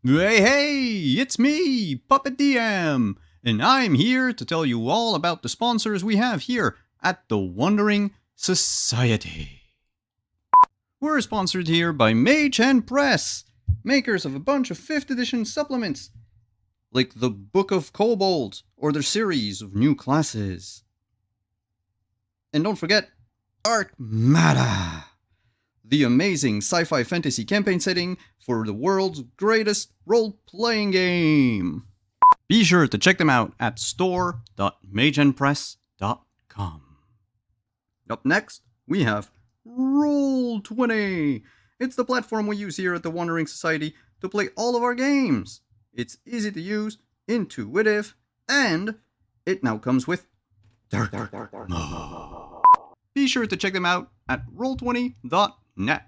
Hey, it's me, Puppet DM, and I'm here to tell you all about the sponsors we have here at the Wandering Society. We're sponsored here by Mage and Press, makers of a bunch of 5th edition supplements, like the Book of Kobold or their series of new classes. And don't forget, Arcmada, the amazing sci-fi fantasy campaign setting for the world's greatest role-playing game. Be sure to check them out at store.mageandpress.com. Up next, we have Roll20. It's the platform we use here at the Wandering Society to play all of our games. It's easy to use, intuitive, and it now comes with Dark Mode. Be sure to check them out at roll20.net.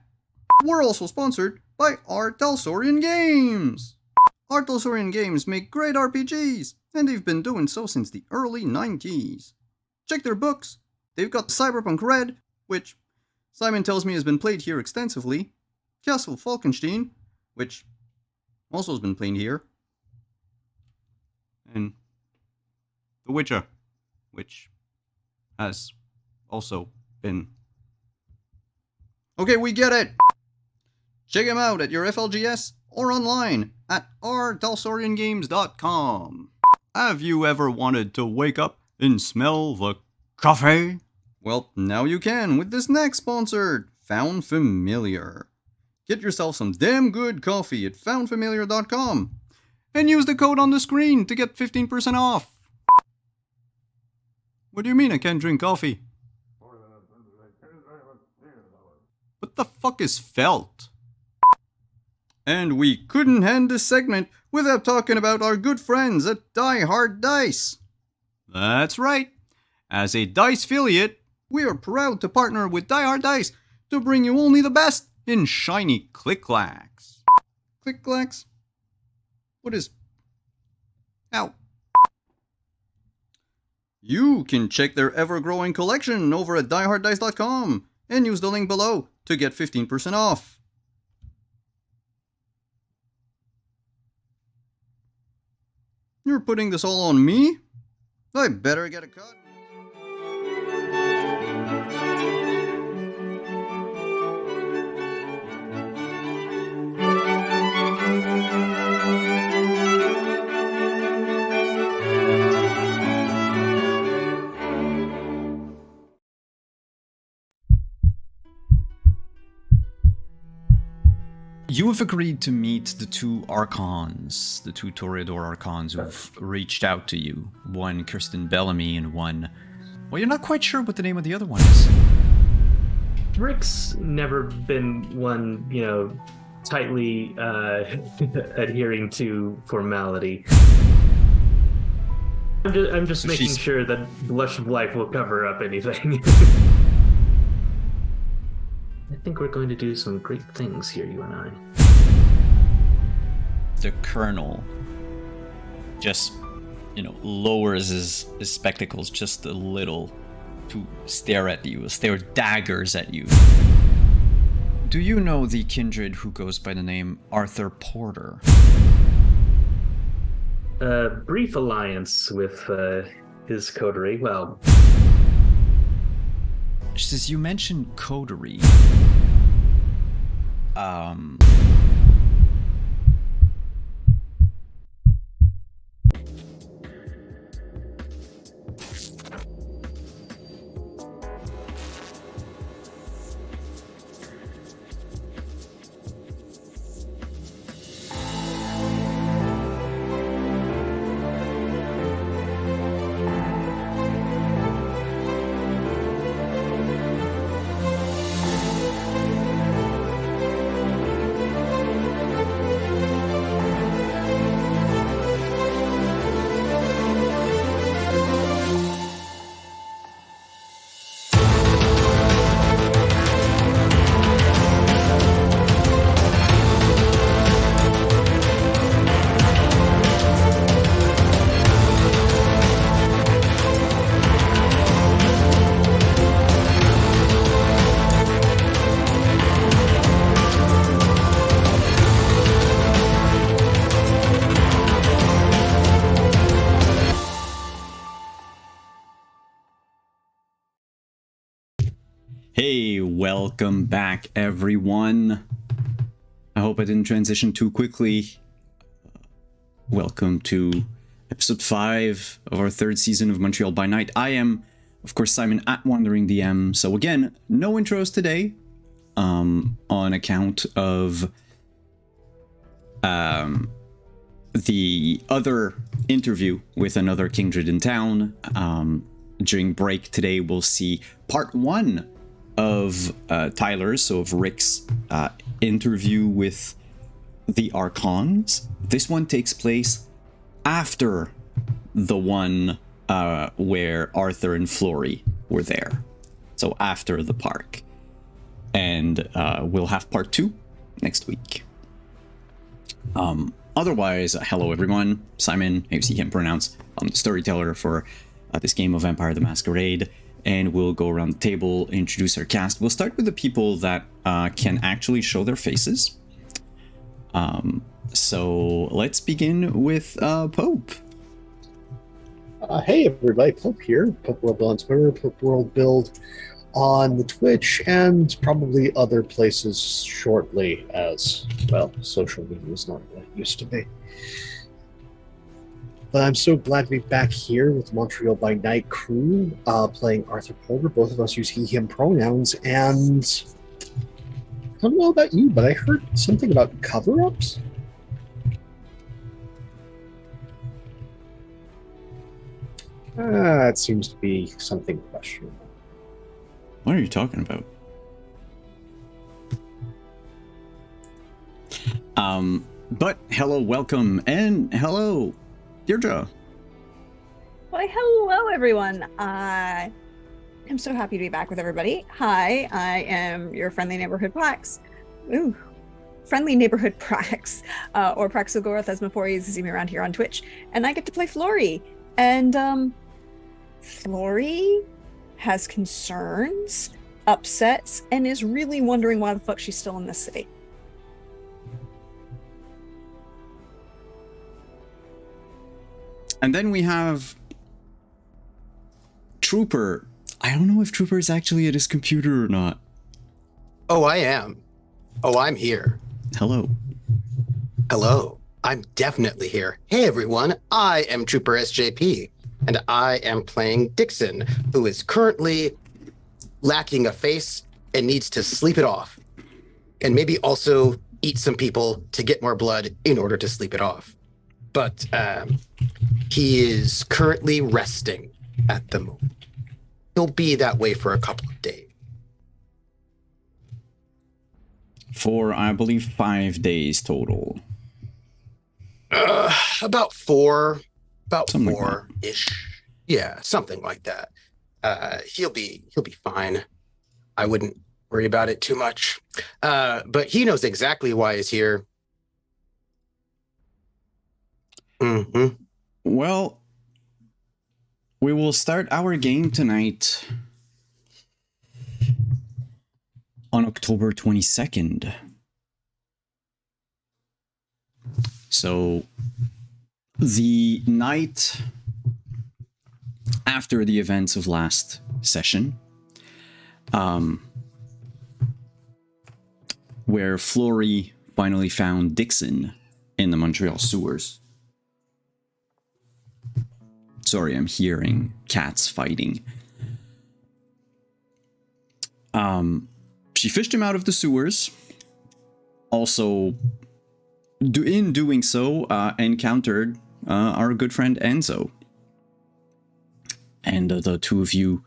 We're also sponsored by R. Talsorian Games. R. Talsorian Games make great RPGs, and they've been doing so since the early 90s. Check their books. They've got Cyberpunk Red, which Simon tells me has been played here extensively, Castle Falkenstein, which also has been played here, and The Witcher, which has also been. Okay, we get it! Check them out at your FLGS or online at rtalsoriangames.com. Have you ever wanted to wake up and smell the coffee? Well, now you can with this next sponsor, Found Familiar. Get yourself some damn good coffee at foundfamiliar.com and use the code on the screen to get 15% off. What do you mean I can't drink coffee? What the fuck is felt? And we couldn't end this segment without talking about our good friends at Die Hard Dice. That's right. As a Dice affiliate, we are proud to partner with Die Hard Dice to bring you only the best in shiny click-clacks. Click-clacks? What is... Ow. You can check their ever-growing collection over at dieharddice.com and use the link below to get 15% off. You're putting this all on me? I better get a cut. You have agreed to meet the two Archons, the two Toreador Archons who've reached out to you. One, Kirsten Bellamy, and one... Well, you're not quite sure what the name of the other one is. Rick's never been one, tightly adhering to formality. I'm just making sure that Blush of Life will cover up anything. I think we're going to do some great things here, you and I. The Colonel just, lowers his spectacles just a little to stare at you, stare daggers at you. Do you know the kindred who goes by the name Arthur Porter? A brief alliance with his coterie. Well... Since you mentioned coterie, Hey, welcome back, everyone. I hope I didn't transition too quickly. Welcome to episode 5 of our 3rd season of Montreal by Night. I am, of course, Simon at Wandering DM. So again, no intros today, on account of the other interview with another kindred in town. During break today, we'll see part 1 of Tyler's, so of Rick's interview with the Archons. This one takes place after the one where Arthur and Flory were there. So after the park. And we'll have part 2 next week. Otherwise, hello everyone. Simon, how you see him pronounce. I'm the storyteller for this game of Vampire the Masquerade. And we'll go around the table, introduce our cast. We'll start with the people that can actually show their faces. So let's begin with Pope. Hey everybody, Pope here. Pope World Build on Twitter, Pope World Build on the Twitch, and probably other places shortly as, well, social media is not what it used to be. But I'm so glad to be back here with Montreal by Night crew, playing Arthur Polder. Both of us use he, him pronouns, and I don't know about you, but I heard something about cover-ups? It seems to be something questionable. What are you talking about? But hello, welcome, and hello, Deirdre. Why, hello, everyone. I am so happy to be back with everybody. Hi, I am your friendly neighborhood Prax. Ooh, friendly neighborhood Prax, or Praxogorth, as Mephories see me around here on Twitch. And I get to play Flory. And, Flory has concerns, upsets, and is really wondering why the fuck she's still in this city. And then we have Trooper. I don't know if Trooper is actually at his computer or not. Oh, I am. Oh, I'm here. Hello. Hello. I'm definitely here. Hey, everyone. I am Trooper SJP, and I am playing Dixon, who is currently lacking a face and needs to sleep it off. And maybe also eat some people to get more blood in order to sleep it off. But he is currently resting at the moment. He'll be that way for a couple of days. For, I believe, 5 days total. About four. About Something like four-ish. Yeah, something like that. He'll be fine. I wouldn't worry about it too much. But he knows exactly why he's here. Mm-hmm. Well, we will start our game tonight on October 22nd. So, the night after the events of last session, where Flory finally found Dixon in the Montreal sewers. Sorry, I'm hearing cats fighting. She fished him out of the sewers. Also, in doing so, encountered our good friend Enzo. And the two of you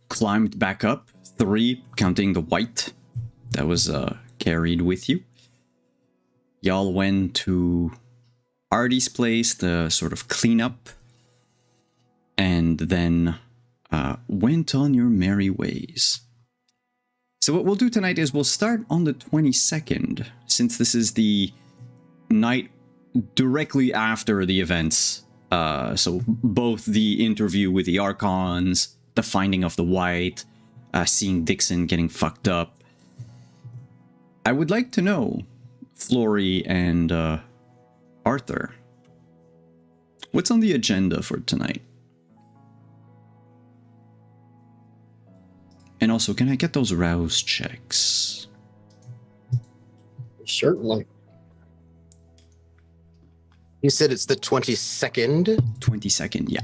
climbed back up. 3, counting the white that was carried with you. Y'all went to Artie's place to sort of clean up. And then went on your merry ways. So what we'll do tonight is we'll start on the 22nd, since this is the night directly after the events. So both the interview with the Archons, the finding of the white, seeing Dixon getting fucked up. I would like to know, Flory and Arthur, what's on the agenda for tonight? And also, can I get those rouse checks? Certainly. You said it's the 22nd. 22nd, yeah.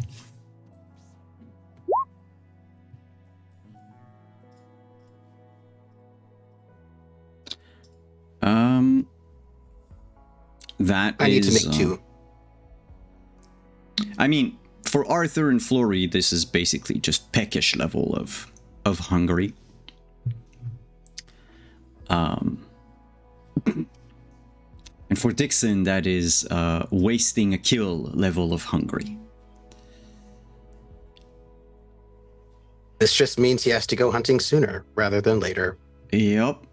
That I need to is, make 2. I mean, for Arthur and Flory, this is basically just peckish level of hungry. And for Dixon, that is wasting a kill level of hungry. This just means he has to go hunting sooner rather than later. Yep.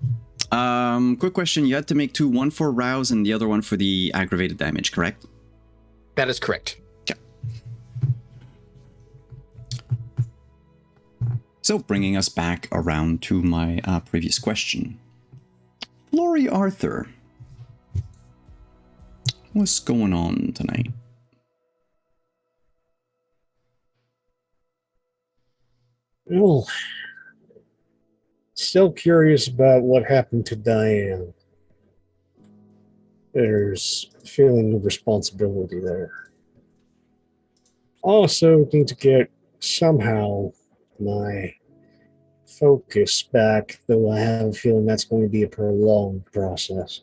Quick question. You had to make 2, one for rouse and the other one for the aggravated damage, correct? That is correct. Okay. So, bringing us back around to my previous question. Flory Arthur, what's going on tonight? Well, still curious about what happened to Diane. There's a feeling of responsibility there. Also, need to get somehow my focus back, though I have a feeling that's going to be a prolonged process.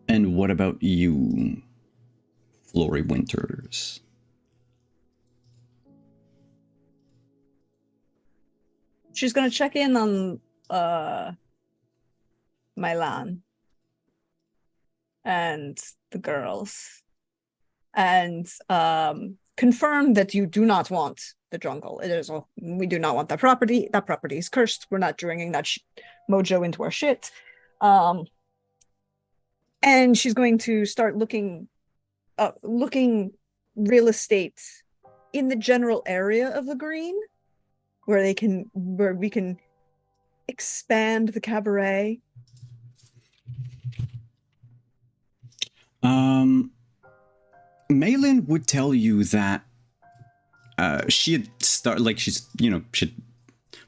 And what about you, Flory Winters? She's gonna check in on Milan and the girls and confirm that you do not want the jungle. We do not want that property. That property is cursed. We're not bringing that mojo into our shit. And she's going to start looking real estate in the general area of the green, where we can expand the cabaret. Malin would tell you that she had she's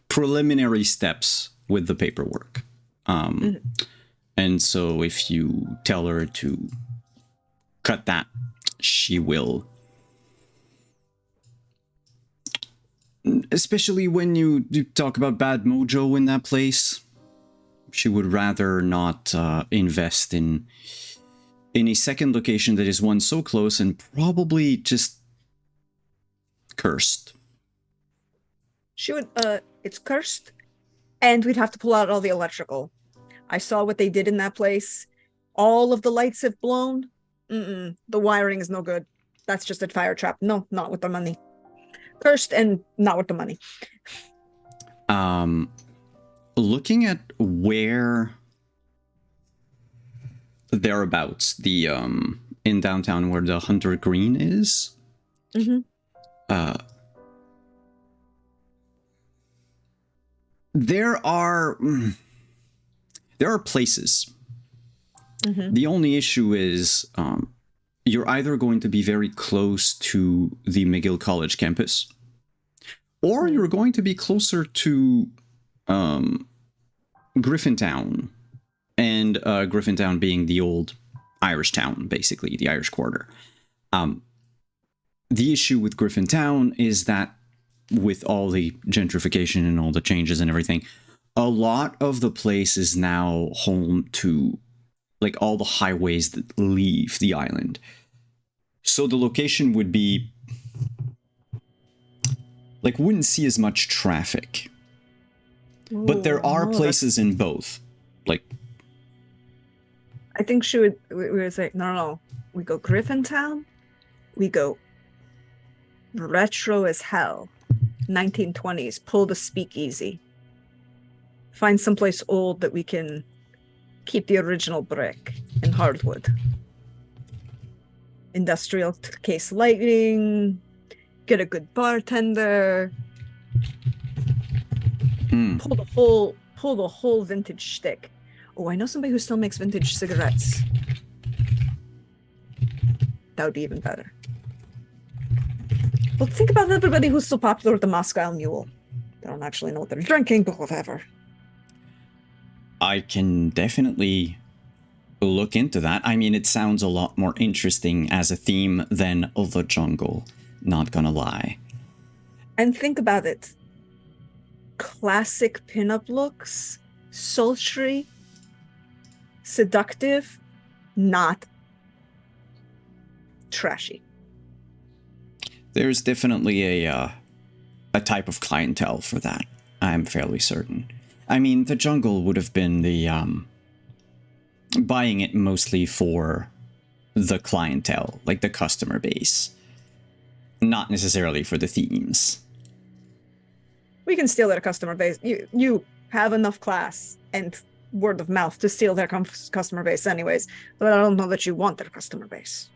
preliminary steps with the paperwork. And so if you tell her to cut that, she will. Especially when you talk about bad mojo in that place. She would rather not invest in a second location that is one so close and probably just cursed. She would, it's cursed, and we'd have to pull out all the electrical. I saw what they did in that place. All of the lights have blown. The wiring is no good. That's just a fire trap. No, not with the money. Cursed and not with the money. Looking at where thereabouts, the in downtown where the Hunter Green is, there are places. The only issue is you're either going to be very close to the McGill College campus, or you're going to be closer to Griffintown, and Griffintown being the old Irish town, basically, the Irish Quarter. The issue with Griffintown is that with all the gentrification and all the changes and everything, a lot of the place is now home to like all the highways that leave the island. So the location would be like wouldn't see as much traffic. But there are places in both. Like I think we would say no. We go Griffintown, we go retro as hell. 1920s, pull the speakeasy. Find someplace old that we can keep the original brick and hardwood. Industrial case lighting, get a good bartender. Pull the whole vintage shtick. Oh, I know somebody who still makes vintage cigarettes. That would be even better. But think about everybody who's so popular with the Moscow Mule. They don't actually know what they're drinking, but whatever. I can definitely look into that. I mean, it sounds a lot more interesting as a theme than the jungle, not gonna lie. And think about it. Classic pinup looks, sultry, seductive, not trashy. There's definitely a type of clientele for that. I'm fairly certain. I mean, the jungle would have been the buying it mostly for the clientele, like the customer base, not necessarily for the themes. We can steal their customer base. You have enough class and word of mouth to steal their customer base anyways, but I don't know that you want their customer base.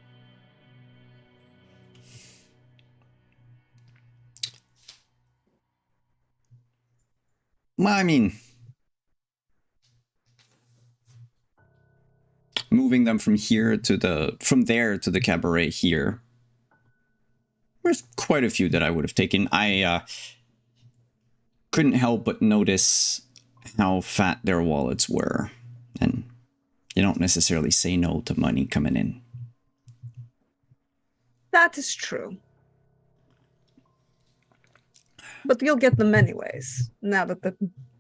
Well, I mean, moving them from there to the cabaret here, there's quite a few that I would have taken. I couldn't help but notice how fat their wallets were, and you don't necessarily say no to money coming in. That is true. But you'll get them anyways, now that the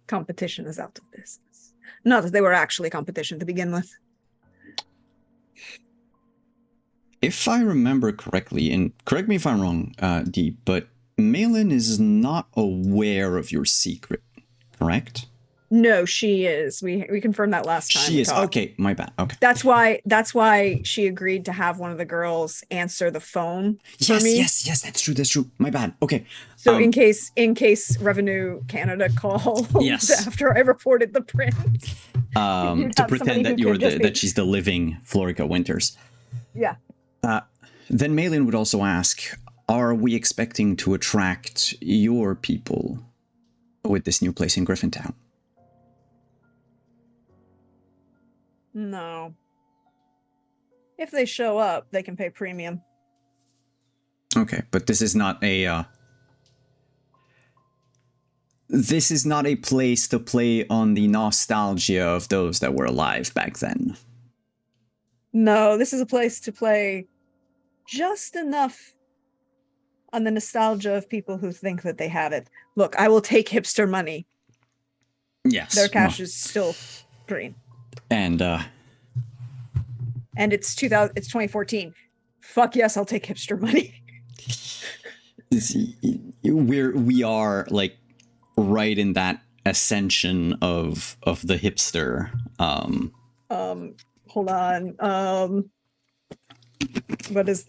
competition is out of business. Not that they were actually competition to begin with. If I remember correctly, and correct me if I'm wrong, Dee, but Malin is not aware of your secret, correct? No, she is. We confirmed that last time. She is. Okay, my bad. Okay. That's why she agreed to have one of the girls answer the phone for me. Yes, that's true. My bad. Okay. So in case Revenue Canada called after I reported the prince. To pretend that that she's the living Florica Winters. Yeah. Then Malin would also ask, are we expecting to attract your people with this new place in Griffintown? No. If they show up, they can pay premium. Okay, but this is not a place to play on the nostalgia of those that were alive back then. No, this is a place to play just enough on the nostalgia of people who think that they have it. Look, I will take hipster money. Yes. Their cash is still green. And it's 2014. Fuck yes, I'll take hipster money. we are like right in that ascension of the hipster. Hold on. What is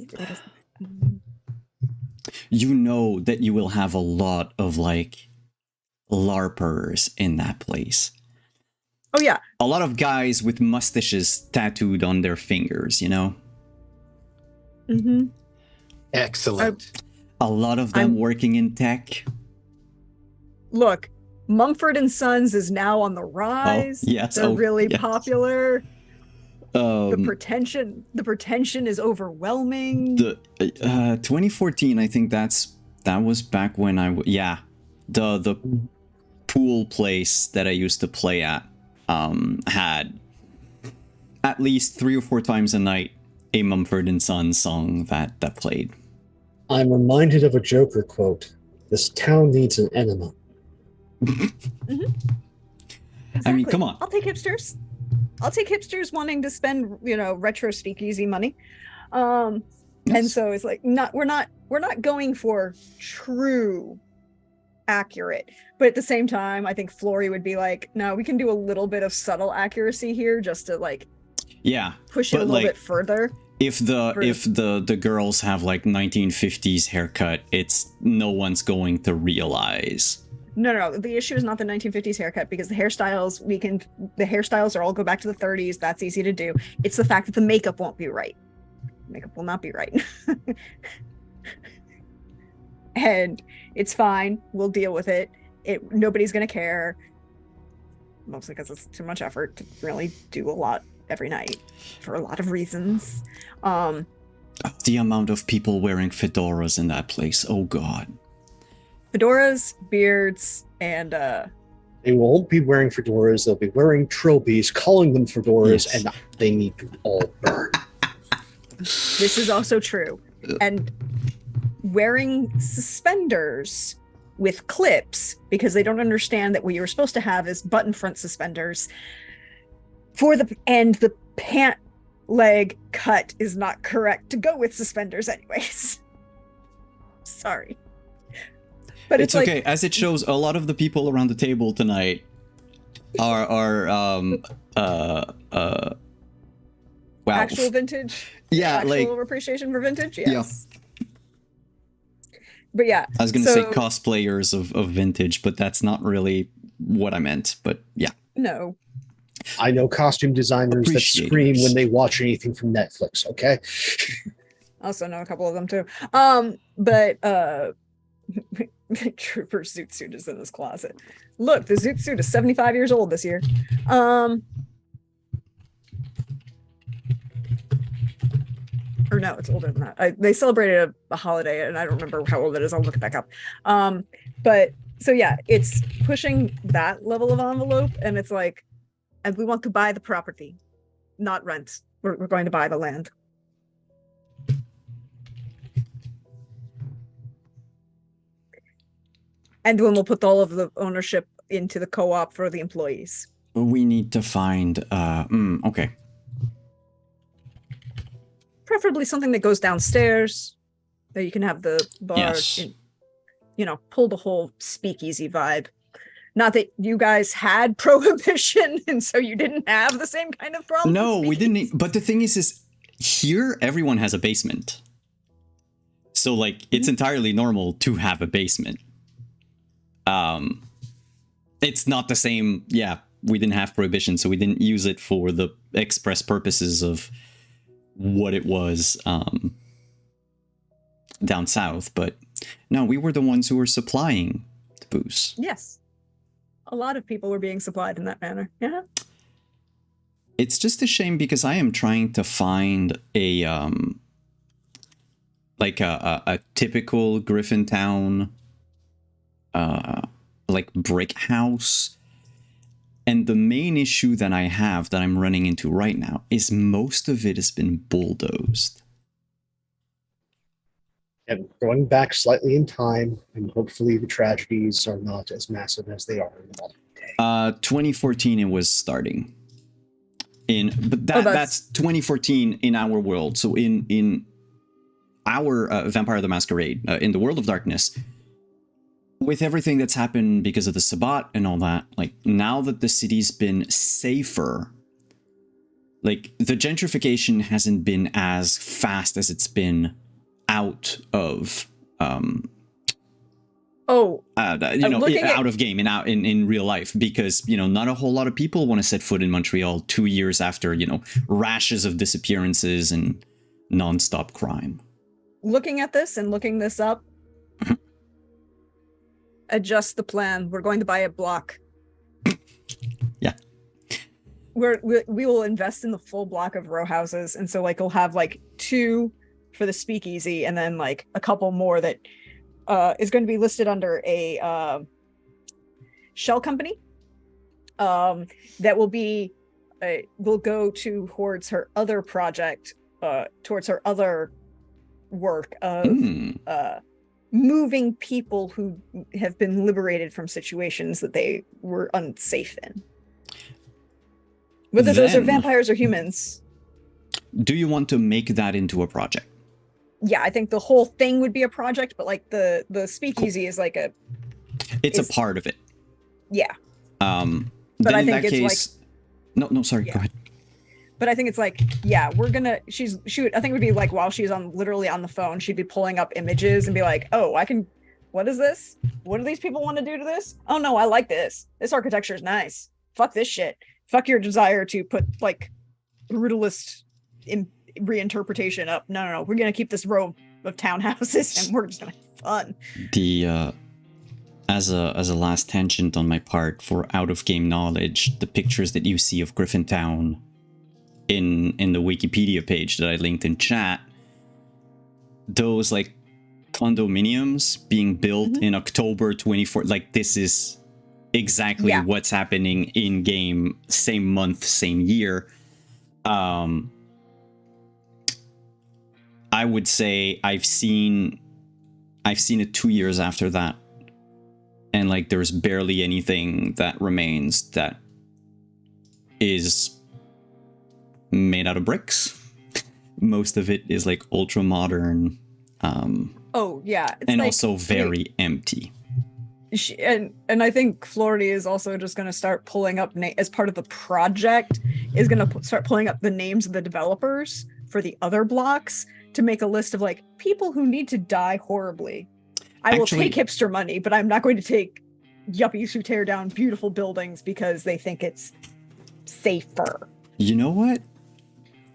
you know that you will have a lot of like LARPers in that place. Oh yeah. A lot of guys with mustaches tattooed on their fingers, you know? Mm-hmm. Excellent. A lot of them working in tech. Look, Mumford and Sons is now on the rise. Oh, yes. They're really yes. popular. The pretension is overwhelming. The 2014, I think that was back when the pool place that I used to play at had at least 3 or 4 times a night a Mumford and Sons song that played. I'm reminded of a Joker quote. This town needs an enema. Mm-hmm. Exactly. I mean, come on. I'll take hipsters wanting to spend, retro speakeasy money. Yes. And so it's like we're not going for true accurate, but at the same time I think Flory would be like, no, we can do a little bit of subtle accuracy here just to push it a little bit further. If the girls have like 1950s haircut, it's no one's going to realize. No, the issue is not the 1950s haircut, because the hairstyles are all go back to the 30s. That's easy to do. It's the fact that the makeup won't be right. Makeup will not be right. And it's fine. We'll deal with it. Nobody's going to care. Mostly because it's too much effort to really do a lot every night for a lot of reasons. The amount of people wearing fedoras in that place. Oh god. Fedoras, beards, and They won't be wearing fedoras. They'll be wearing trilbies, calling them fedoras, Yes. and they need to all burn. this is also true. And wearing suspenders with clips because they don't understand that what you were supposed to have is button front suspenders for the pant leg cut is not correct to go with suspenders anyways. Sorry. But It's like, okay. As it shows, a lot of the people around the table tonight are wow. actual vintage. Yeah, actual like appreciation for vintage. Yeah. Yes. But yeah, I was gonna say cosplayers of vintage, but that's not really what I meant. But yeah. No. I know costume dezyners that scream Appreciators. when they watch anything from Netflix, okay? I also know a couple of them too. But Trooper's zoot suit is in his closet. Look, the zoot suit is 75 years old this year. Or no, it's older than that. They celebrated a holiday, and I don't remember how old it is. I'll look it back up. But so yeah, it's pushing that level of envelope, and it's like, and we want to buy the property, not rent. We're going to buy the land. And then we'll put all of the ownership into the co-op for the employees. We need to find okay. Preferably something that goes downstairs, that you can have the bar, Yes. Pull the whole speakeasy vibe. Not that you guys had prohibition, and so you didn't have the same kind of problem. No, with we didn't. speakeasies. But the thing is here everyone has a basement. So like it's entirely normal to have a basement. It's not the same. Yeah, we didn't have prohibition, so we didn't use it for the express purposes of what it was down south. But no, we were the ones who were supplying the booze. Yes. A lot of people were being supplied in that manner. Yeah. It's just a shame because I am trying to find a typical Griffintown like brick house. And the main issue that I have that I'm running into right now is most of it has been bulldozed. And going back slightly in time, and hopefully the tragedies are not as massive as they are in the modern day. 2014 it was starting. But that's 2014 in our world. So in our Vampire the Masquerade, in the World of Darkness, with everything that's happened because of the Sabbat and all that, like now that the city's been safer, like the gentrification hasn't been as fast as it's been out of out of game and out in real life, because not a whole lot of people want to set foot in Montreal 2 years after rashes of disappearances and non-stop crime. Looking at this and looking this up, adjust the plan. We're going to buy a block. Yeah. We will invest in the full block of row houses, and so like we'll have like 2 for the speakeasy, and then like a couple more that is going to be listed under a shell company that will be will go towards her other project, towards her other work of moving people who have been liberated from situations that they were unsafe in. Whether those are vampires or humans. Do you want to make that into a project? Yeah, I think the whole thing would be a project, but like the speakeasy is like a... It's a part of it. Yeah. But I in think that it's case... No, sorry, Yeah. go ahead. But I think it's like, yeah, we're gonna, I think it would be like while she's literally on the phone, she'd be pulling up images and be like, oh, what is this? What do these people want to do to this? Oh no, I like this. This architecture is nice. Fuck this shit. Fuck your desire to put like brutalist reinterpretation up. No. We're gonna keep this row of townhouses and we're just gonna have fun. The, as a last tangent on my part for out of game knowledge, the pictures that you see of Griffintown in the Wikipedia page that I linked in chat, those like condominiums being built Mhm. in October 24, like this is exactly Yeah. what's happening in game, same month, same year. I would say I've seen it 2 years after that, and like there's barely anything that remains that is made out of bricks. Most of it is like ultra modern, Oh yeah, it's and like, also very empty. and I think Florida is also just going to start pulling up as part of the project is going to start pulling up the names of the developers for the other blocks to make a list of like people who need to die horribly. I will Actually- take hipster money, but I'm not going to take yuppies who tear down beautiful buildings because they think it's safer. You know what?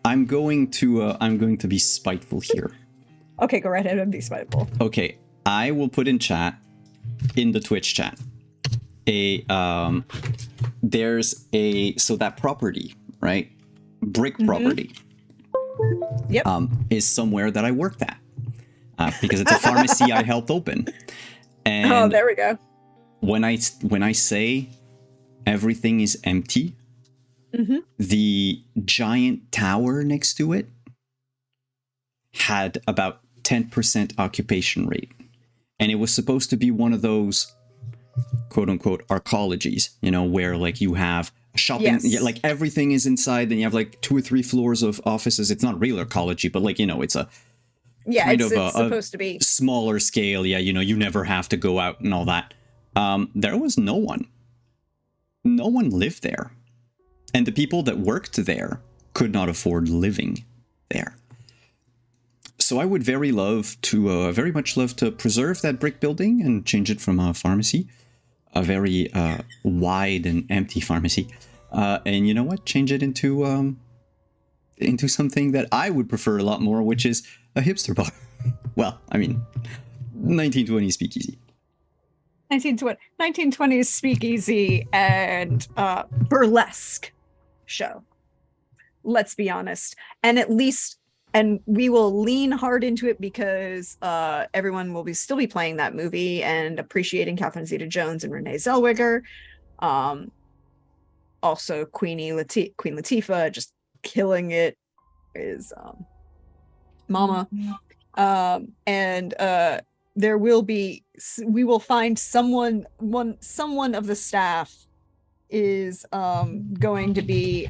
I'm going to be spiteful here. Okay, go right ahead and be spiteful. Okay, I will put in chat, in the Twitch chat, there's so that property, right? Brick property. Yep. Is somewhere that I worked at. Because it's a pharmacy I helped open. And Oh, there we go. when I say everything is empty, the giant tower next to it had about 10% occupation rate. And it was supposed to be one of those quote unquote arcologies, where like you have shopping, Yes. like everything is inside, then you have like 2 or 3 floors of offices. It's not real arcology, but like, it's a Yeah, kind it's of a supposed to be. smaller scale. Yeah, you never have to go out and all that. There was no one. No one lived there. And the people that worked there could not afford living there. So I would very much love to preserve that brick building and change it from a pharmacy, a very wide and empty pharmacy. And you know what? Change it into something that I would prefer a lot more, which is a hipster bar. Well, I mean, 1920s speakeasy. 1920s speakeasy and burlesque show. Let's be honest. And we will lean hard into it because everyone will still be playing that movie and appreciating Catherine Zeta-Jones and Renee Zellweger. Also Queen Latifah just killing it is Mama. And we will find someone of the staff is going to be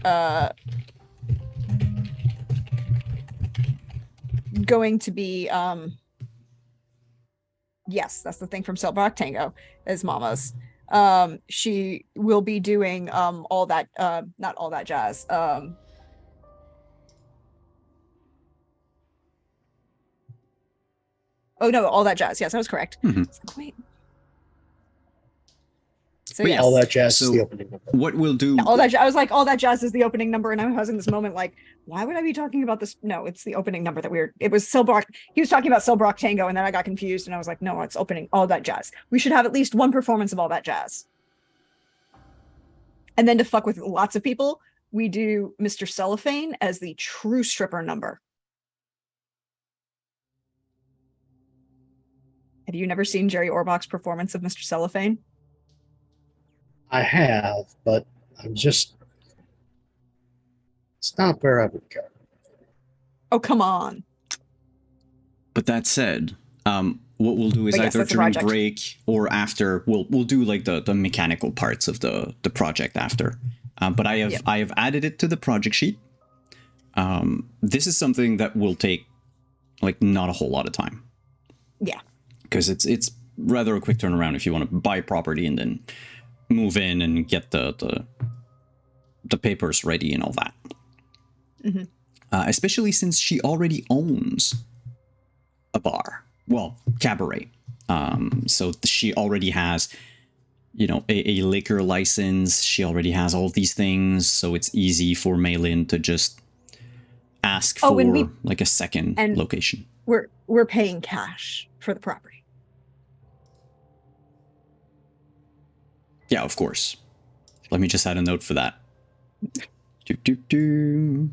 yes, that's the thing from Cell Block Tango as Mama's. She will be doing all that not all that jazz. Oh no, all that jazz. Yes, I was correct. Wait. So But yes. All that jazz So is the opening number. what we'll do... Yeah, I was like, all that jazz is the opening number, and I was in this moment like, why would I be talking about this? No, it's the opening number that it was Silbrock. He was talking about Silbrock Tango, and then I got confused, and I was like, no, it's opening all that jazz. We should have at least one performance of all that jazz. And then to fuck with lots of people, we do Mr. Cellophane as the true stripper number. Have you never seen Jerry Orbach's performance of Mr. Cellophane? I have, but it's not where I would go. Oh, come on. But that said, what we'll do is But yes, either that's a during project. break or after, we'll do like the mechanical parts of the project after. But I have added it to the project sheet. This is something that will take like not a whole lot of time. Yeah. Because it's rather a quick turnaround if you want to buy property and then move in and get the papers ready and all that. Especially since she already owns a bar, well, cabaret. So she already has, a liquor license. She already has all these things, so it's easy for Maylin to just ask for like a second location. We're paying cash for the property. Yeah, of course. Let me just add a note for that. Do.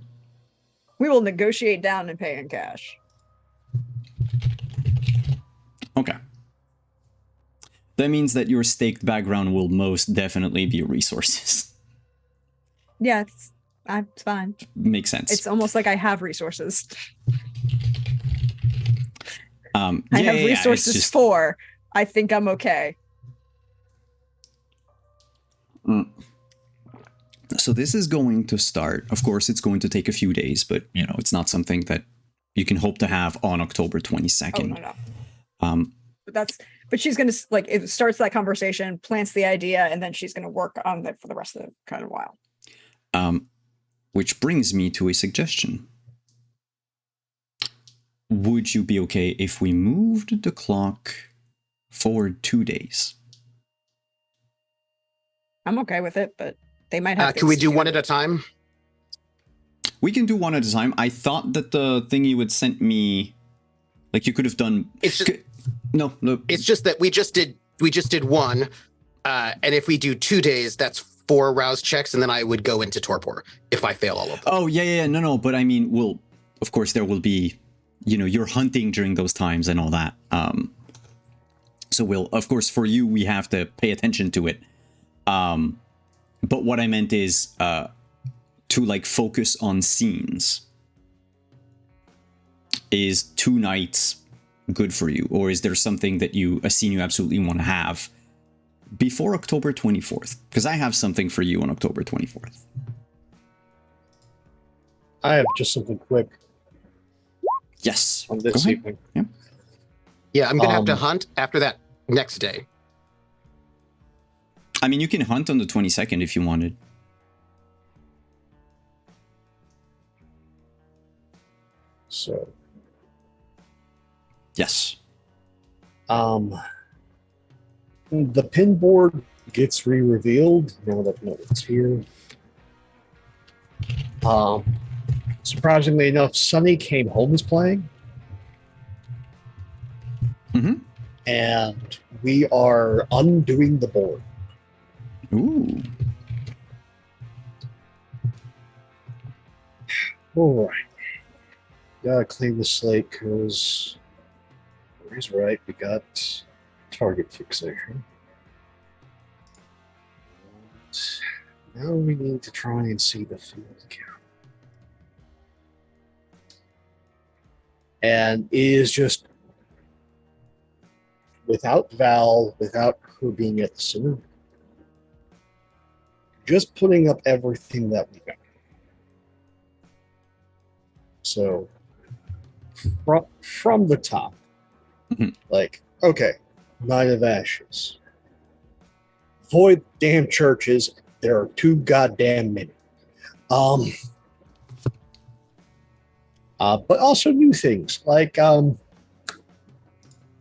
We will negotiate down and pay in cash. Okay. That means that your staked background will most definitely be resources. Yeah, it's fine. Makes sense. It's almost like I have resources. I I have resources 4. I think I'm okay. So this is going to start. Of course, it's going to take a few days, but it's not something that you can hope to have on October 22nd. Oh, no. But she's gonna it starts that conversation, plants the idea, and then she's gonna work on it for the rest of the kind of while. Which brings me to a suggestion. Would you be okay if we moved the clock forward 2 days? I'm okay with it, but they might have. Can we do one at a time? We can do one at a time. I thought that the thing you had sent me, you could have done. It's just, no. It's just that we just did one, and if we do 2 days, that's 4 rouse checks, and then I would go into torpor if I fail all of them. Oh yeah, no. But I mean, of course there will be, you're hunting during those times and all that. So of course, for you, we have to pay attention to it. But what I meant is to focus on scenes. Is 2 nights good for you, or is there something that a scene you absolutely want to have before October 24th? Because I have something for you on October 24th. I have just something quick. Yes. On this evening. Yeah, I'm gonna have to hunt after that next day. I mean, you can hunt on the 22nd if you wanted. So. Yes. The pin board gets re-revealed now that no one's here. Surprisingly enough, Sunny Came Home is playing. Mm-hmm. And we are undoing the board. Ooh. All right. Gotta clean the slate because he's right. We got target fixation. And now we need to try and see the field count. And it is just without Val, without her being at the center, just putting up everything that we got. So from the top, okay, Night of Ashes. Void damn churches. There are too goddamn many. But also new things like,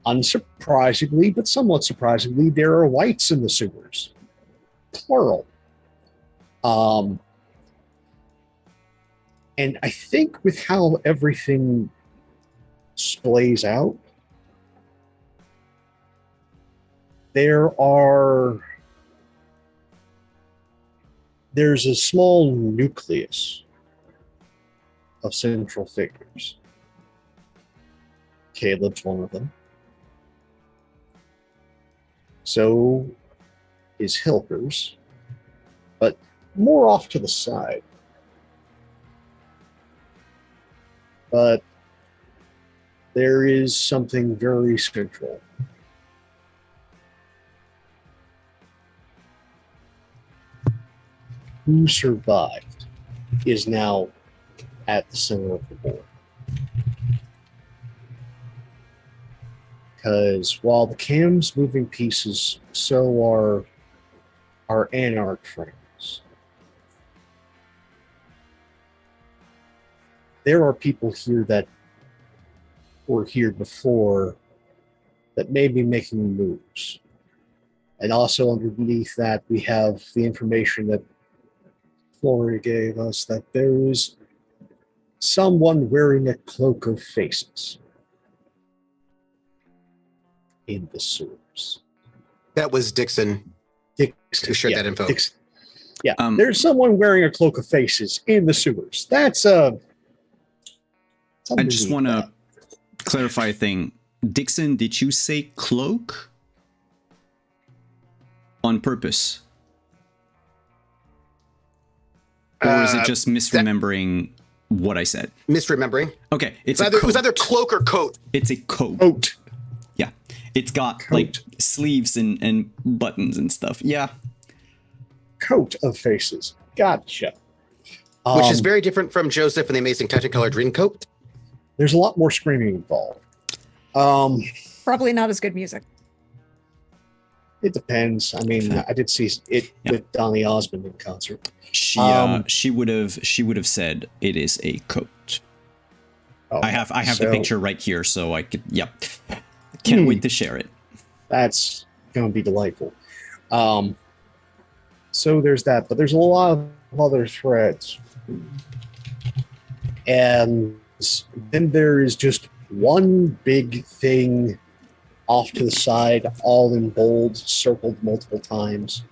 unsurprisingly, but somewhat surprisingly, there are whites in the sewers, plural. And I think with how everything splays out, there's a small nucleus of central figures. Caleb's one of them. So is Hilker's, but more off to the side. But there is something very central. Who survived is now at the center of the board. Because while the cam's moving pieces, so are our anarch friends. There are people here that were here before that may be making moves. And also underneath that, we have the information that Flora gave us that there is someone wearing a cloak of faces in the sewers. That was Dixon. Who shared that info. Dixon. Yeah, there's someone wearing a cloak of faces in the sewers. That's I just want to clarify a thing. Dixon, did you say cloak? On purpose? Or is it just misremembering what I said? Misremembering. Okay, It was either cloak or coat. It's a coat. Coat. Yeah. It's got Coat. like sleeves and buttons and stuff. Yeah. Coat of faces. Gotcha. Which is very different from Joseph and the Amazing Technicolor Dreamcoat. There's a lot more screaming involved. Probably not as good music. It depends. I mean, I did see it with Donny Osmond in concert. She would have said it is a coat. Oh, I have the picture right here, so I could. Yep. Can't wait to share it. That's going to be delightful. So there's that, but there's a lot of other threads. And then there is just one big thing off to the side, all in bold, circled multiple times.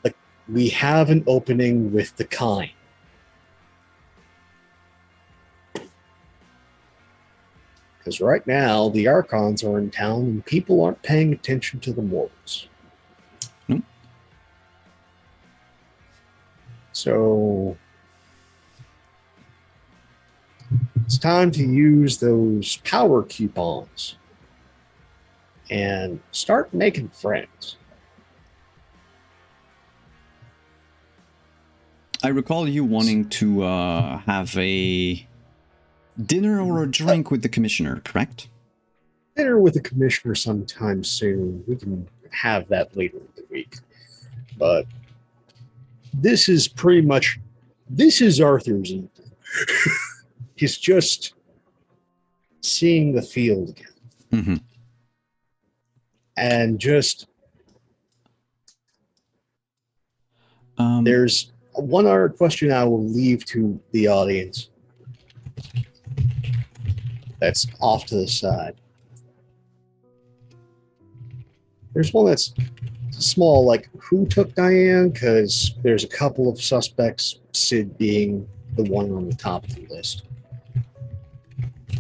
Like, we have an opening with the kind. Because right now, the Archons are in town and people aren't paying attention to the mortals. Nope. So it's time to use those power coupons and start making friends. I recall you wanting to have a dinner or a drink with the commissioner, correct? Dinner with the commissioner sometime soon. We can have that later in the week. But this is Arthur's evening. He's just seeing the field again. Mm-hmm. And just there's one other question I will leave to the audience that's off to the side. There's one that's small, like who took Diane? Because there's a couple of suspects, Sid being the one on the top of the list.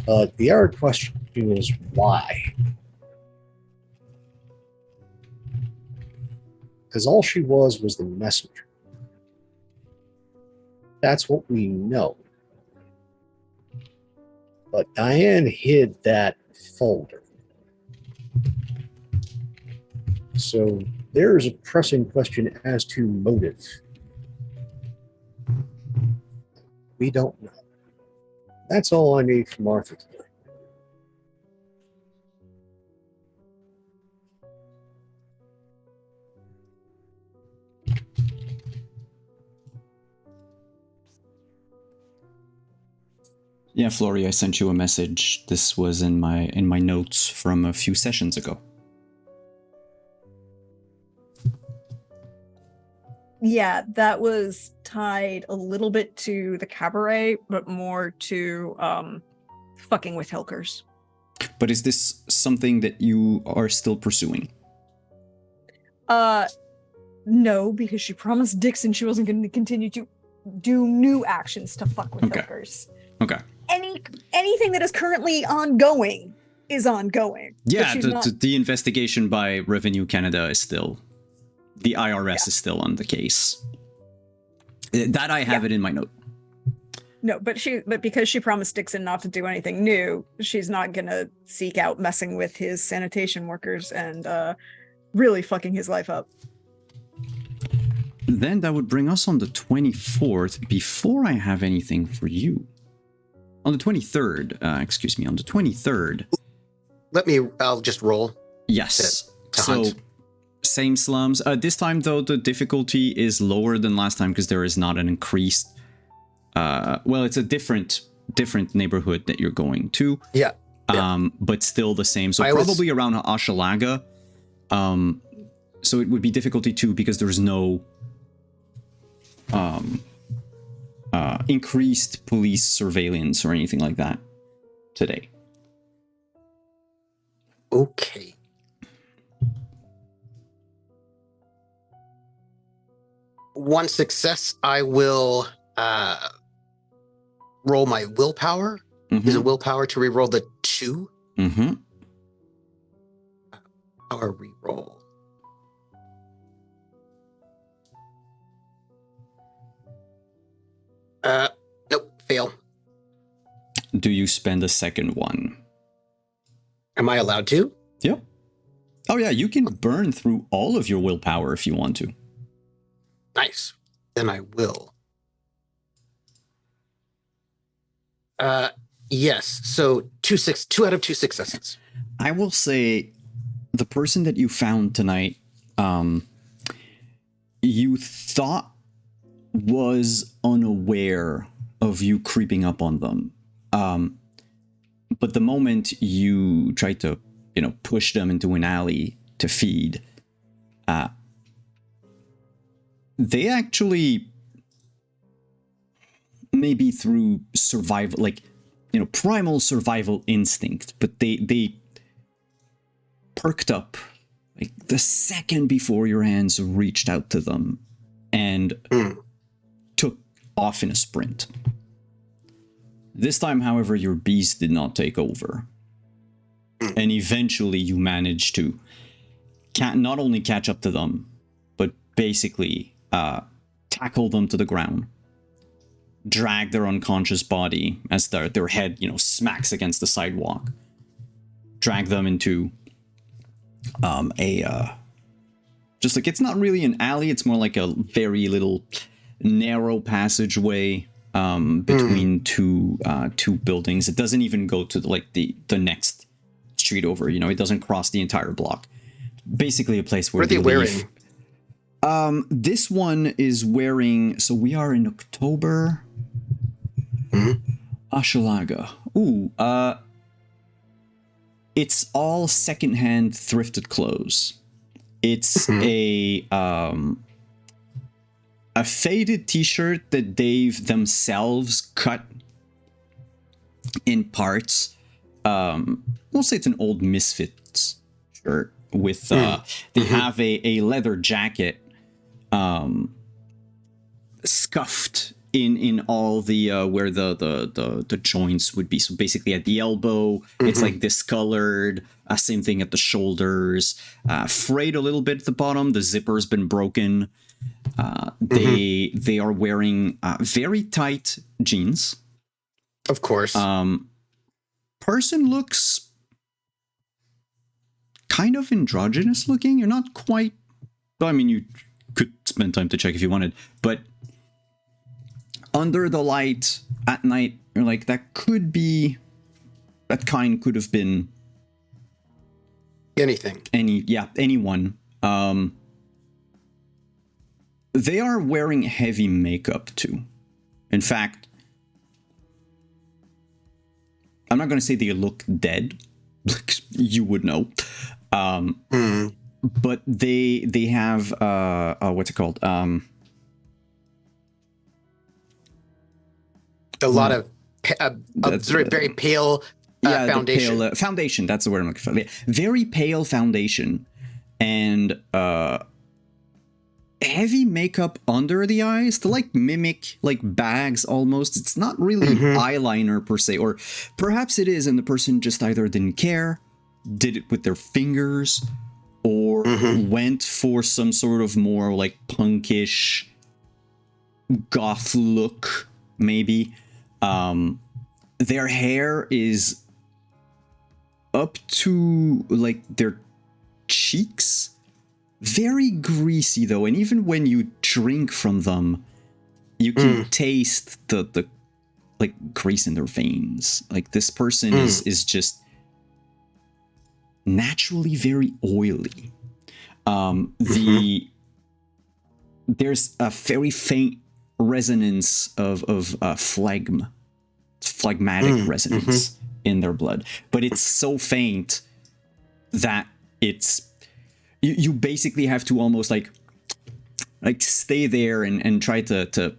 The other question is why? Because all she was the messenger. That's what we know. But Diane hid that folder. So there is a pressing question as to motive. We don't know. That's all I need from Arthur today. Yeah, Flory, I sent you a message. This was in my notes from a few sessions ago. Yeah, that was tied a little bit to the cabaret, but more to fucking with Hilkers. But is this something that you are still pursuing? No, because she promised Dixon she wasn't going to continue to do new actions to fuck with Hilkers. Okay. Anything that is currently ongoing is ongoing. Yeah, the investigation by Revenue Canada is still... The IRS is still on the case. That I have it in my note. No, but because she promised Dixon not to do anything new, she's not gonna seek out messing with his sanitation workers and really fucking his life up. Then that would bring us on the 24th, before I have anything for you. On the 23rd, on the 23rd. I'll just roll. Yes. To so, hunt. Same slums. This time, though, the difficulty is lower than last time because there is not an increased... it's a different neighborhood that you're going to. Yeah. But still the same. So probably around Ashalaga. So it would be difficulty 2 because there's no increased police surveillance or anything like that today. Okay. One success, I will roll my willpower. Mhm. Use a willpower to reroll the 2. Mm-hmm. Power reroll. Nope, fail. Do you spend a second one? Am I allowed to? Yep. Oh yeah, you can burn through all of your willpower if you want to. Nice. Then I will. Yes. So 2 out of 2 successes. I will say the person that you found tonight, you thought was unaware of you creeping up on them. But the moment you tried to, push them into an alley to feed, they actually, maybe through survival, primal survival instinct, but they perked up like the second before your hands reached out to them and took off in a sprint. This time, however, your beast did not take over. And eventually you managed to not only catch up to them, but basically tackle them to the ground, drag their unconscious body as their head, smacks against the sidewalk, drag them into just like, it's not really an alley, it's more like a very little narrow passageway between two buildings. It doesn't even go to the next street over, it doesn't cross the entire block. Basically a place where what are they wearing? This one is wearing, so we are in October. Ashalaga. Ooh, it's all secondhand thrifted clothes. It's a faded t-shirt that they've themselves cut in parts. We'll say it's an old Misfits shirt with they have a leather jacket scuffed in all the where the joints would be. So basically at the elbow, it's like discolored. Same thing at the shoulders. Frayed a little bit at the bottom. The zipper's been broken. They are wearing very tight jeans. Of course. Person looks kind of androgynous looking. You're not quite. I mean, you could spend time to check if you wanted, but under the light at night, you're like, that kind could have been anything. Anyone. They are wearing heavy makeup too. In fact, I'm not going to say they look dead. You would know. But they have what's it called? A lot of very pale foundation. Pale, foundation. That's the word I'm looking for. Yeah. Very pale foundation, and heavy makeup under the eyes to mimic bags almost. It's not really eyeliner per se, or perhaps it is, and the person just either didn't care, did it with their fingers, or went for some sort of more punkish goth look, maybe. Their hair is up to their cheeks, very greasy though, and even when you drink from them, you can taste the grease in their veins. This person is just naturally very oily. There's a very faint resonance of phlegmatic resonance in their blood, but it's so faint that it's you basically have to almost stay there and try to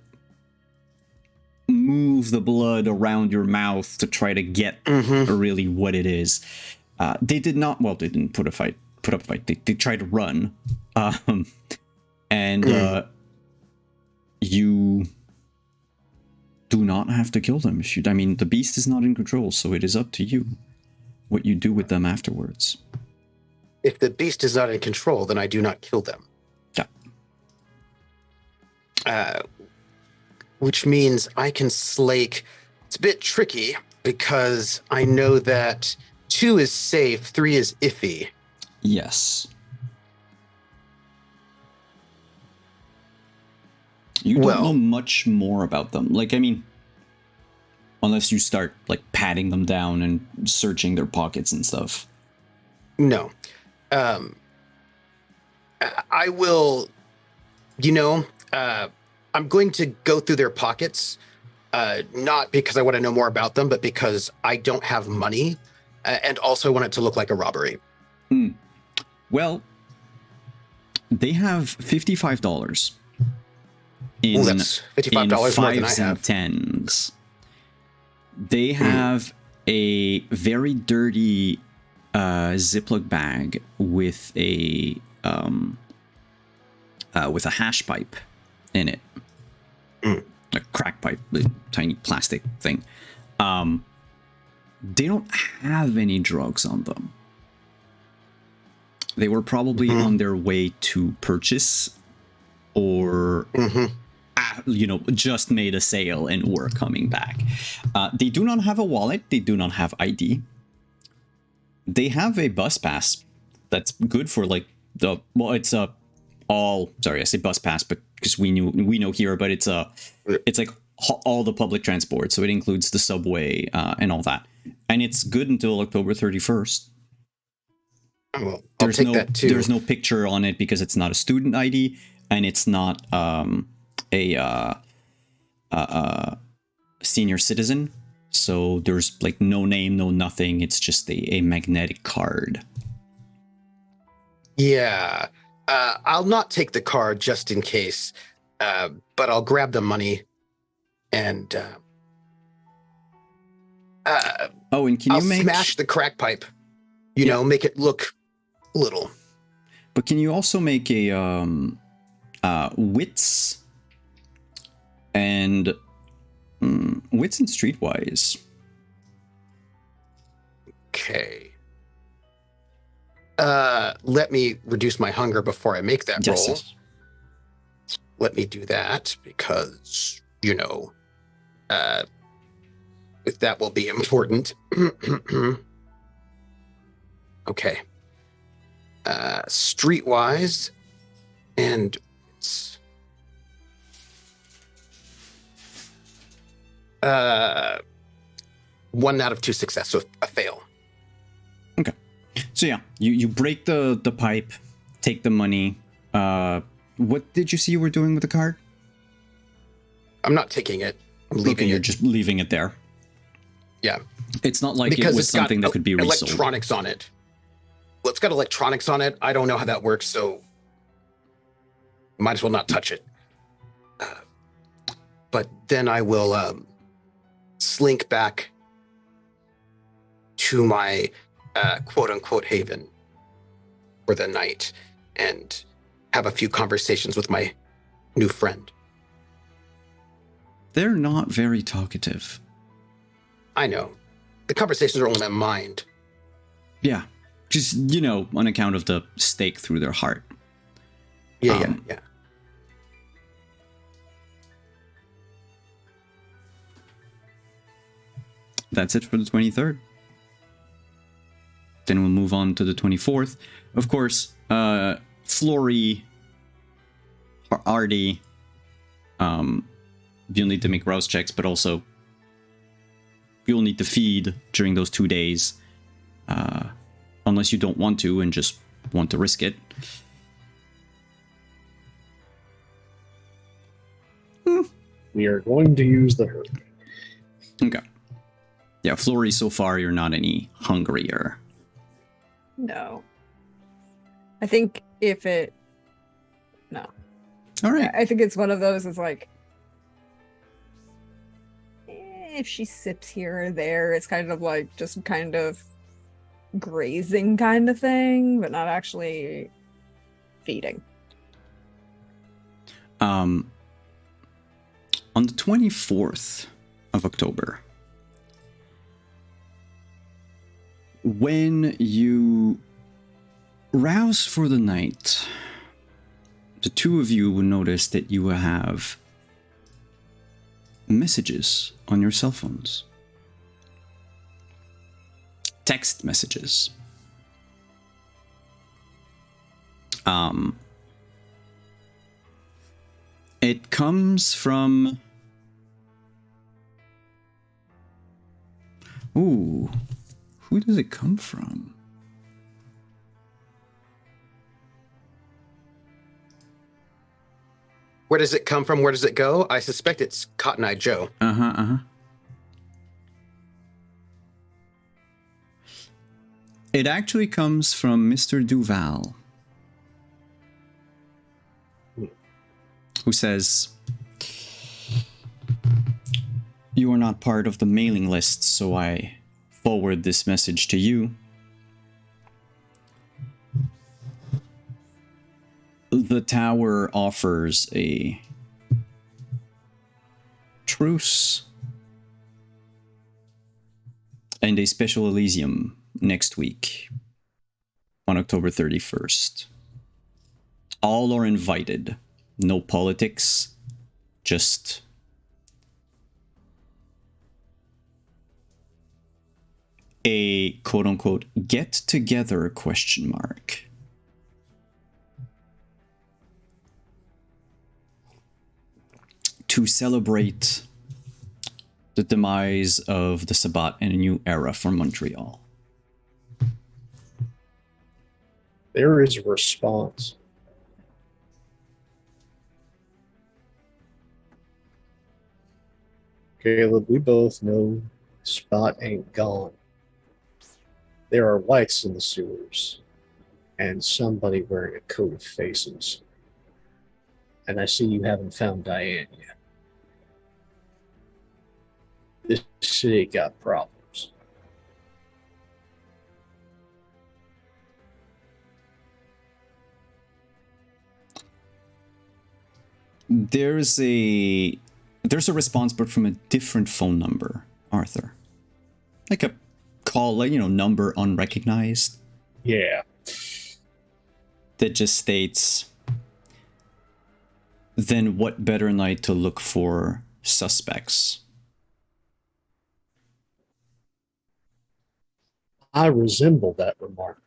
move the blood around your mouth to try to get really what it is. They didn't put up a fight. They tried to run, and you do not have to kill them. I mean, the beast is not in control, so it is up to you what you do with them afterwards. If the beast is not in control, then I do not kill them. Yeah. Which means I can slake. It's a bit tricky because I know that 2 is safe, 3 is iffy. Yes. You don't know much more about them. Like, I mean, unless you start, like, patting them down and searching their pockets and stuff. No. I will, I'm going to go through their pockets, not because I want to know more about them, but because I don't have money, and also want it to look like a robbery. Well, they have $55 in, that's $55 more than I 5s have. and 10s. They have a very dirty Ziploc bag with a hash pipe in it. A crack pipe, a tiny plastic thing. They don't have any drugs on them. They were probably on their way to purchase, or just made a sale and were coming back. They do not have a wallet. They do not have ID. They have a bus pass that's good for like it's sorry, I say bus pass, but because we know here, but it's like all the public transport, so it includes the subway and all that, and it's good until October 31st. Well, I'll take that too. There's no picture on it because it's not a student ID, and it's not a senior citizen. So there's like no name, no nothing. It's just a magnetic card. Yeah. I'll not take the card just in case, but I'll grab the money and and can I'll you smash the crack pipe, make it look little. But can you also make a wits and streetwise? Okay. Let me reduce my hunger before I make that roll. Yes. Let me do that because, if that will be important. Okay. Streetwise, and it's 1 out of 2 success, so a fail. Okay. So yeah, you break the pipe, take the money. What did you see you were doing with the card? I'm not taking it. I'm leaving it. You're just leaving it there. Yeah. It's not like Because it was something that could be resold. Electronics on it. Well, it's got electronics on it. I don't know how that works, so might as well not touch it. But then I will slink back to my quote-unquote haven for the night and have a few conversations with my new friend. They're not very talkative. I know. The conversations are only in my mind. Yeah. Just, on account of the stake through their heart. Yeah. That's it for the 23rd. Then we'll move on to the 24th. Of course, Flory, Artie, you'll need to make rouse checks, but also you'll need to feed during those 2 days. Unless you don't want to and just want to risk it. We are going to use the herd. Okay. Yeah, Flory, so far you're not any hungrier. No. I think no. All right. I think it's one of those, it's like, if she sips here or there, it's kind of like just kind of grazing kind of thing, but not actually feeding. On the 24th of October. When you rouse for the night, the two of you will notice that you will have messages on your cell phones. Text messages. It comes from... Ooh, who does it come from? Where does it come from? Where does it go? I suspect it's Cotton Eye Joe. It actually comes from Mr. Duval, who says, "You are not part of the mailing list, so I forward this message to you. The tower offers a truce and a special Elysium next week on October 31st. All are invited. No politics, just a quote-unquote get-together question mark. To celebrate the demise of the Sabbat and a new era for Montreal." There is a response. Caleb, we both know Spot ain't gone. There are lights in the sewers, and somebody wearing a coat of faces. And I see you haven't found Diane yet. This city got problems. There's a response, but from a different phone number, Arthur. Like a call, like, number unrecognized. Yeah. That just states, "Then what better night to look for suspects?" I resemble that remark.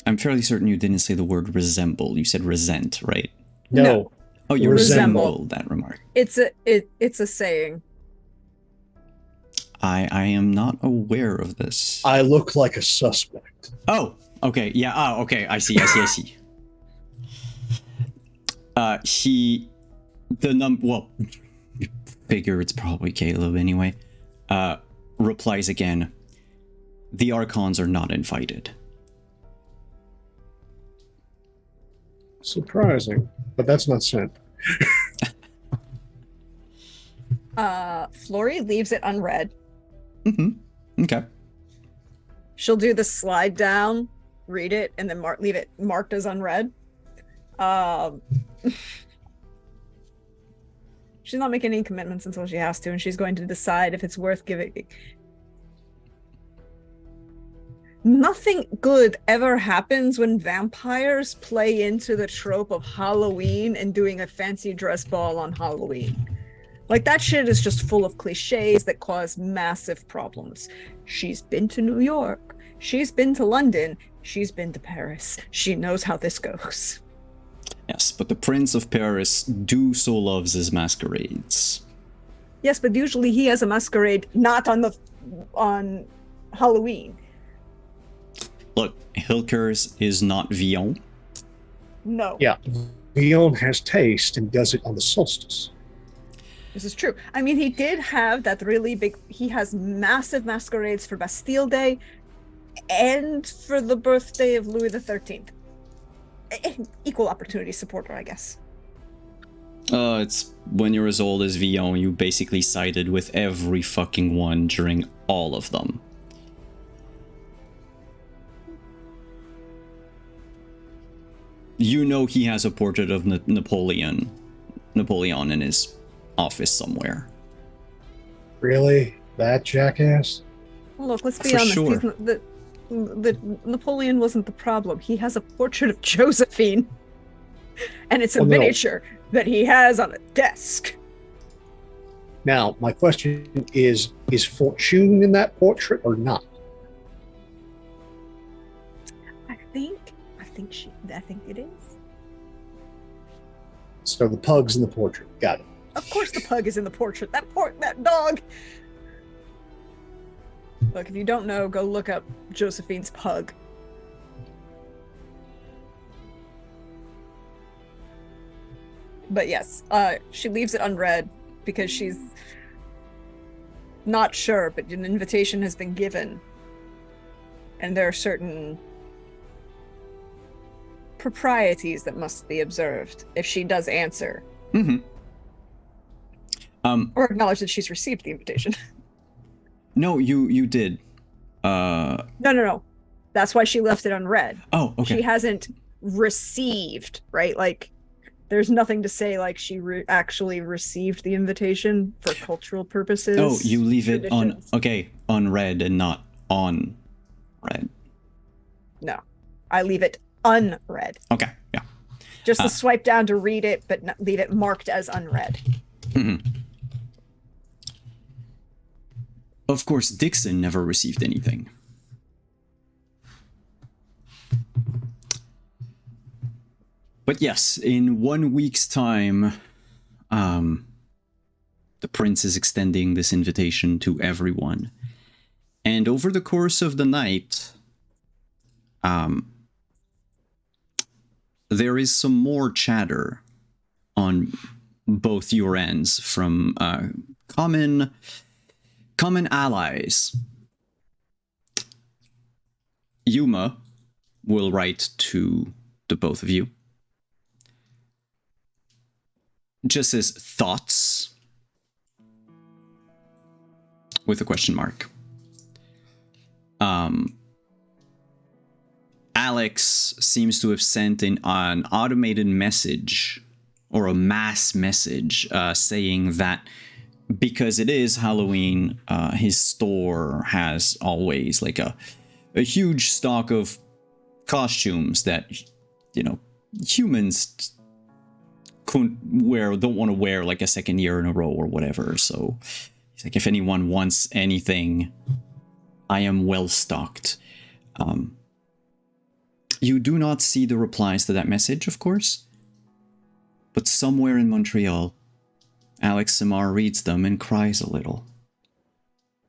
I'm fairly certain you didn't say the word resemble. You said resent, right? No. Oh, you Resemble. resemble that remark. It's a saying. I am not aware of this. I look like a suspect. Oh, okay. Yeah. Oh, okay. I see. Well, you figure it's probably Caleb anyway. Replies again, "The Archons are not invited." Surprising, but that's not sent. Flory leaves it unread. Okay. She'll do the slide down, read it, and then leave it marked as unread. She's not making any commitments until she has to, and she's going to decide if it's worth giving. Nothing good ever happens when vampires play into the trope of Halloween and doing a fancy dress ball on Halloween. Like, that shit is just full of cliches that cause massive problems. She's been to New York. She's been to London. She's been to Paris. She knows how this goes. Yes, but the Prince of Paris so loves his masquerades. Yes, but usually he has a masquerade not on Halloween. Look, Hilkers is not Villon. No. Yeah. Villon has taste and does it on the solstice. This is true. I mean, he did have that really big... He has massive masquerades for Bastille Day and for the birthday of Louis XIII. Equal opportunity supporter, I guess. It's when you're as old as Villon, you basically sided with every fucking one during all of them. You know he has a portrait of Napoleon in his office somewhere. Really? That jackass? Look, let's be For honest. sure. The Napoleon wasn't the problem. He has a portrait of Josephine, and it's a Oh, no. miniature that he has on a desk. Now, my question is Fortune in that portrait or not? I think it is. So the pug's in the portrait. Got it. Of course, the pug is in the portrait. That dog. Look, if you don't know, go look up Josephine's pug. But yes, she leaves it unread because she's not sure, but an invitation has been given. And there are certain proprieties that must be observed if she does answer. Mm-hmm. Or acknowledge that she's received the invitation. No, you did. No. That's why she left it unread. Oh, okay. She hasn't received, right? Like, there's nothing to say like she actually received the invitation for cultural purposes. Oh, you leave it traditions. unread and not on read. No, I leave it unread. Okay, yeah. Just to swipe down to read it, but leave it marked as unread. Mm-hmm. Of course, Dixon never received anything. But yes, in 1 week's time, the prince is extending this invitation to everyone. And over the course of the night, there is some more chatter on both your ends from common allies. Yuma will write to the both of you. Just as thoughts with a question mark. Alex seems to have sent an automated message or a mass message saying that because it is Halloween, his store has always like a huge stock of costumes that, you know, humans don't want to wear like a second year in a row or whatever. So he's like, if anyone wants anything, I am well stocked. You do not see the replies to that message, of course, but somewhere in Montreal, Alex Samar reads them and cries a little.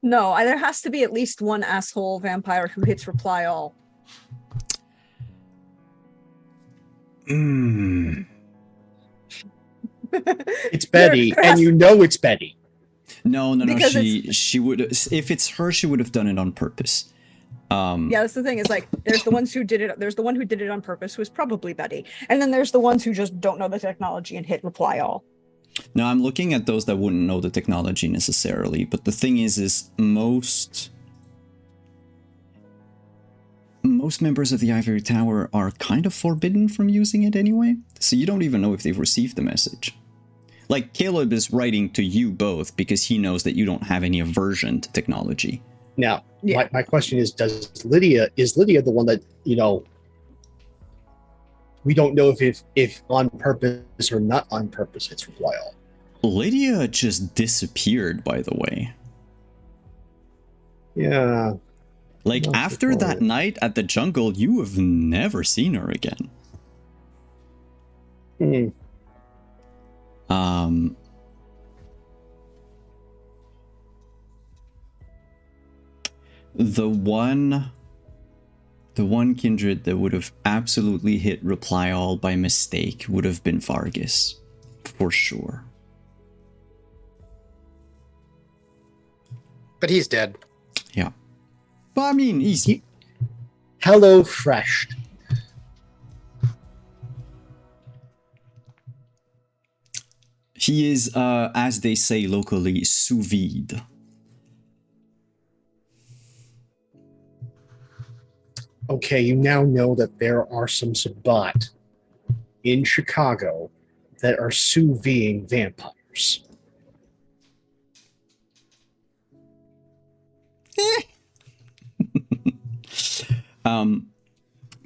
No, there has to be at least one asshole vampire who hits reply all. It's Betty, and you know it's Betty. No. Because She would, if it's her, she would have done it on purpose. Yeah, that's the thing. Is like there's the ones who did it. There's the one who did it on purpose, who is probably Betty, and then there's the ones who just don't know the technology and hit reply all. No, I'm looking at those that wouldn't know the technology necessarily, but the thing is most members of the Ivory Tower are kind of forbidden from using it anyway, so you don't even know if they've received the message. Like, Caleb is writing to you both because he knows that you don't have any aversion to technology. Now, Yeah. my question is Lydia the one that, you know, we don't know if on purpose or not on purpose it's reply all. Lydia just disappeared, by the way. Yeah. Like, Not after that surprised. night at the jungle, you have never seen her again. The one kindred that would have absolutely hit reply all by mistake would have been Vargas, for sure. But he's dead. Yeah. But I mean, he's... Hello Fresh. He is, as they say locally, sous vide. Okay, you now know that there are some Sabbat in Chicago that are sous videing vampires.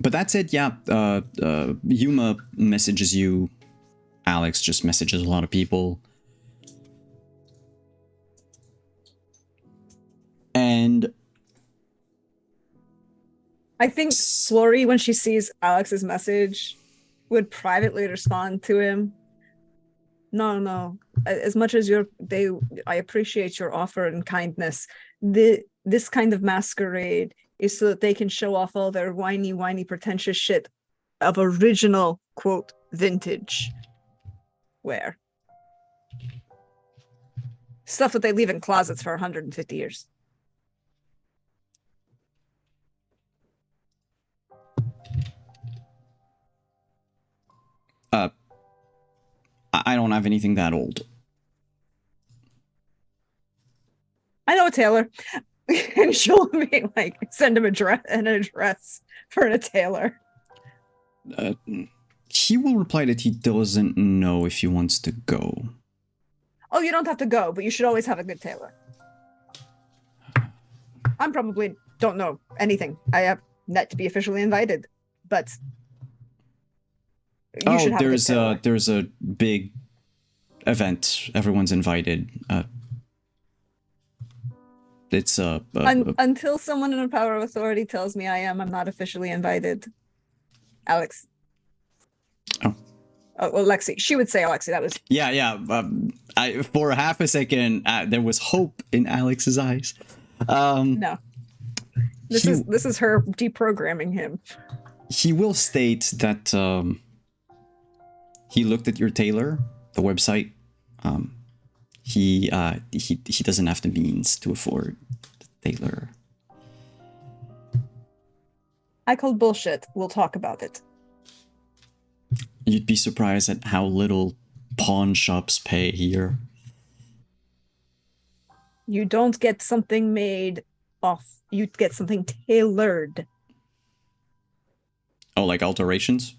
But that's it. Yeah. Yuma messages you. Alex just messages a lot of people. And I think Flory, when she sees Alex's message, would privately respond to him. No. As much as I appreciate your offer and kindness. This kind of masquerade is so that they can show off all their whiny, pretentious shit of original, quote, vintage wear. Stuff that they leave in closets for 150 years. I don't have anything that old. I know a tailor. And she'll be like, send him an address for a tailor. He will reply that he doesn't know if he wants to go. Oh, you don't have to go, but you should always have a good tailor. I'm probably don't know anything. I have yet to be officially invited, but you should have a good tailor. There's a big event. Everyone's invited. It's until someone in a power of authority tells me I'm not officially invited. Alex. Oh, well, Lexi. She would say Alexi. That was yeah. For half a second, there was hope in Alex's eyes. No. This is her deprogramming him. He will state that he looked at your tailor, the website. He doesn't have the means to afford the tailor. I call bullshit. We'll talk about it. You'd be surprised at how little pawn shops pay here. You don't get something made off. You get something tailored. Oh, like alterations?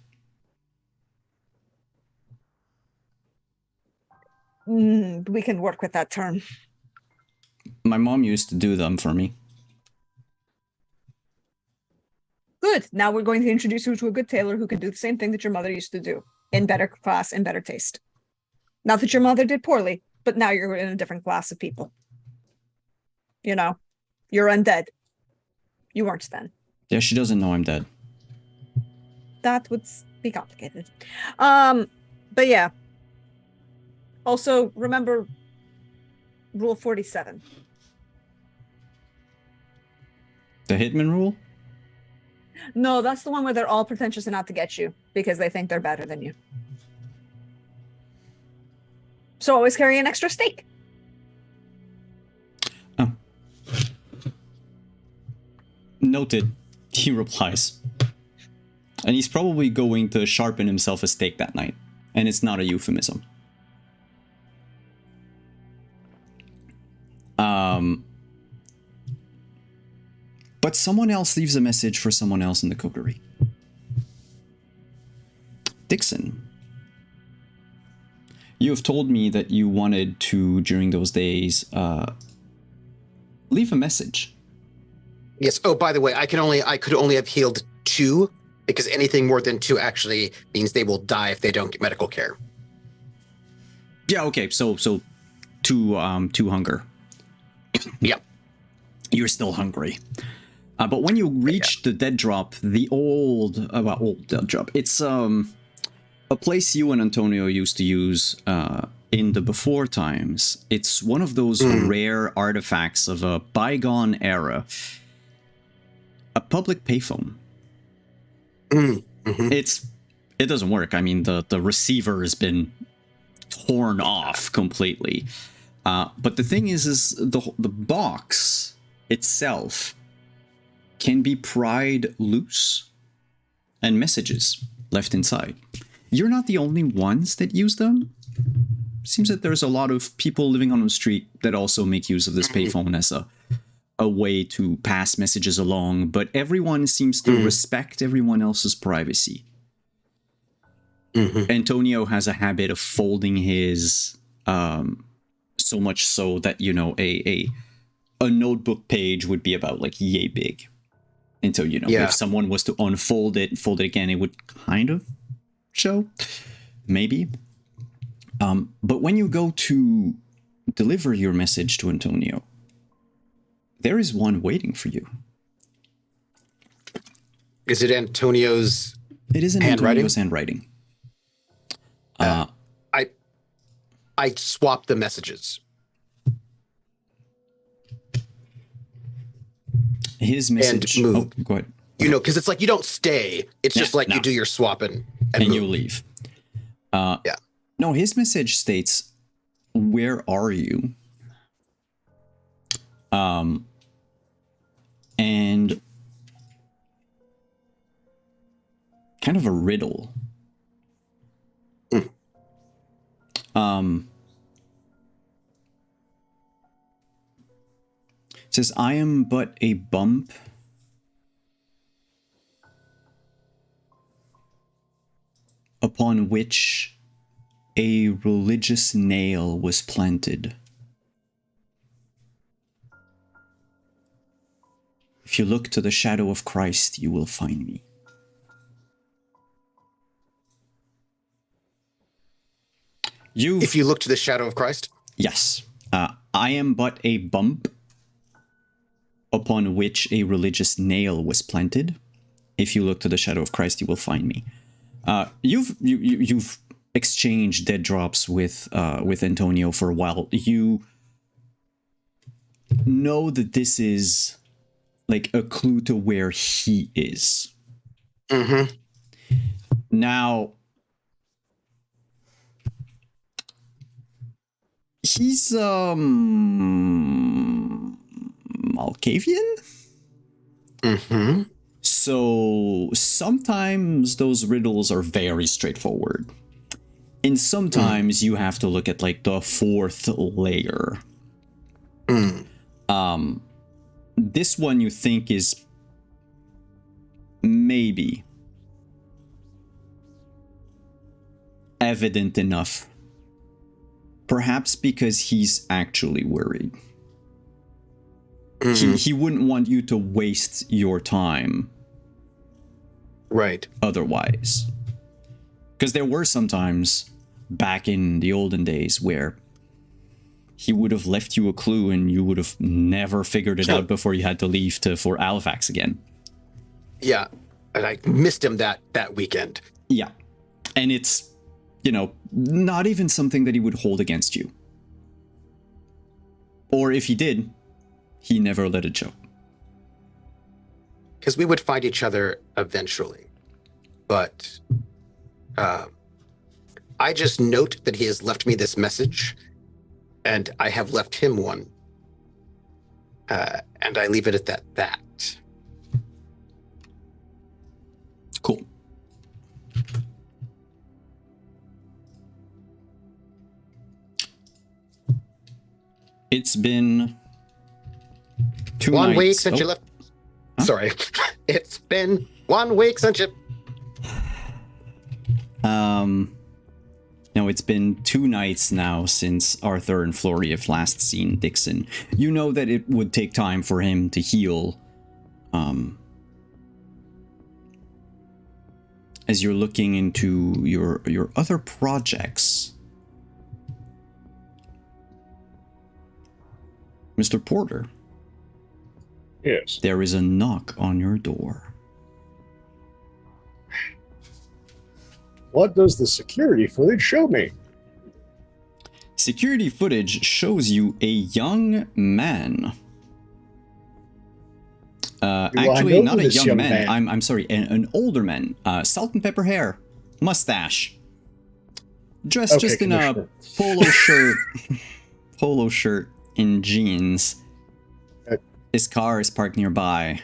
We can work with that term. My mom used to do them for me. Good. Now we're going to introduce you to a good tailor who can do the same thing that your mother used to do in better class and better taste. Not that your mother did poorly, but now you're in a different class of people. You know, you're undead. You weren't then. Yeah, she doesn't know I'm dead. That would be complicated. But yeah. Also, remember Rule 47. The Hitman rule? No, that's the one where they're all pretentious enough to get you because they think they're better than you. So always carry an extra steak. Oh. Noted, he replies. And he's probably going to sharpen himself a steak that night. And it's not a euphemism. But someone else leaves a message for someone else in the coterie. Dixon, you have told me that you wanted to, during those days, leave a message. Yes. Oh, by the way, I could only have healed 2 because anything more than 2 actually means they will die if they don't get medical care. Yeah. Okay. So 2 hunger. Yep. You're still hungry. But when you reach the dead drop, the old dead drop, it's a place you and Antonio used to use in the before times. It's one of those rare artifacts of a bygone era. A public payphone. Mm-hmm. It doesn't work. I mean, the receiver has been torn off completely. But the thing is the box itself can be pried loose and messages left inside. You're not the only ones that use them. Seems that there's a lot of people living on the street that also make use of this payphone as a way to pass messages along, but everyone seems to respect everyone else's privacy. Antonio has a habit of folding his so much so that, you know, a notebook page would be about like yay big. And so, you know, if someone was to unfold it, fold it again, it would kind of show, maybe. But when you go to deliver your message to Antonio, there is one waiting for you. Is it Antonio's? It is in Antonio's handwriting. I swapped the messages. His message. And move. Oh, go ahead. You know, because it's like you don't stay. It's just like you do your swapping and you leave. No, his message states, "Where are you?" And kind of a riddle. It says, "I am but a bump upon which a religious nail was planted. If you look to the shadow of Christ, you will find me." If you look to the shadow of Christ? Yes. I am but a bump upon which a religious nail was planted. If you look to the shadow of Christ, you will find me. You've exchanged dead drops with Antonio for a while. You know that this is like a clue to where he is. Mm-hmm. Now, he's Malkavian? Mm-hmm. So sometimes those riddles are very straightforward. And sometimes you have to look at like the fourth layer. This one you think is maybe evident enough. Perhaps because he's actually worried. He wouldn't want you to waste your time. Right. Otherwise. Because there were some times back in the olden days where he would have left you a clue and you would have never figured it out before you had to leave for Halifax again. Yeah. And I missed him that weekend. Yeah. And it's, you know, not even something that he would hold against you. Or if he did, he never let it show. Because we would find each other eventually. But I just note that he has left me this message, and I have left him one. And I leave it at that. Cool. It's been 2 1 nights. week since you left. Huh? Sorry. It's been 1 week since you... No, it's been 2 nights now since Arthur and Flory have last seen Dixon. You know that it would take time for him to heal. As you're looking into your other projects, Mr. Porter. Yes. There is a knock on your door. What does the security footage show me? Security footage shows you a young man. Actually, not a young man. I'm sorry, an older man. Salt and pepper hair, mustache, dressed just in a polo shirt and jeans. His car is parked nearby.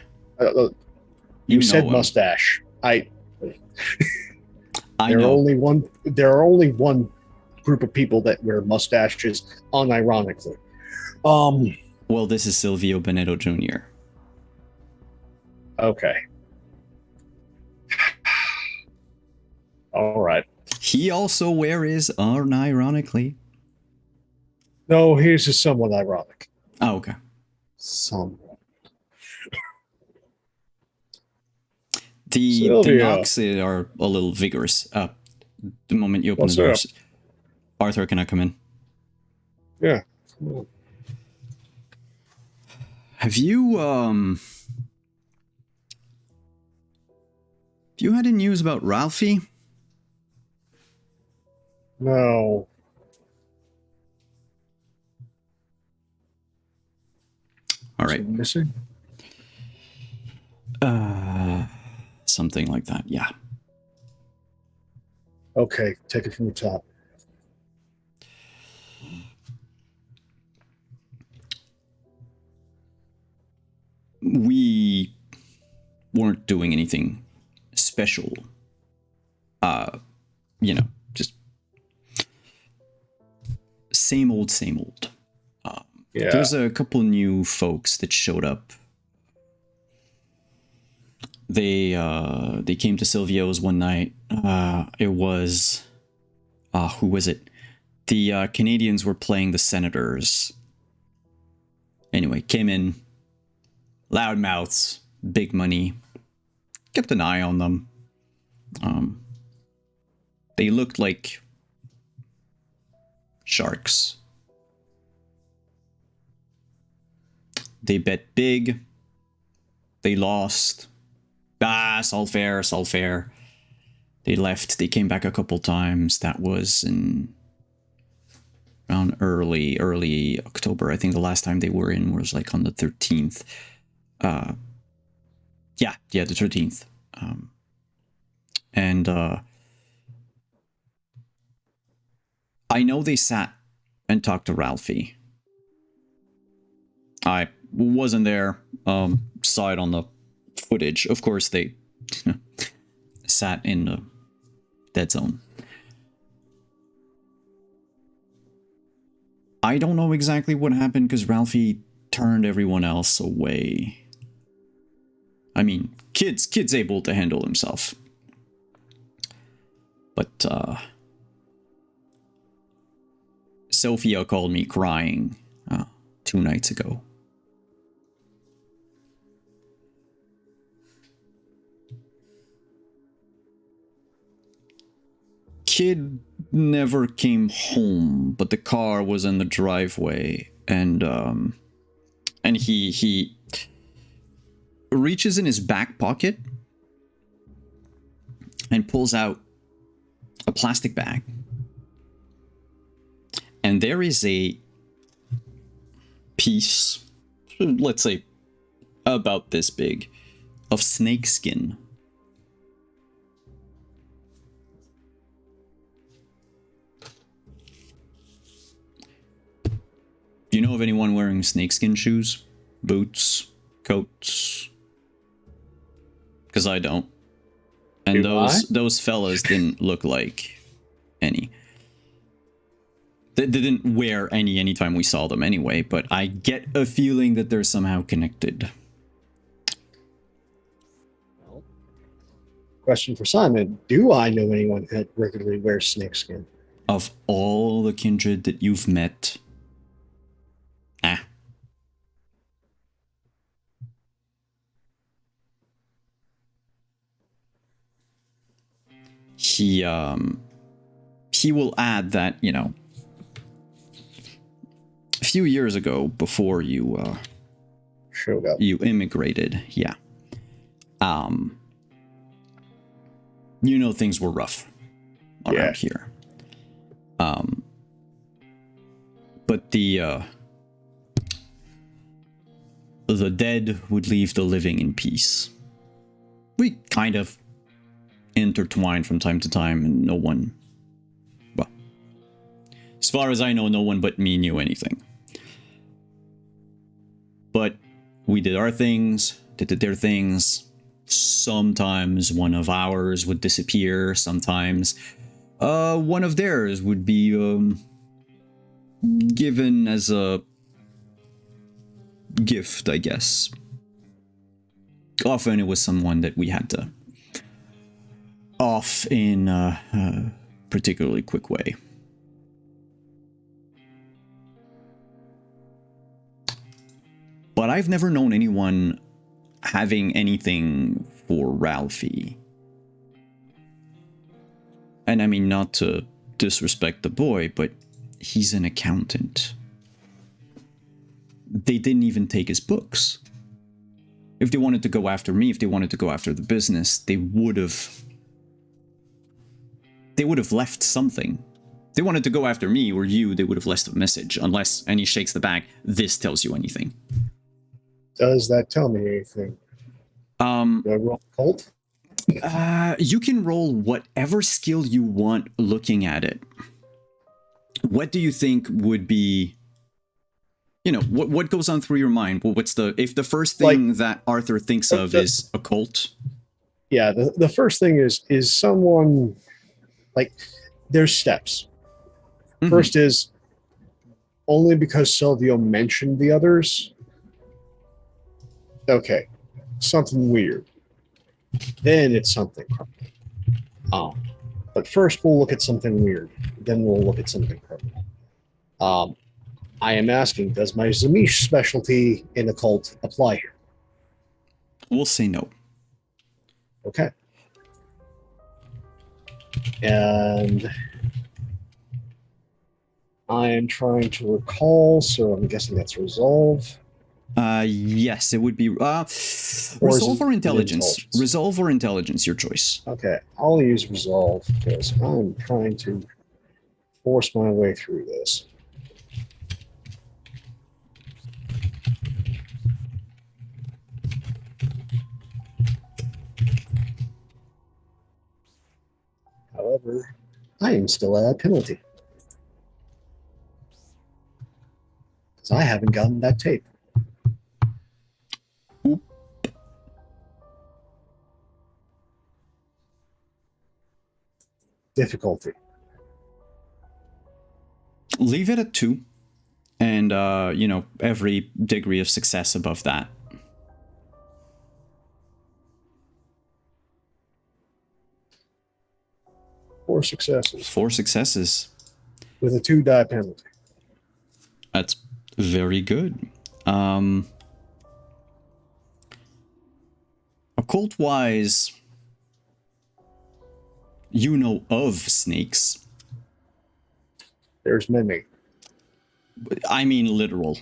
You said mustache. I there know. There are only one group of people that wear mustaches, unironically. Well, this is Silvio Benedetto Jr. Okay. All right. He also wears unironically. No, he's just somewhat ironic. Oh, okay. Somewhat. The Sylvia. knocks are a little vigorous. The moment you open What's the doors. Arthur, can I come in? Yeah. Have you had any news about Ralphie? No. All right. Missing? Something like that, yeah. Okay, take it from the top. We weren't doing anything special. Just same old, same old. Yeah. There's a couple new folks that showed up. They came to Silvio's one night. It was who was it? The Canadians were playing the Senators. Anyway, came in, loud mouths, big money. Kept an eye on them. They looked like sharks. They bet big. They lost. It's all fair, it's all fair. They left. They came back a couple times. That was in around early October. I think the last time they were in was like on the 13th. Yeah, the 13th. And I know they sat and talked to Ralphie. I wasn't there. Saw it on the footage. Of course, they sat in the dead zone. I don't know exactly what happened because Ralphie turned everyone else away. I mean, kid's able to handle himself. But Sophia called me crying 2 nights ago. Kid never came home, but the car was in the driveway, and he reaches in his back pocket and pulls out a plastic bag, and there is a piece, let's say about this big, of snakeskin. Do you know of anyone wearing snakeskin shoes, boots, coats? Because I don't. And those fellas didn't look like any. They didn't wear any anytime we saw them anyway, but I get a feeling that they're somehow connected. Well, question for Simon. Do I know anyone that regularly wears snakeskin? Of all the kindred that you've met, he will add that, a few years ago, before you showed up, you immigrated, things were rough around here. But the dead would leave the living in peace. We kind of intertwined from time to time, and no one, well, as far as I know, no one but me knew anything. But we did our things, they did their things. Sometimes one of ours would disappear, sometimes one of theirs would be given as a gift, I guess. Often it was someone that we had to off in particularly quick way. But I've never known anyone having anything for Ralphie. And I mean, not to disrespect the boy, but he's an accountant. They didn't even take his books. If they wanted to go after me, if they wanted to go after the business, they would have left something. If they wanted to go after me or you, they would have left a message, unless, and he shakes the bag, this tells you anything. Does that tell me anything? Do I roll cult? You can roll whatever skill you want looking at it. What do you think would be, you know, what goes on through your mind? Well, what's the, if the first thing that Arthur thinks of is occult? Yeah, the first thing is someone, like, there's steps. Mhm. First is only because Silvio mentioned the others. Okay, something weird. Then it's something criminal. But first we'll look at something weird. Then we'll look at something criminal. I am asking, does my Zamish specialty in occult apply here? We'll say no. Okay. And I am trying to recall, so I'm guessing that's resolve. Yes, it would be resolve or intelligence. Resolve or intelligence, your choice. Okay, I'll use resolve because I'm trying to force my way through this. However, I am still at a penalty because I haven't gotten that tape. Oop. Difficulty. Leave it at 2. And, you know, every degree of success above that. Four successes 4 successes. with a 2-die penalty. That's very good. Occult-wise, you know of snakes. There's many. I mean literal.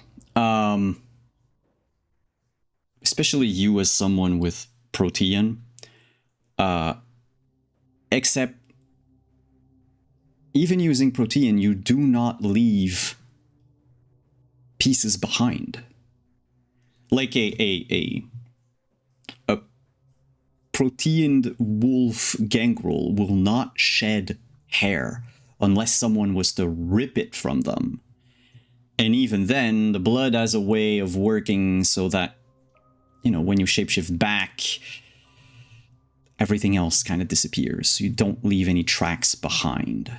Especially you as someone with Protean. Except, even using Protean, you do not leave pieces behind. Like a Proteaned wolf gangrel will not shed hair unless someone was to rip it from them. And even then, the blood has a way of working so that, you know, when you shapeshift back, everything else kind of disappears. You don't leave any tracks behind.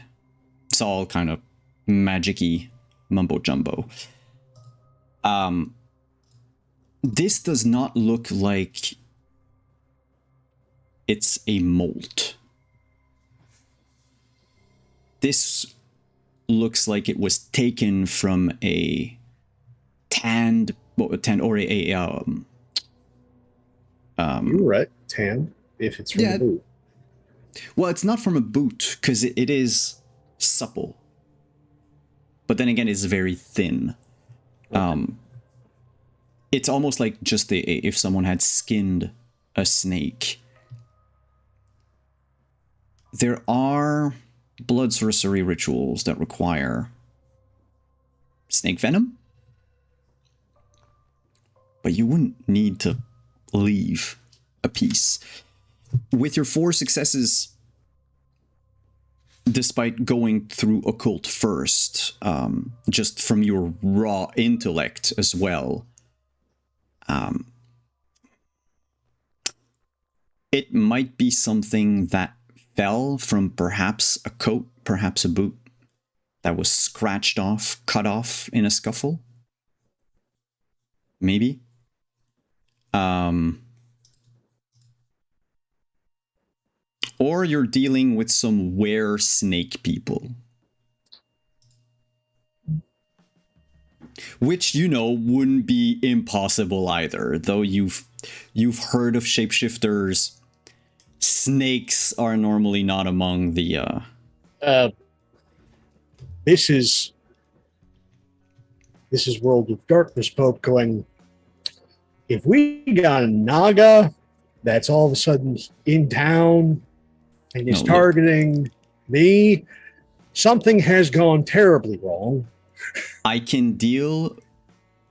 It's all kind of magic-y mumbo-jumbo. This does not look like it's a molt. This looks like it was taken from a tanned or You're right, tan, if it's from Yeah. the boot. well, it's not from a boot because it is supple, but then again, it's very thin. It's almost like just if someone had skinned a snake. There are blood sorcery rituals that require snake venom, but you wouldn't need to leave a piece. With your 4 successes, despite going through occult first, just from your raw intellect as well, it might be something that fell from perhaps a coat, perhaps a boot, that was scratched off, cut off in a scuffle. Maybe. or you're dealing with some were snake people. Which, you know, wouldn't be impossible either, though you've heard of shapeshifters. Snakes are normally not among the This is World of Darkness Pope going, if we got a Naga that's all of a sudden in town and is No, look. targeting me, something has gone terribly wrong. I can deal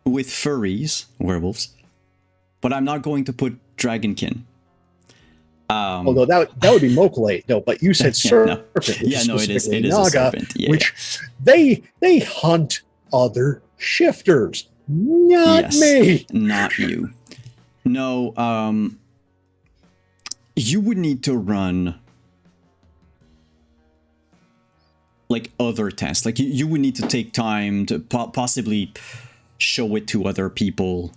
with furries, werewolves, but I'm not going to put dragonkin. Although that would be Mokulate, no, but you said Yeah, no. serpent. which Yeah, no, it is a Naga, serpent. Yeah, which they hunt other shifters, not Yes. me. Not you. No, you would need to run like other tests. Like you would need to take time to possibly show it to other people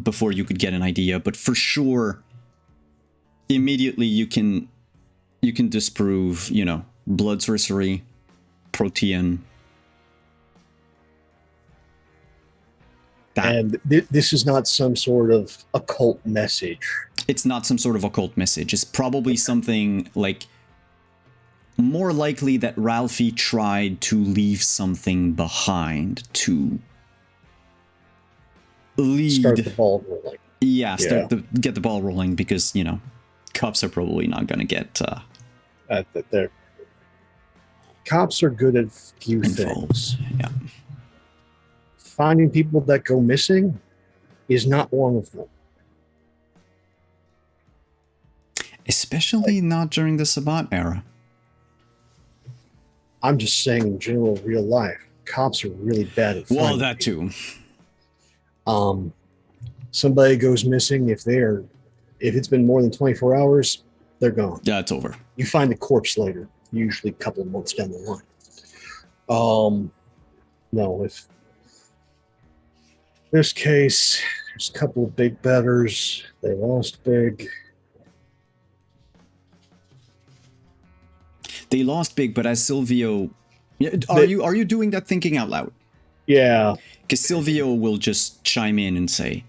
before you could get an idea. But for sure, immediately you can disprove, you know, blood sorcery, protean. That. And this is not some sort of occult message. It's not some sort of occult message. It's probably something like more likely that Ralphie tried to leave something behind to lead. Start the ball rolling. Yeah, get the ball rolling because, you know, cops are probably not going to get Cops are good at few involved. things. Yeah. Finding people that go missing is not one of them. Especially not during the Sabat era. I'm just saying in general real life, cops are really bad at Well, finding that people. too. Somebody goes missing, if it's been more than 24 hours, they're gone. Yeah, it's over. You find the corpse later, usually a couple of months down the line. No, if this case, there's a couple of big betters. They lost big. They lost big, but as Silvio, are you doing that thinking out loud? Yeah. Because Silvio will just chime in and say,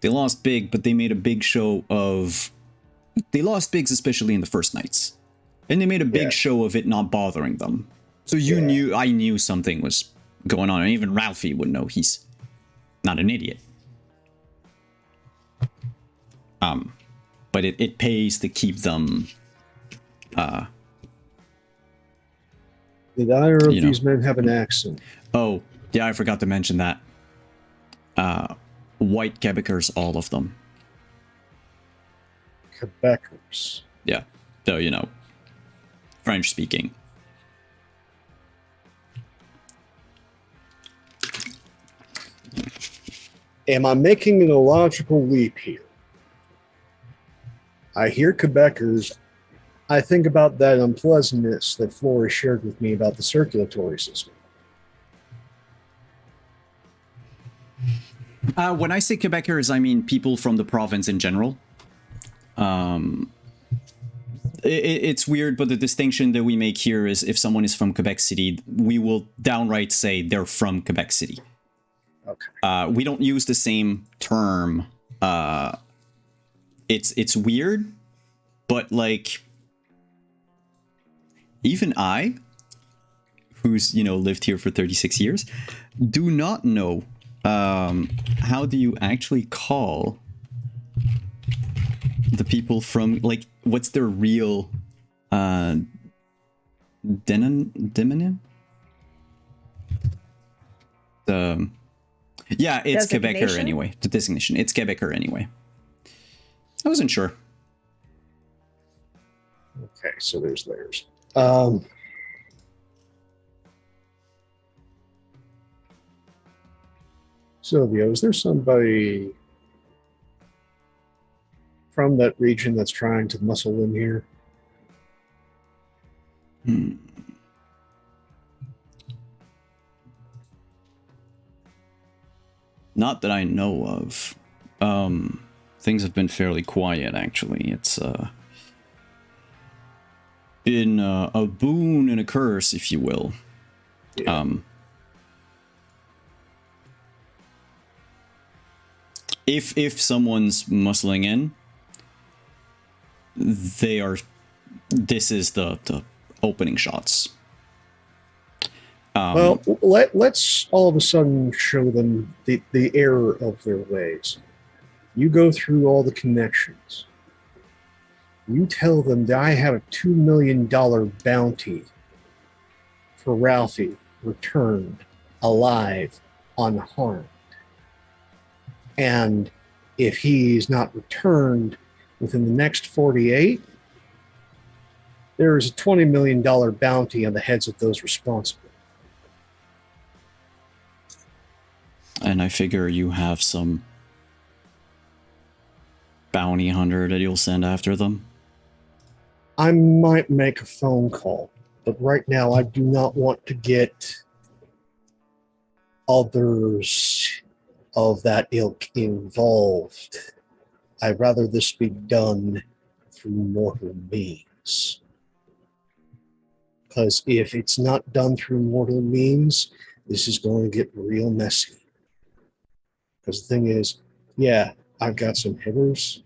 they lost big, but they made a big show of... They lost bigs, especially in the first nights. And they made a big show of it not bothering them. So I knew something was going on. And even Ralphie would know he's not an idiot. But it pays to keep them... Did either of these men have an accent? Oh, yeah, I forgot to mention that. White Quebecers, all of them. Quebecers. Yeah, so, you know, French speaking. Am I making an illogical leap here? I hear Quebecers. I think about that unpleasantness that Flora shared with me about the circulatory system. When I say Quebecers, I mean people from the province in general. It's weird, but the distinction that we make here is if someone is from Quebec City, we will downright say they're from Quebec City. Okay. We don't use the same term. It's weird, but like even I, who's, you know, lived here for 36 years, do not know how do you actually call the people from, like, what's their real demonym? Yeah, it's Quebecer anyway. The designation. It's Quebecer anyway. I wasn't sure. Okay, so there's layers. Silvio, is there somebody from that region that's trying to muscle in here? Not that I know of. Things have been fairly quiet, actually. It's been a boon and a curse, if you will. Yeah. If someone's muscling in, this is the opening shots. Well, let's all of a sudden show them the error of their ways. You go through all the connections. You tell them that I have a $2 million bounty for Ralphie returned alive, unharmed. And if he's not returned within the next 48, there is a $20 million bounty on the heads of those responsible. And I figure you have some bounty hunter that you'll send after them. I might make a phone call, but right now I do not want to get others of that ilk involved. I'd rather this be done through mortal means. Because if it's not done through mortal means, this is going to get real messy. Because the thing is, yeah, I've got some hitters,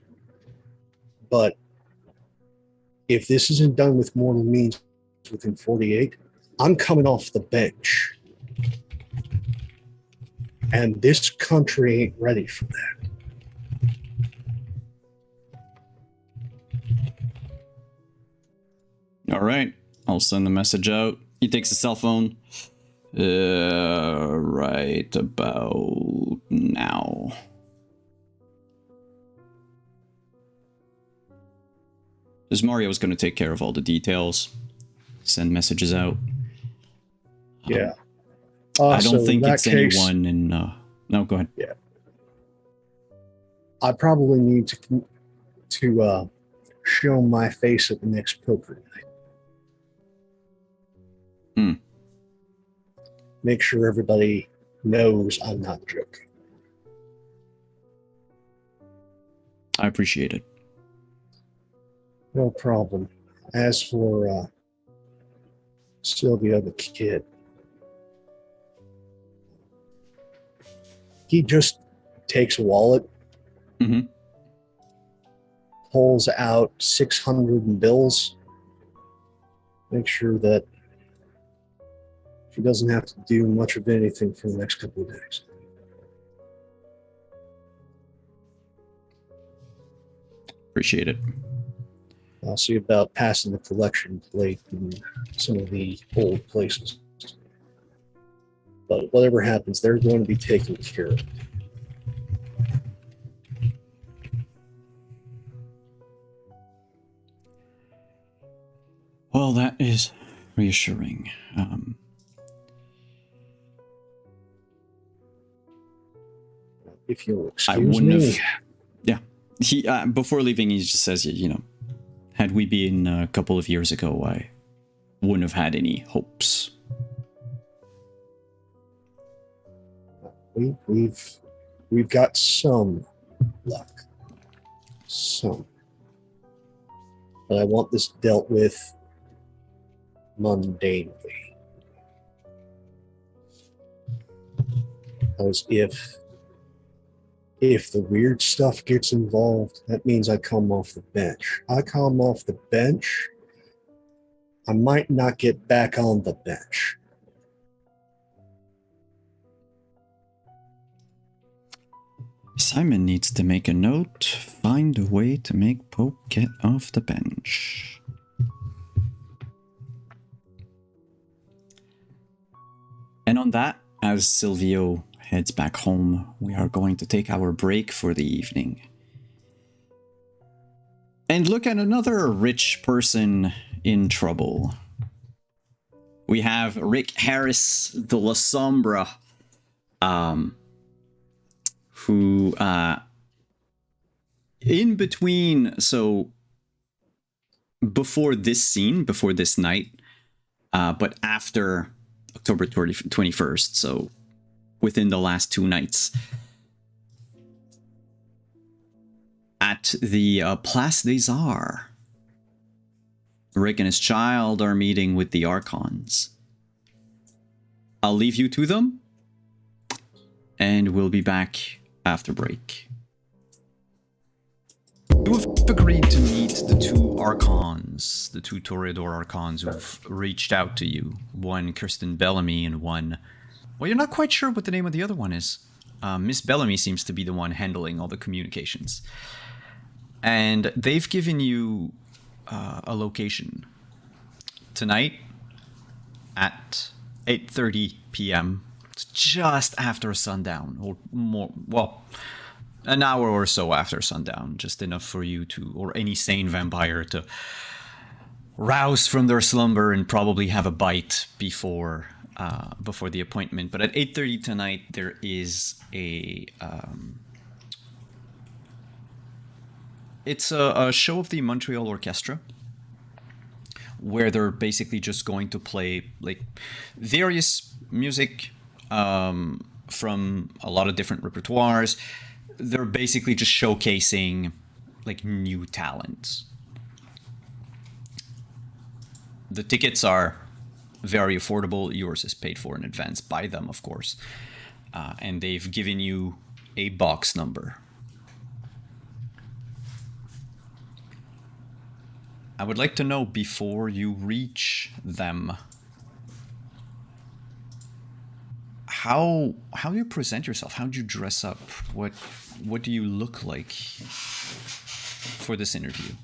but if this isn't done with mortal means within 48, I'm coming off the bench. And this country ain't ready for that. All right, I'll send the message out. He takes his cell phone. Right about now. Because Mario's going to take care of all the details, send messages out. Yeah. I So don't in think that it's case, anyone in. No, go ahead. Yeah. I probably need to show my face at the next poker night. Make sure everybody knows I'm not joking. I appreciate it. No problem. As for Sylvia the kid, he just takes a wallet, Mm-hmm. pulls out 600 in bills, make sure that she doesn't have to do much of anything for the next couple of days. Appreciate it. I'll see about passing the collection plate in some of the old places. But whatever happens, they're going to be taken care of. Well, that is reassuring. If you'll I excuse wouldn't me. have. Yeah, he before leaving, he just says, you know, had we been a couple of years ago, I wouldn't have had any hopes. We've got some luck. Some. But I want this dealt with mundanely. Because if the weird stuff gets involved, that means I come off the bench. I come off the bench, I might not get back on the bench. Simon needs to make a note, find a way to make Pope get off the bench. And on that, as Silvio heads back home, we are going to take our break for the evening. And look at another rich person in trouble. We have Rick Harris de la Sombra, who, in between, so before this scene, before this night, but after October 21st, so within the last 2 nights, at the Place des Arts, Rick and his child are meeting with the Archons. I'll leave you to them, and we'll be back after break. You have agreed to meet the two Archons, the two Toreador Archons who've reached out to you. One, Kirsten Bellamy, and one... Well, you're not quite sure what the name of the other one is. Miss Bellamy seems to be the one handling all the communications. And they've given you a location. Tonight, at 8:30 p.m., it's just after sundown, or more, well, an hour or so after sundown, just enough for you to, or any sane vampire to rouse from their slumber and probably have a bite before the appointment. But at 8:30 tonight, there is it's a show of the Montreal Orchestra, where they're basically just going to play like various music from a lot of different repertoires. They're basically just showcasing like new talents. The tickets are very affordable. Yours is paid for in advance by them, of course. And they've given you a box number. I would like to know, before you reach them, how do you present yourself? How do you dress up? What do you look like for this interview?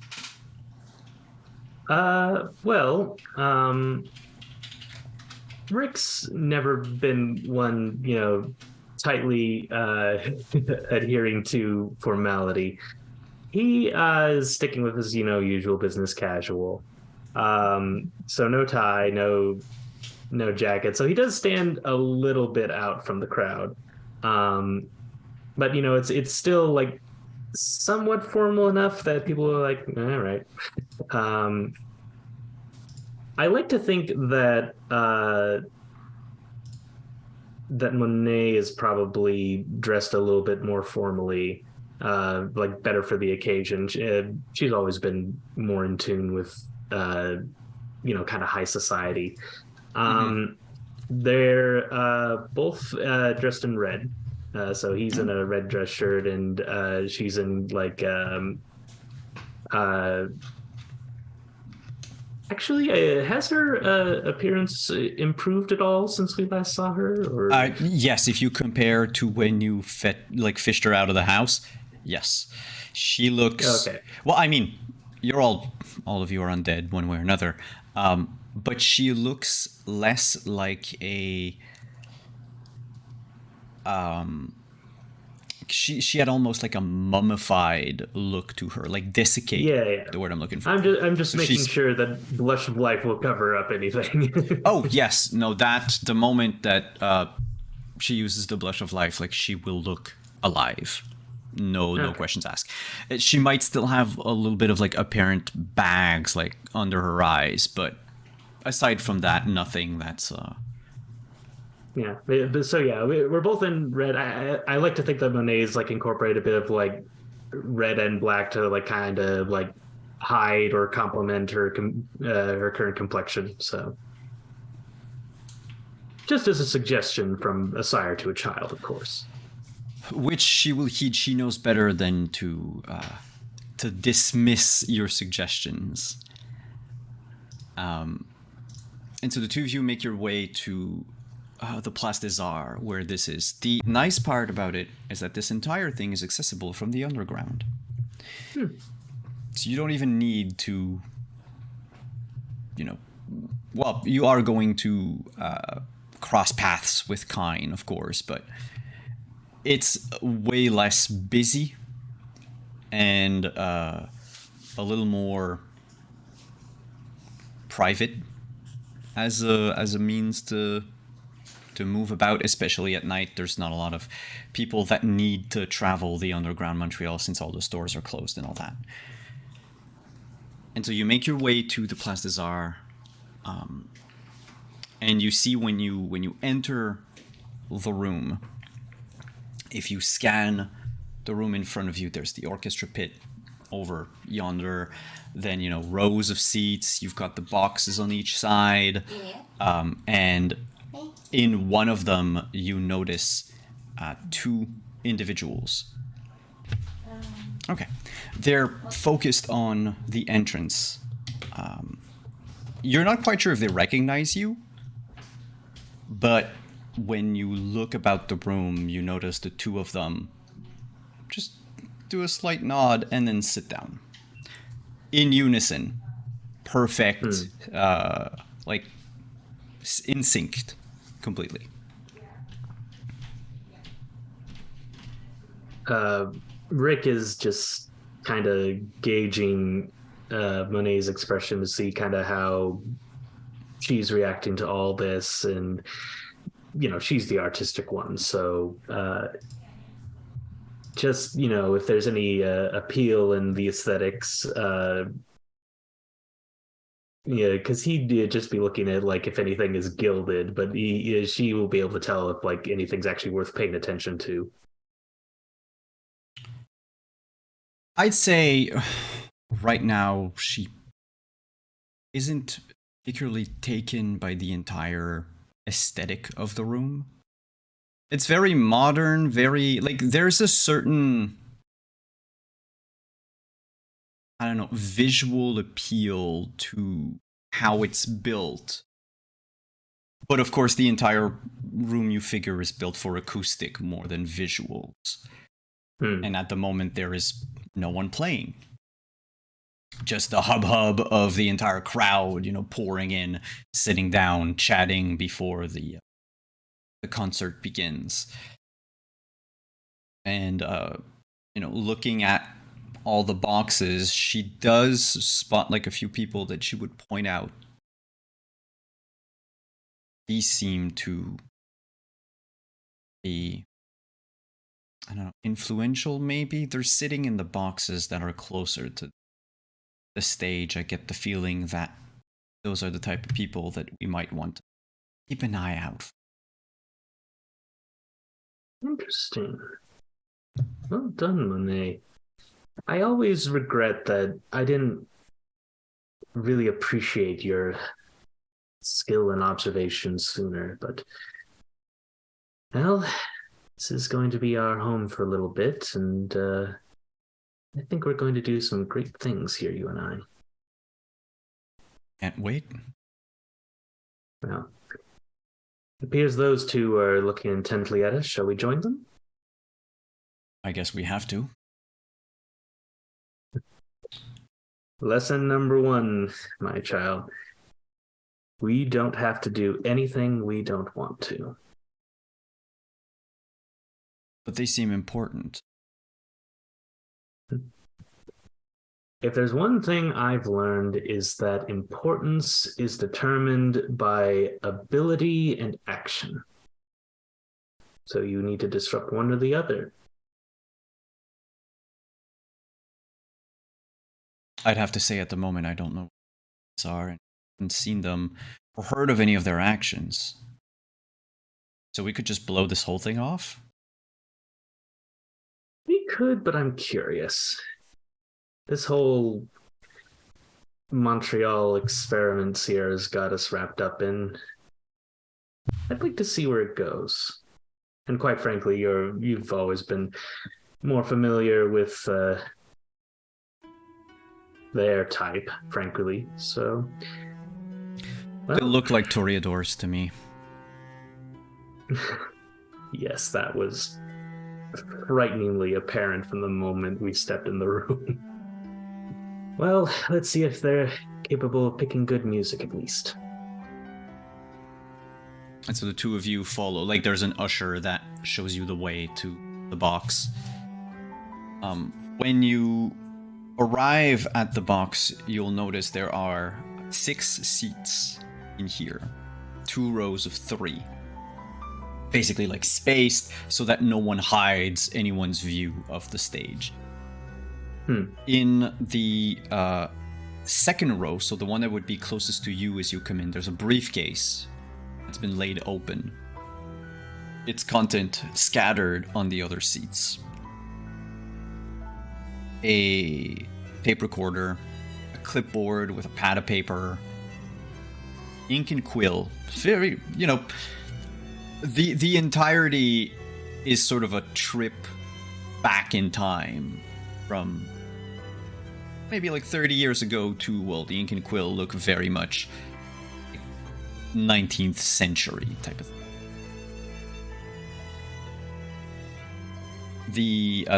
Rick's never been one, tightly adhering to formality. He is sticking with his, usual business casual. So no tie, no jacket. So he does stand a little bit out from the crowd. But it's still like somewhat formal enough that people are like, all right. I like to think that that Monet is probably dressed a little bit more formally, like better for the occasion. She's always been more in tune with, kind of high society. They're both dressed in red. So he's in a red dress shirt, and she's in like actually, has her appearance improved at all since we last saw her? Or? Yes, if you compare to when you fished her out of the house, yes, she looks. Okay. Well, I mean, you're all of you are undead one way or another, but she looks less like a. She had almost like a mummified look to her, like desiccated. Yeah. The word I'm looking for. I'm just making sure that blush of life will cover up anything. Oh yes, no. That the moment that she uses the blush of life, like she will look alive. No questions asked. She might still have a little bit of like apparent bags like under her eyes, but aside from that, nothing that's. Yeah. So yeah, we're both in red. I like to think that Monet's like incorporate a bit of like red and black to like kind of like hide or complement her current complexion. So just as a suggestion from a sire to a child, of course. Which she will heed. She knows better than to dismiss your suggestions. And so the two of you make your way to the Place des Arts, where this is. The nice part about it is that this entire thing is accessible from the underground. So you don't even need to, well, you are going to cross paths with Kine, of course, but it's way less busy and a little more private as a means to move about, especially at night. There's not a lot of people that need to travel the underground Montreal since all the stores are closed and all that. And so you make your way to the Place des Arts, and you see when you enter the room, if you scan the room in front of you, there's the orchestra pit over yonder. Then, rows of seats. You've got the boxes on each side. And in one of them, you notice 2 individuals. Okay. They're focused on the entrance. You're not quite sure if they recognize you, but when you look about the room, you notice the 2 of them just do a slight nod and then sit down. In unison. Perfect. Like, in sync completely. Rick is just kind of gauging Monet's expression to see kind of how she's reacting to all this, and she's the artistic one, so just if there's any appeal in the aesthetics, because he'd just be looking at like if anything is gilded, but she will be able to tell if like anything's actually worth paying attention to. I'd say right now she isn't particularly taken by the entire aesthetic of the room. It's very modern, very, like, there's a certain, I don't know, visual appeal to how it's built. But of course, the entire room, you figure, is built for acoustic more than visuals. And at the moment, there is no one playing. Just the hubbub of the entire crowd, pouring in, sitting down, chatting before the concert begins. And, looking at all the boxes, she does spot like a few people that she would point out. These seem to be, I don't know, influential maybe? They're sitting in the boxes that are closer to the stage. I get the feeling that those are the type of people that we might want to keep an eye out for. Interesting. Well done, Monet. I always regret that I didn't really appreciate your skill and observation sooner, but well, this is going to be our home for a little bit, and I think we're going to do some great things here, you and I. Can't wait. Well, it appears those 2 are looking intently at us. Shall we join them? I guess we have to. Lesson number 1, my child. We don't have to do anything we don't want to. But they seem important. If there's one thing I've learned, is that importance is determined by ability and action. So you need to disrupt one or the other. I'd have to say at the moment I don't know what these are, and haven't seen them or heard of any of their actions. So we could just blow this whole thing off? We could, but I'm curious. This whole Montreal experiments here has got us wrapped up in. I'd like to see where it goes. And quite frankly, you've always been more familiar with their type, frankly. So, well, They look like toreadors to me. yes, that was frighteningly apparent from the moment we stepped in the room. Well, let's see if they're capable of picking good music at least. And so the 2 of you follow. Like, there's an usher that shows you the way to the box. When you arrive at the box, you'll notice there are 6 seats in here. 2 rows of 3. Basically, like, spaced so that no one hides anyone's view of the stage. In the second row, so the one that would be closest to you as you come in, there's a briefcase that's been laid open. Its content scattered on the other seats. A tape recorder, a clipboard with a pad of paper, ink and quill. Very, the entirety is sort of a trip back in time from maybe like 30 years ago to, well, the ink and quill look very much 19th century type of thing.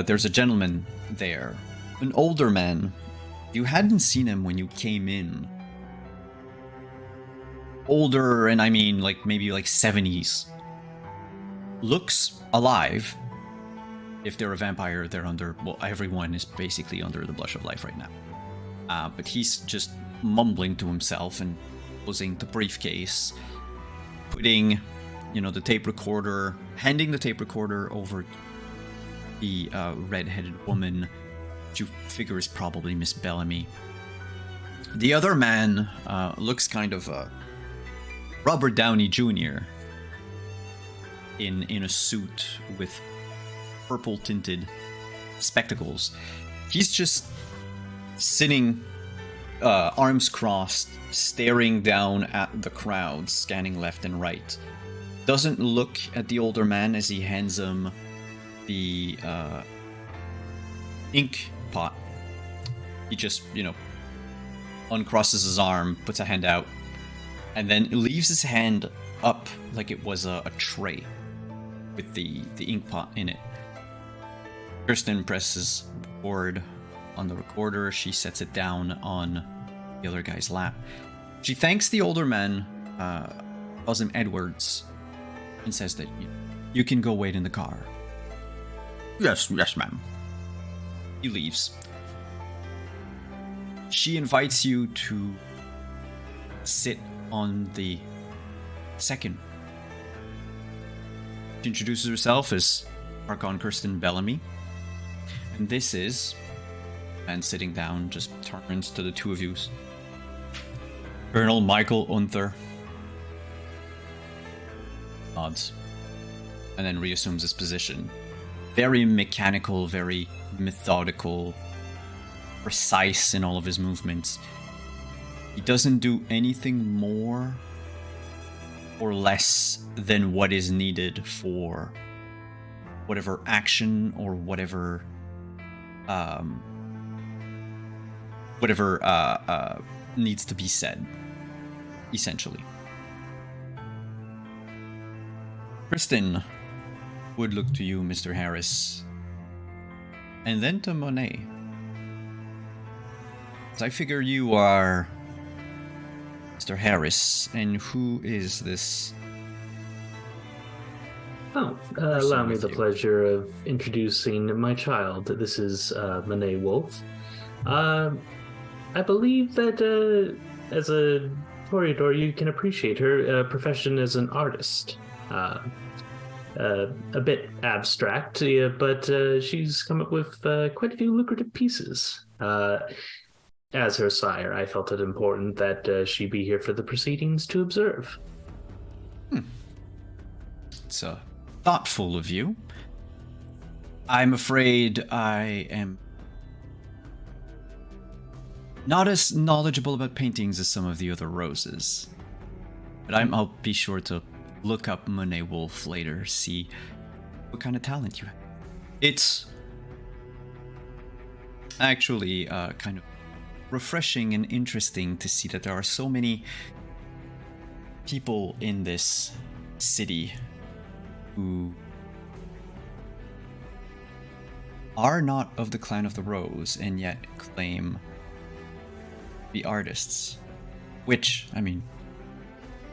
There's a gentleman there, an older man. You hadn't seen him when you came in. Older, and I mean like maybe like 70s. Looks alive. If they're a vampire, they're under, well, everyone is basically under the blush of life right now. But he's just mumbling to himself and closing the briefcase, putting, the tape recorder, handing the tape recorder over to the red-headed woman, which you figure is probably Miss Bellamy. The other man looks kind of Robert Downey Jr. in a suit with purple-tinted spectacles. He's just sitting, arms crossed, staring down at the crowd, scanning left and right. Doesn't look at the older man as he hands him the ink pot. He just, uncrosses his arm, puts a hand out, and then leaves his hand up like it was a tray with the ink pot in it. Kirsten presses record on the recorder. She sets it down on the other guy's lap. She thanks the older man, calls him Edwards, and says that you can go wait in the car. Yes, ma'am. He leaves. She invites you to sit on the second. She introduces herself as Archon Kirsten Bellamy. And this is, and sitting down, just turns to the two of you. Colonel Michael Unther. Nods. And then reassumes his position. Very mechanical, very methodical, precise in all of his movements. He doesn't do anything more or less than what is needed for whatever action or whatever needs to be said, essentially. Kristen would look to you, Mr. Harris, and then to Monet. I figure you are Mr. Harris, and who is this? Allow me the pleasure of introducing my child. This is Monet Wolf. I believe that as a Toreador, you can appreciate her profession as an artist. A bit abstract, but she's come up with quite a few lucrative pieces. As her sire, I felt it important that she be here for the proceedings to observe. It's thoughtful of you. I'm afraid I am not as knowledgeable about paintings as some of the other roses. But I'll be sure to look up Monet Wolf later, see what kind of talent you have. It's actually kind of refreshing and interesting to see that there are so many people in this city who are not of the Clan of the Rose and yet claim the artists. Which, I mean,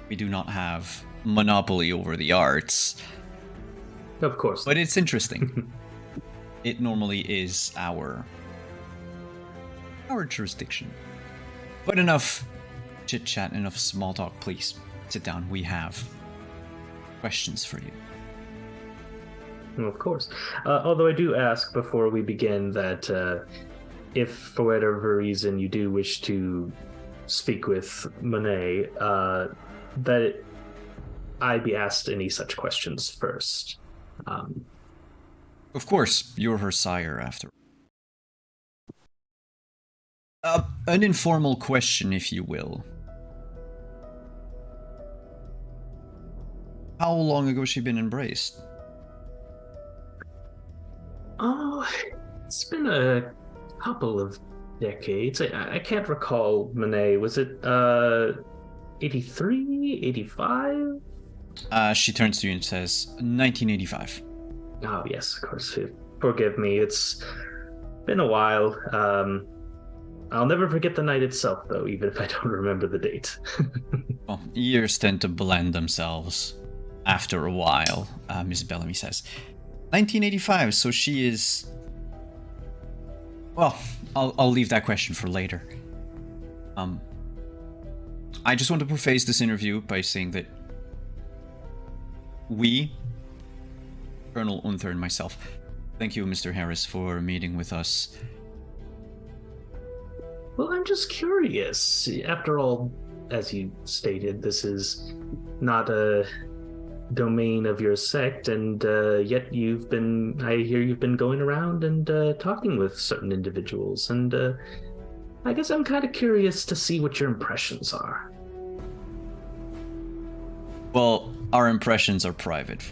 we do not have monopoly over the arts. Of course. But it's interesting. It normally is our jurisdiction. But enough chit chat, enough small talk, please. Sit down. We have questions for you. Of course. Although I do ask before we begin that if for whatever reason you do wish to speak with Monet, that I be asked any such questions first. Of course, you're her sire after. An informal question, if you will. How long ago has she been embraced? Oh, it's been a couple of decades. I can't recall, Monet. Was it 83, 85? She turns to you and says, 1985. Oh, yes, of course. Forgive me. It's been a while. I'll never forget the night itself, though, even if I don't remember the date. Well, years tend to blend themselves after a while, Miss Bellamy says. 1985, so she is... Well, I'll leave that question for later. I just want to preface this interview by saying that we, Colonel Unther and myself, thank you, Mr. Harris, for meeting with us. Well, I'm just curious. After all, as you stated, this is not a domain of your sect, and yet I hear you've been going around and talking with certain individuals, and I guess I'm kind of curious to see what your impressions are. Well, our impressions are private,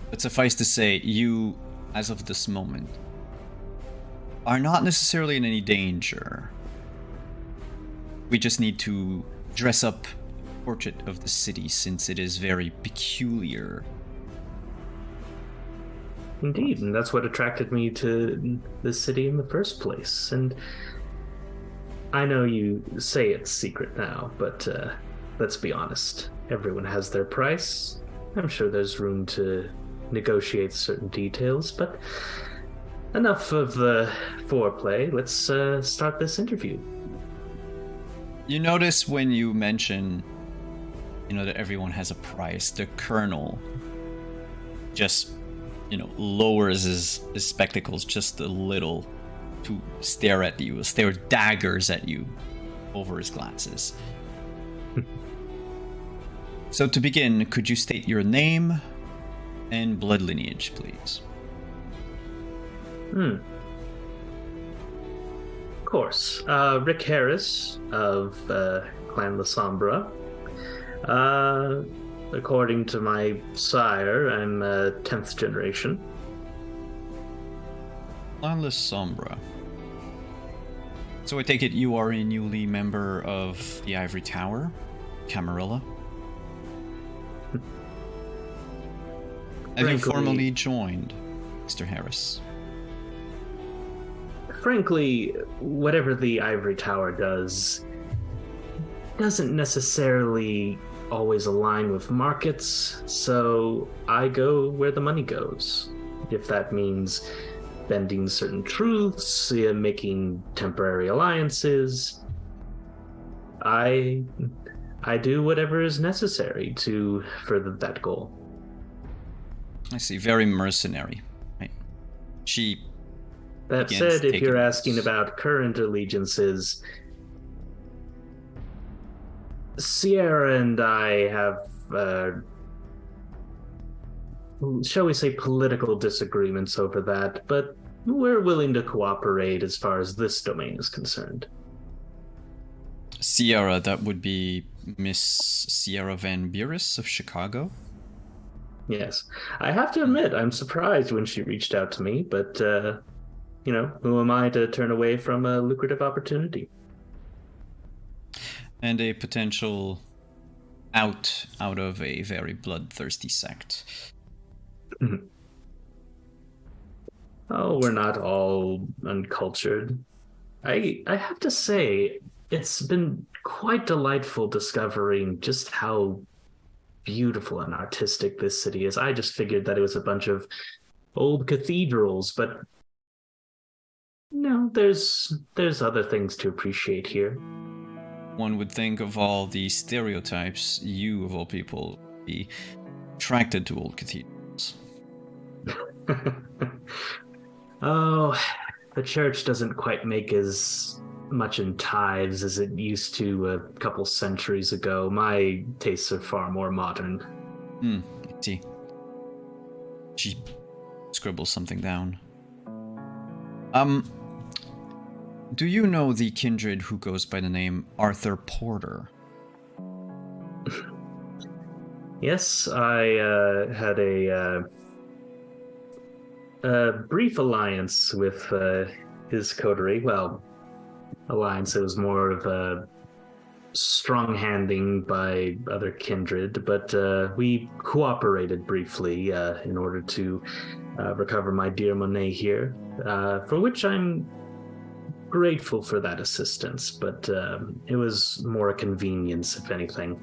but suffice to say, you, as of this moment, are not necessarily in any danger. We just need to dress up a portrait of the city, since it is very peculiar. Indeed, and that's what attracted me to the city in the first place. And I know you say it's secret now, but let's be honest. Everyone has their price. I'm sure there's room to negotiate certain details, but enough of the foreplay. Let's start this interview. You notice when you mention, that everyone has a price, the Colonel just, lowers his spectacles just a little to stare daggers at you over his glasses. So to begin, could you state your name and blood lineage, please? Of course. Rick Harris of Clan La Sombra. According to my sire, I'm 10th generation. Clan La Sombra. So I take it you are a newly member of the Ivory Tower, Camarilla? Have you formally joined, Mr. Harris? Frankly, whatever the Ivory Tower does doesn't necessarily always align with markets, so I go where the money goes. If that means bending certain truths, making temporary alliances, I do whatever is necessary to further that goal. I see, very mercenary. Right. That said, if you're asking about current allegiances, Sierra and I have, shall we say, political disagreements over that, but we're willing to cooperate as far as this domain is concerned. Sierra, that would be Miss Sierra Van Buren of Chicago? Yes. I have to admit, I'm surprised when she reached out to me, but, who am I to turn away from a lucrative opportunity? And a potential out of a very bloodthirsty sect. Oh, we're not all uncultured. I have to say, it's been quite delightful discovering just how beautiful and artistic this city is. I just figured that it was a bunch of old cathedrals, but no, there's other things to appreciate here. One would think of all the stereotypes, you of all people be attracted to old cathedrals. Oh, the church doesn't quite make as much in tithes as it used to a couple centuries ago. My tastes are far more modern. I see. She scribbles something down. Do you know the kindred who goes by the name Arthur Porter? Yes, I had a brief alliance with his coterie. Well, alliance, it was more of a strong handing by other kindred, but we cooperated briefly in order to recover my dear Monet here, for which I'm grateful for that assistance, but it was more a convenience, if anything.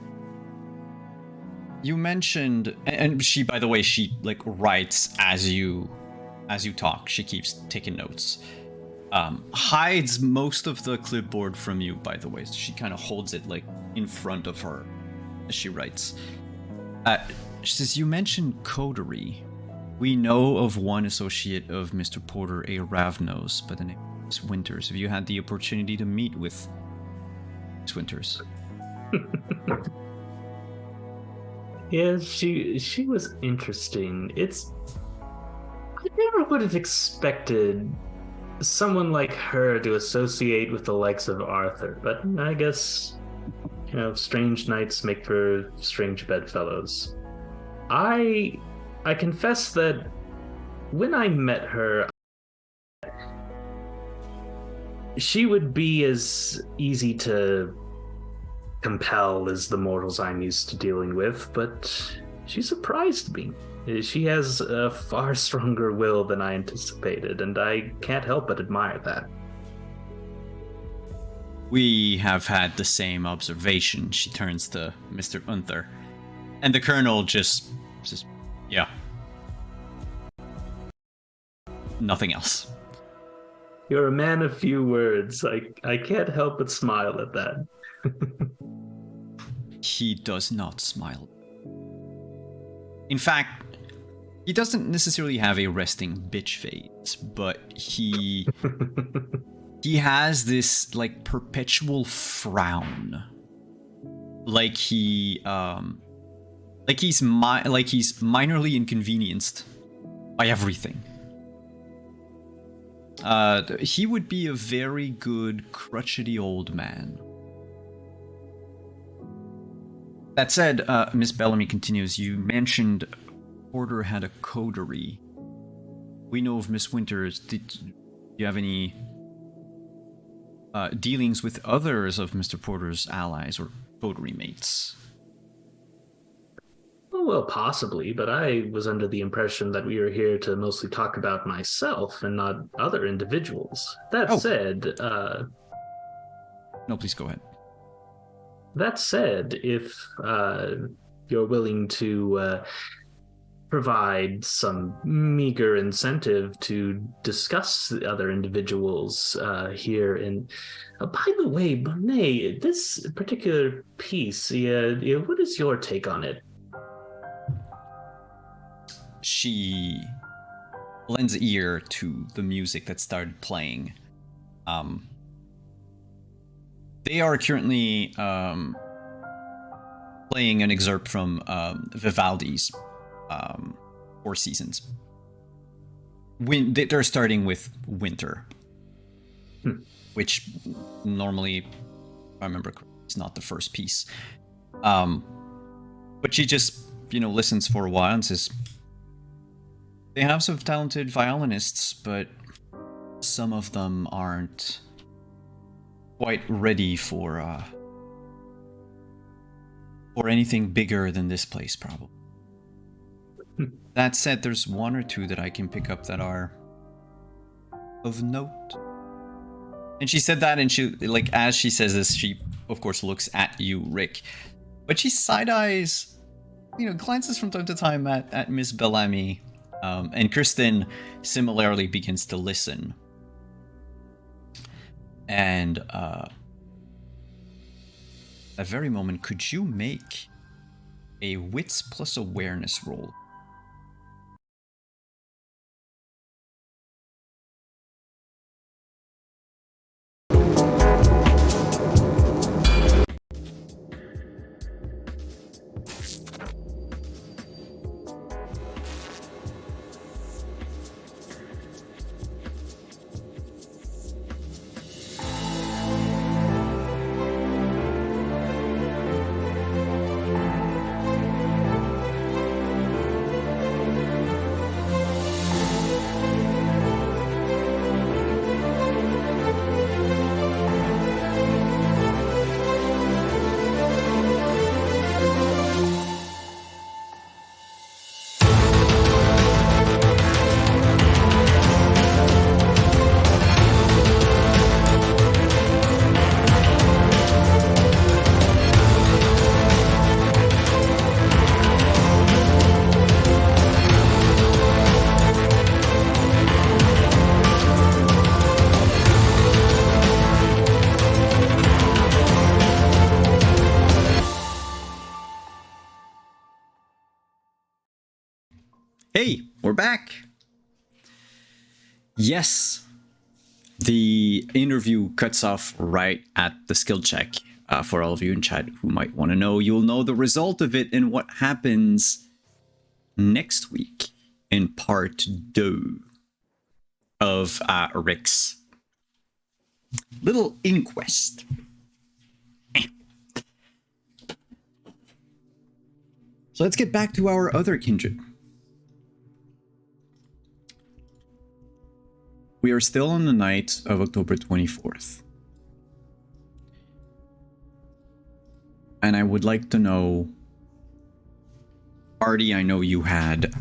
You mentioned, and she, by the way, she like writes as you talk. She keeps taking notes. Hides most of the clipboard from you, by the way. So she kind of holds it like in front of her as she writes. She says, you mentioned coterie. We know of one associate of Mr. Porter, a Ravnos, by the name of Miss Winters. Have you had the opportunity to meet with Miss Winters? Yeah, she was interesting. I never would have expected someone like her to associate with the likes of Arthur, but I guess, strange nights make for strange bedfellows. I confess that when I met her, she would be as easy to compel as the mortals I'm used to dealing with, but she surprised me. She has a far stronger will than I anticipated, and I can't help but admire that. We have had the same observation, she turns to Mr. Unther. And the colonel just says, yeah. Nothing else. You're a man of few words. I can't help but smile at that. He does not smile. In fact, he doesn't necessarily have a resting bitch face, but he has this like perpetual frown, like he's minorly inconvenienced by everything. He would be a very good crotchety old man. That said, Miss Bellamy continues, you mentioned Porter had a coterie. We know of Miss Winters. Did you have any dealings with others of Mr. Porter's allies or coterie mates? Well, possibly, but I was under the impression that we were here to mostly talk about myself and not other individuals. That said, no, please go ahead. That said, if you're willing to provide some meager incentive to discuss the other individuals here, and by the way, Monet, this particular piece, what is your take on it? She lends ear to the music that started playing. They are currently playing an excerpt from Vivaldi's Four Seasons. They're starting with Winter, which normally, if I remember correctly, is not the first piece. But she just, listens for a while and says, they have some talented violinists, but some of them aren't quite ready for anything bigger than this place, probably. That said, there's one or two that I can pick up that are of note. And she said that, and she, as she says this, she, of course, looks at you, Rick. But she side-eyes, glances from time to time at Miss Bellamy. And Kristen similarly begins to listen. And at that very moment, could you make a wits plus awareness roll? Hey, we're back. Yes, the interview cuts off right at the skill check. For all of you in chat who might want to know, you'll know the result of it and what happens next week in part 2 of Rick's little inquest. So let's get back to our other kindred. We are still on the night of October 24th. And I would like to know, Artie, I know you had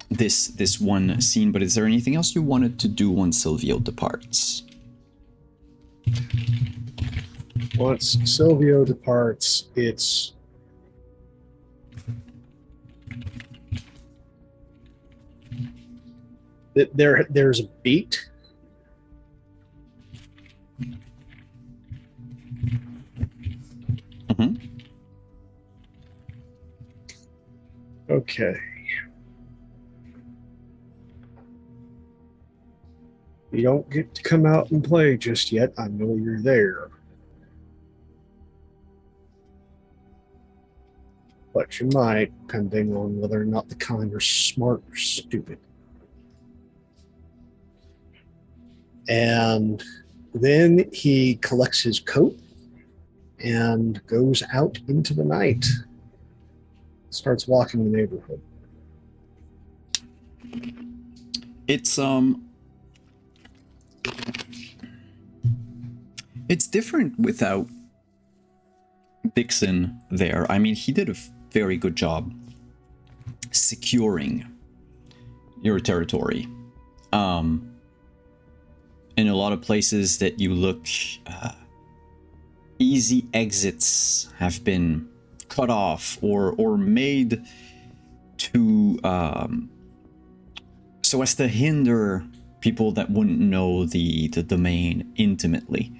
this one scene, but is there anything else you wanted to do when Silvio departs? Once Silvio departs, it's there's a beat. Mm-hmm. Okay. You don't get to come out and play just yet. I know you're there. But you might, depending on whether or not the kind are smart or stupid. And then he collects his coat and goes out into the night. Starts walking the neighborhood. It's different without Dixon there. I mean, he did a very good job securing your territory. In a lot of places that you look, easy exits have been cut off or made to so as to hinder people that wouldn't know the domain intimately.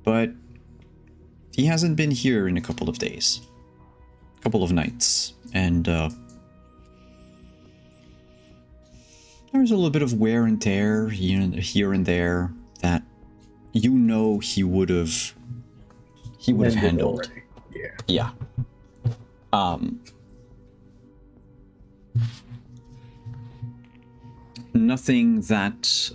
But he hasn't been here in a couple of days, a couple of nights, and there's a little bit of wear and tear here and there that you know he would have handled. Already. Yeah. Nothing that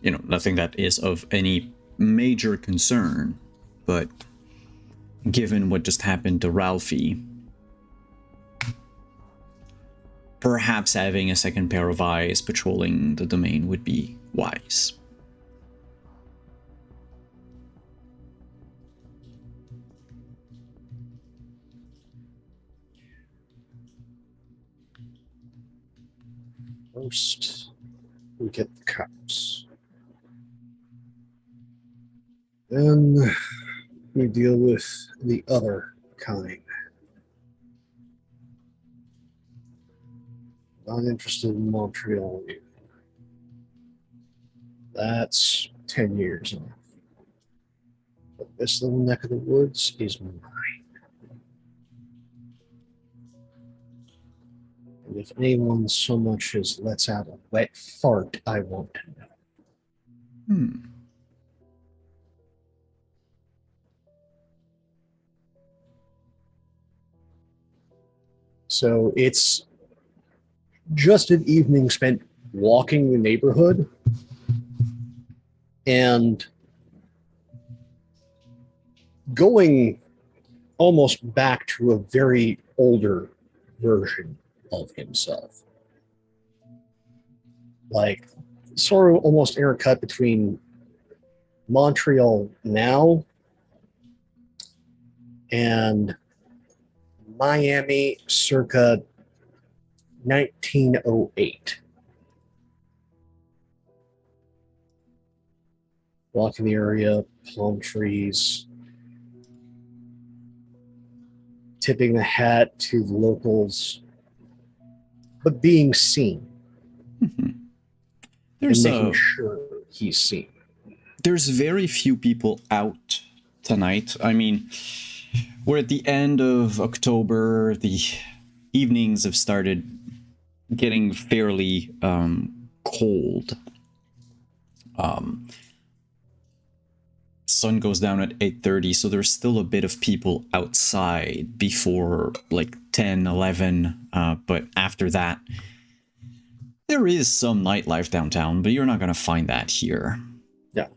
nothing that is of any major concern, but given what just happened to Ralphie, perhaps having a second pair of eyes patrolling the domain would be wise. First, we get the cops. Then we deal with the other kind. Not interested in Montreal. That's 10 years off. But this little neck of the woods is mine. And if anyone so much as lets out a wet fart, I want to know. So it's just an evening spent walking the neighborhood and going almost back to a very older version of himself. Like, sort of almost intercut between Montreal now and Miami circa 1908. Walking the area, palm trees, tipping the hat to the locals, but being seen. There's and making sure he's seen. there's very few people out tonight. I mean, we're at the end of October. The evenings have started getting fairly cold. Sun goes down at 8:30, so there's still a bit of people outside before like 10, 11. But after that, there is some nightlife downtown, but you're not going to find that here. Yeah.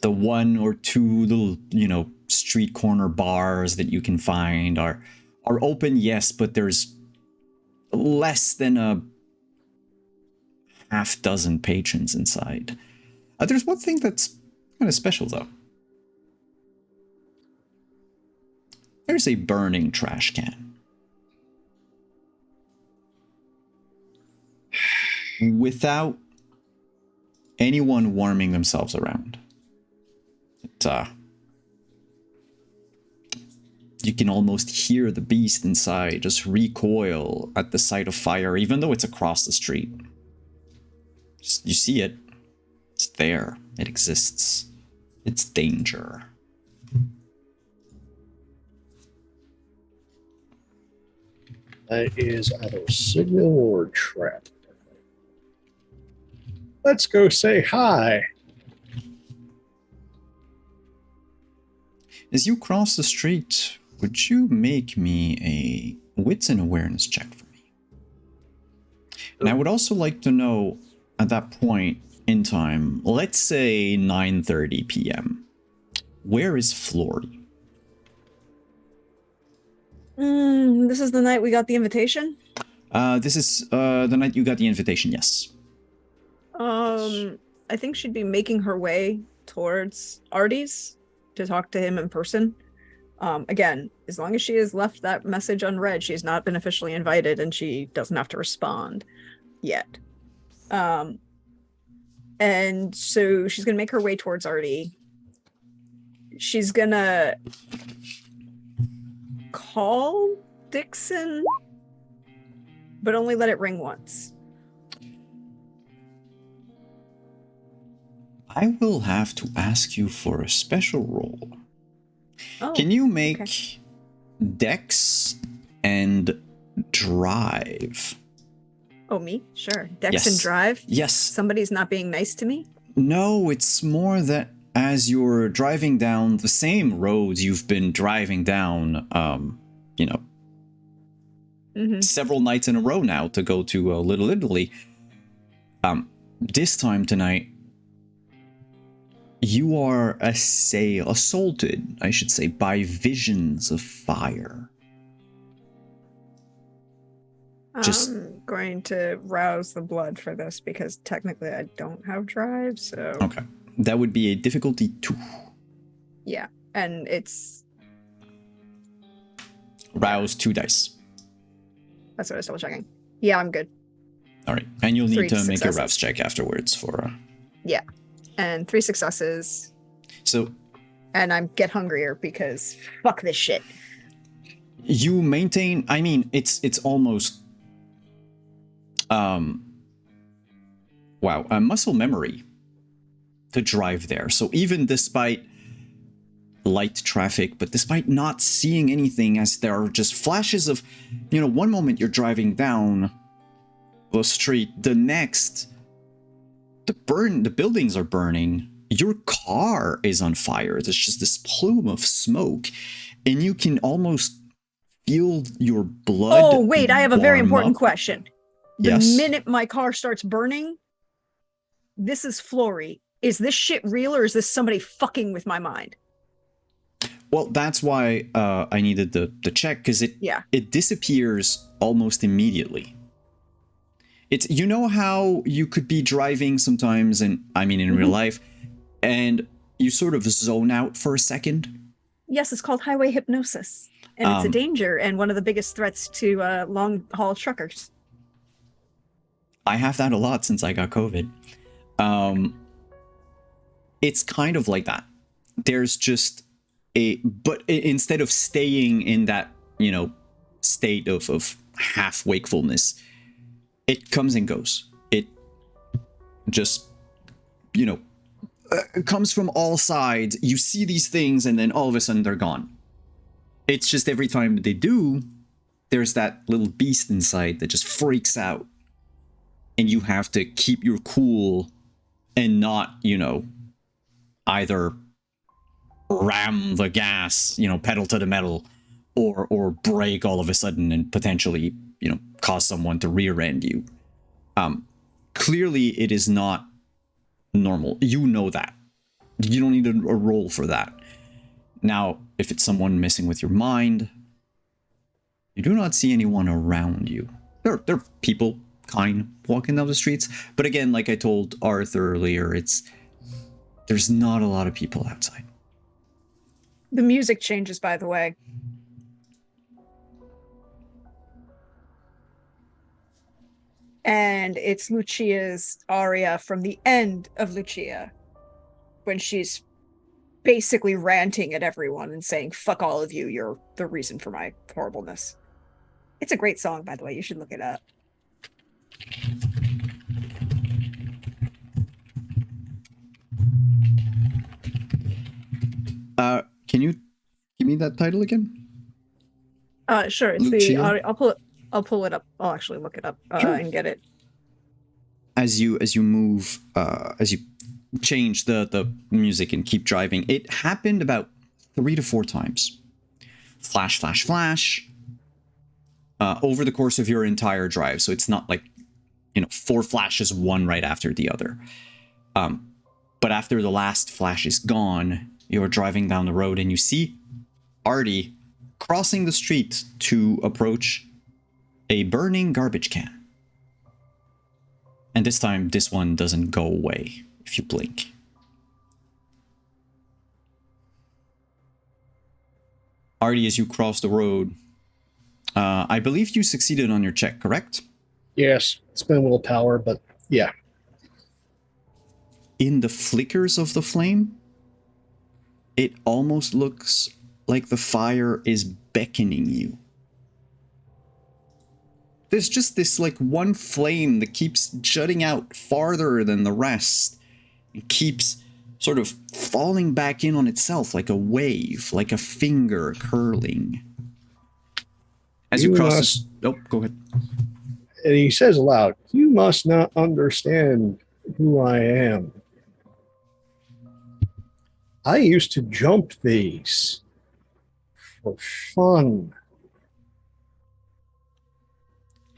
The one or two little, street corner bars that you can find are open, yes, but there's less than a half dozen patrons inside. There's one thing that's kind of special, though. There's a burning trash can. Without anyone warming themselves around. You can almost hear the beast inside just recoil at the sight of fire, even though it's across the street. You see it. It's there. It exists. It's danger. That is either signal or trap. Let's go say hi. As you cross the street, would you make me a wits and awareness check for me? And I would also like to know, at that point in time, let's say 9:30 p.m., where is Flory? This is the night we got the invitation. This is the night you got the invitation, yes. I think she'd be making her way towards Artie's to talk to him in person. Again, as long as she has left that message unread, she's not been officially invited and she doesn't have to respond yet. And so she's going to make her way towards Artie. She's going to call Dixon, but only let it ring once. I will have to ask you for a special roll. Oh, Can you make okay. Dex and Drive? Oh, me? Sure. Dex Yes. and Drive? Yes. Somebody's not being nice to me? No, it's more that as you're driving down the same roads you've been driving down, several nights in a row now to go to Little Italy. This time tonight, you are assaulted, I should say, by visions of fire. Just- I'm going to rouse the blood for this because technically I don't have Drive, so... Okay. That would be a difficulty 2. Yeah, and it's... Rouse 2 dice. That's what I was double checking. Yeah, I'm good. All right. And you'll need 3 to make a successes. rouse check afterwards for... Yeah, and 3 successes, So and I'm get hungrier because fuck this shit. you maintain... I mean, it's almost... Wow, a muscle memory to drive there. So even despite light traffic, but despite not seeing anything, as there are just flashes of, one moment you're driving down the street, the next, the buildings are burning, your car is on fire. There's just this plume of smoke, and you can almost feel your blood. Oh, wait, I have a very warm important up. question. The Yes. minute my car starts burning, this is Flory. Is this shit real or is this somebody fucking with my mind? Well, that's why I needed the check, because Yeah. it disappears almost immediately. It's, how you could be driving sometimes, and I mean in real life, and you sort of zone out for a second. Yes, it's called highway hypnosis. And it's a Um, danger and one of the biggest threats to long haul truckers. I have that a lot since I got COVID. It's kind of like that. There's just but instead of staying in that, state of half wakefulness, it comes and goes. It just, comes from all sides. You see these things, and then all of a sudden they're gone. It's just every time they do, there's that little beast inside that just freaks out. And you have to keep your cool and not, either ram the gas, pedal to the metal, or brake all of a sudden and potentially, cause someone to rear end you. Clearly it is not normal. You know that. You don't need a roll for that. Now, if it's someone messing with your mind, you do not see anyone around you. There are people walking down the streets, but again, like I told Arthur earlier, there's not a lot of people outside. The music changes, by the way. And it's Lucia's aria from the end of Lucia, when she's basically ranting at everyone and saying, fuck all of you, you're the reason for my horribleness. It's a great song, by the way. You should look it up. Can you give me that title again? Sure. It's Lucia? the audio. I'll pull it up. I'll actually look it up Sure. and get it. As you move, as you change the music and keep driving, it happened about 3 to 4 times. Flash, flash, flash. Over the course of your entire drive, so it's not like 4 flashes, one right after the other. But after the last flash is gone, you're driving down the road and you see Artie crossing the street to approach a burning garbage can. And this time, this one doesn't go away if you blink. Artie, as you cross the road, I believe you succeeded on your check, correct? Yes, it's been willpower, but yeah. In the flickers of the flame, it almost looks like the fire is beckoning you. There's just this one flame that keeps jutting out farther than the rest. It keeps sort of falling back in on itself like a wave, like a finger curling. As you cross this... Oh, go ahead. And he says aloud, "You must not understand who I am. I used to jump these for fun."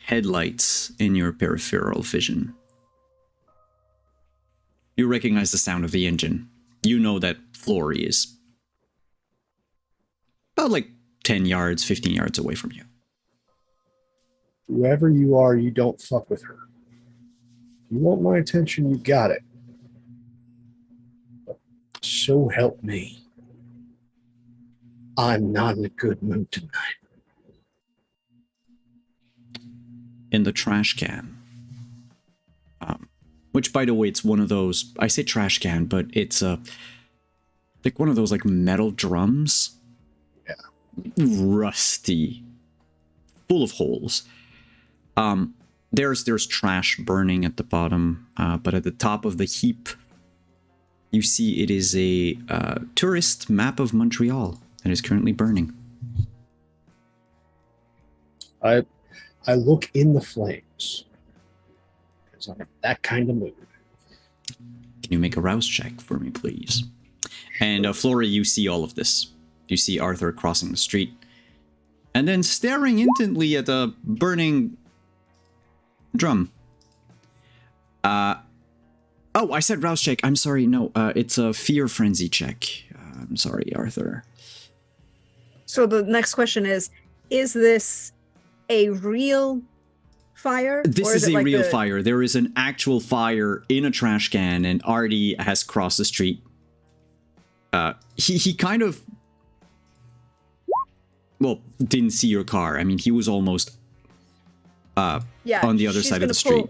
Headlights in your peripheral vision. You recognize the sound of the engine. You know that Flory is about 10 yards, 15 yards away from you. Whoever you are, you don't fuck with her. You want my attention, you got it. But so help me, I'm not in a good mood tonight. In the trash can. Which, by the way, it's one of those, I say trash can, but it's one of those metal drums. Yeah. Rusty. Full of holes. There's trash burning at the bottom, but at the top of the heap, you see it is a tourist map of Montreal that is currently burning. I look in the flames because I'm in that kind of mood. Can you make a rouse check for me, please? And Flory, you see all of this. You see Arthur crossing the street, and then staring intently at a burning drum. Oh, I said rouse check. I'm sorry. No, it's a fear frenzy check. I'm sorry, Arthur. So the next question is this a real fire? This is a real fire. There is an actual fire in a trash can, and Artie has crossed the street. He kind of, didn't see your car. I mean, he was almost on the other side of the street.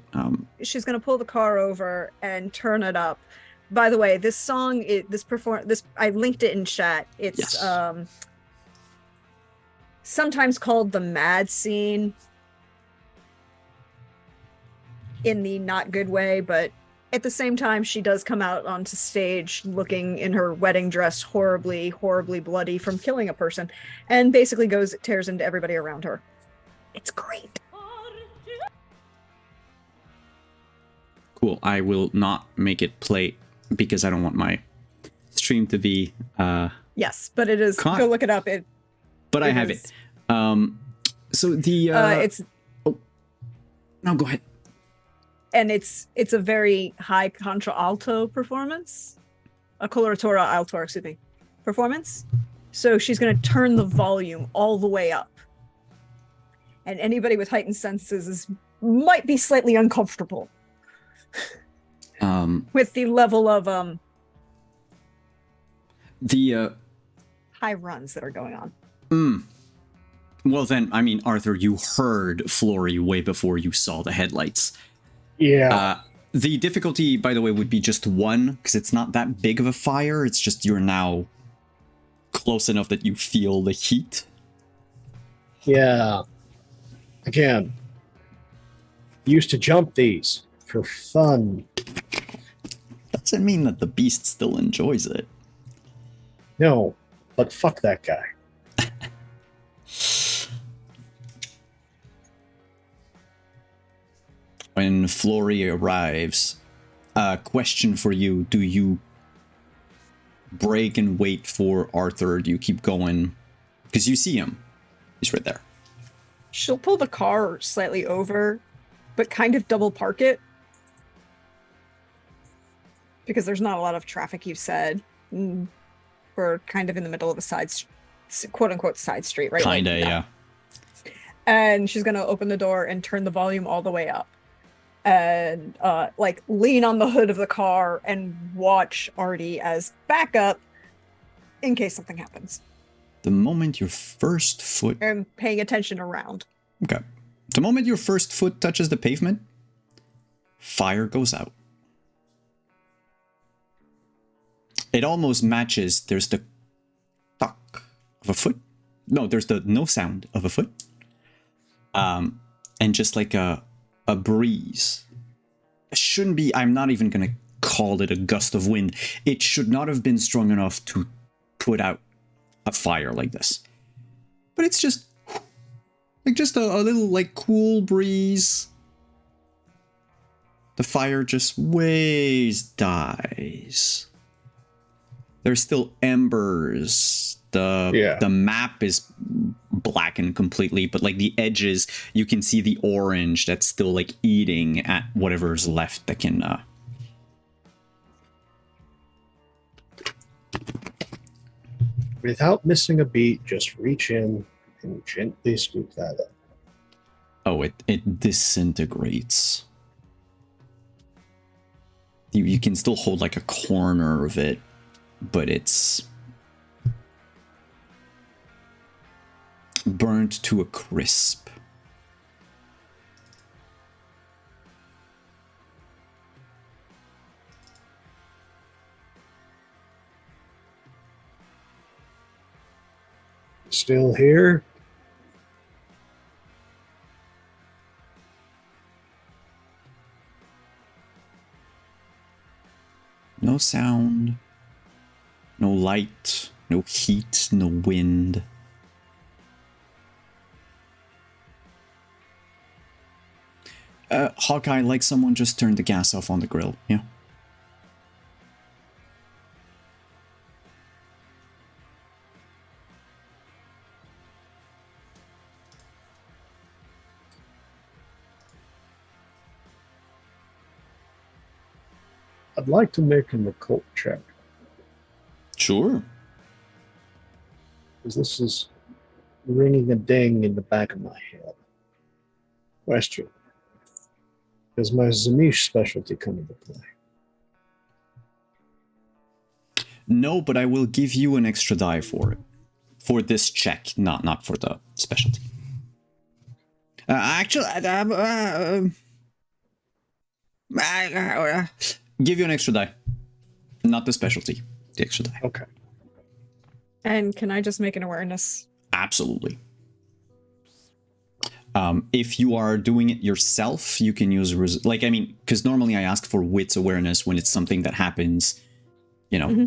She's gonna pull the car over and turn it up. By the way, this song, I linked it in chat. It's yes. Sometimes called the Mad Scene in the not good way, but At the same time, she does come out onto stage looking in her wedding dress, horribly, horribly bloody from killing a person, and basically tears into everybody around her. It's great. Cool. I will not make it play because I don't want my stream to be. Yes, but it is. Con- Go look it up. But I have is- it. So the. It's No, go ahead. and it's a very high contralto performance, a coloratura alto, excuse me, performance. So she's going to turn the volume all the way up, and anybody with heightened senses might be slightly uncomfortable with the level of high runs that are going on. Well then, I mean, Arthur, you heard Flory way before you saw the headlights. Yeah. The difficulty, by the way, would be just 1, because it's not that big of a fire. It's just you're now close enough that you feel the heat. Yeah. Again, used to jump these for fun. Doesn't mean that the beast still enjoys it. No, but fuck that guy. When Flory arrives, question for you: do you break and wait for Arthur? Do you keep going? Because you see him. He's right there. She'll pull the car slightly over, but kind of double park it. Because there's not a lot of traffic, you've said. We're kind of in the middle of a quote unquote side street, right? Kinda, yeah. And she's going to open the door and turn the volume all the way up. And lean on the hood of the car and watch Artie as backup in case something happens. The moment your first foot... And paying attention around. Okay. The moment your first foot touches the pavement, fire goes out. It almost matches. There's the tuck of a foot. No, there's the no sound of a foot. And just like a breeze. It shouldn't be, I'm not even going to call it a gust of wind. It should not have been strong enough to put out a fire like this. But it's just like just a little like cool breeze. The fire just ways dies. There's still embers. The map is blackened completely, but like the edges, you can see the orange that's still like eating at whatever's left that can Without missing a beat, just reach in and gently scoop that up. Oh, it disintegrates. You can still hold like a corner of it, but it's burnt to a crisp. Still here? No sound, no light, no heat, no wind. Hawkeye, like someone just turned the gas off on the grill, yeah? I'd like to make an occult check, Sure. because this is ringing a ding in the back of my head. Question. Does my Zamish specialty come into play? No, but I will give you an extra die for it. For this check, not for the specialty. Give you an extra die. Not the specialty. The extra die. Okay. And can I just make an awareness? Absolutely. If you are doing it yourself, you can use because normally I ask for wits awareness when it's something that happens,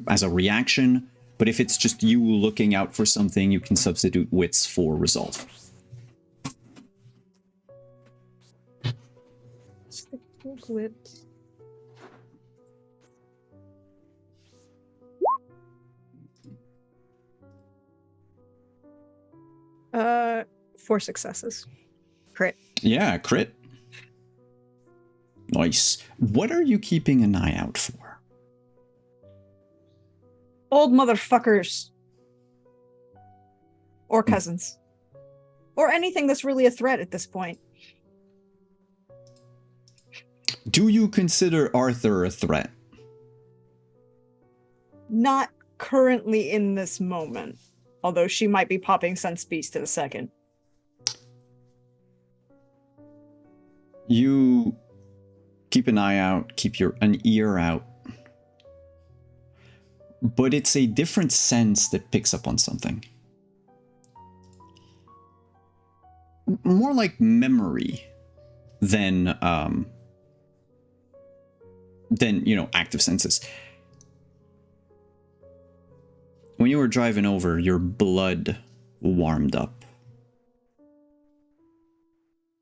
as a reaction. But if it's just you looking out for something, you can substitute wits for resolve. Wits. Uh, 4 successes. Crit. Yeah, crit. Nice. What are you keeping an eye out for? Old motherfuckers. Or cousins. Or anything that's really a threat at this point. Do you consider Arthur a threat? Not currently in this moment. Although she might be popping sense beast to the second. You keep an eye out, keep an ear out. But it's a different sense that picks up on something. More like memory than active senses. When you were driving over, your blood warmed up.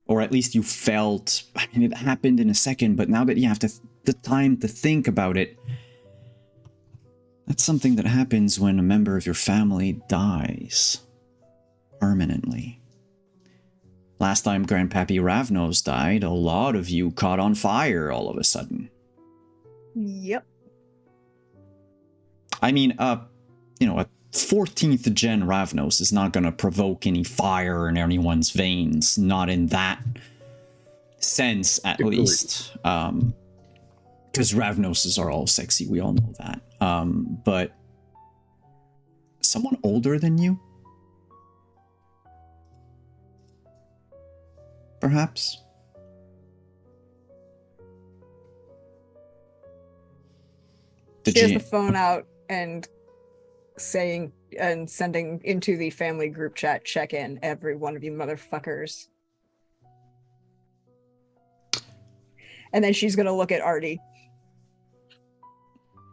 Or at least you felt, it happened in a second, but now that you have the time to think about it, that's something that happens when a member of your family dies. Permanently. Last time Grandpappy Ravnos died, a lot of you caught on fire all of a sudden. Yep. I mean, a 14th gen Ravnos is not going to provoke any fire in anyone's veins. Not in that sense, at least. Because Ravnoses are all sexy, we all know that. But someone older than you? Perhaps? She has the phone out and sending into the family group chat, check in, every one of you motherfuckers. And then she's going to look at Artie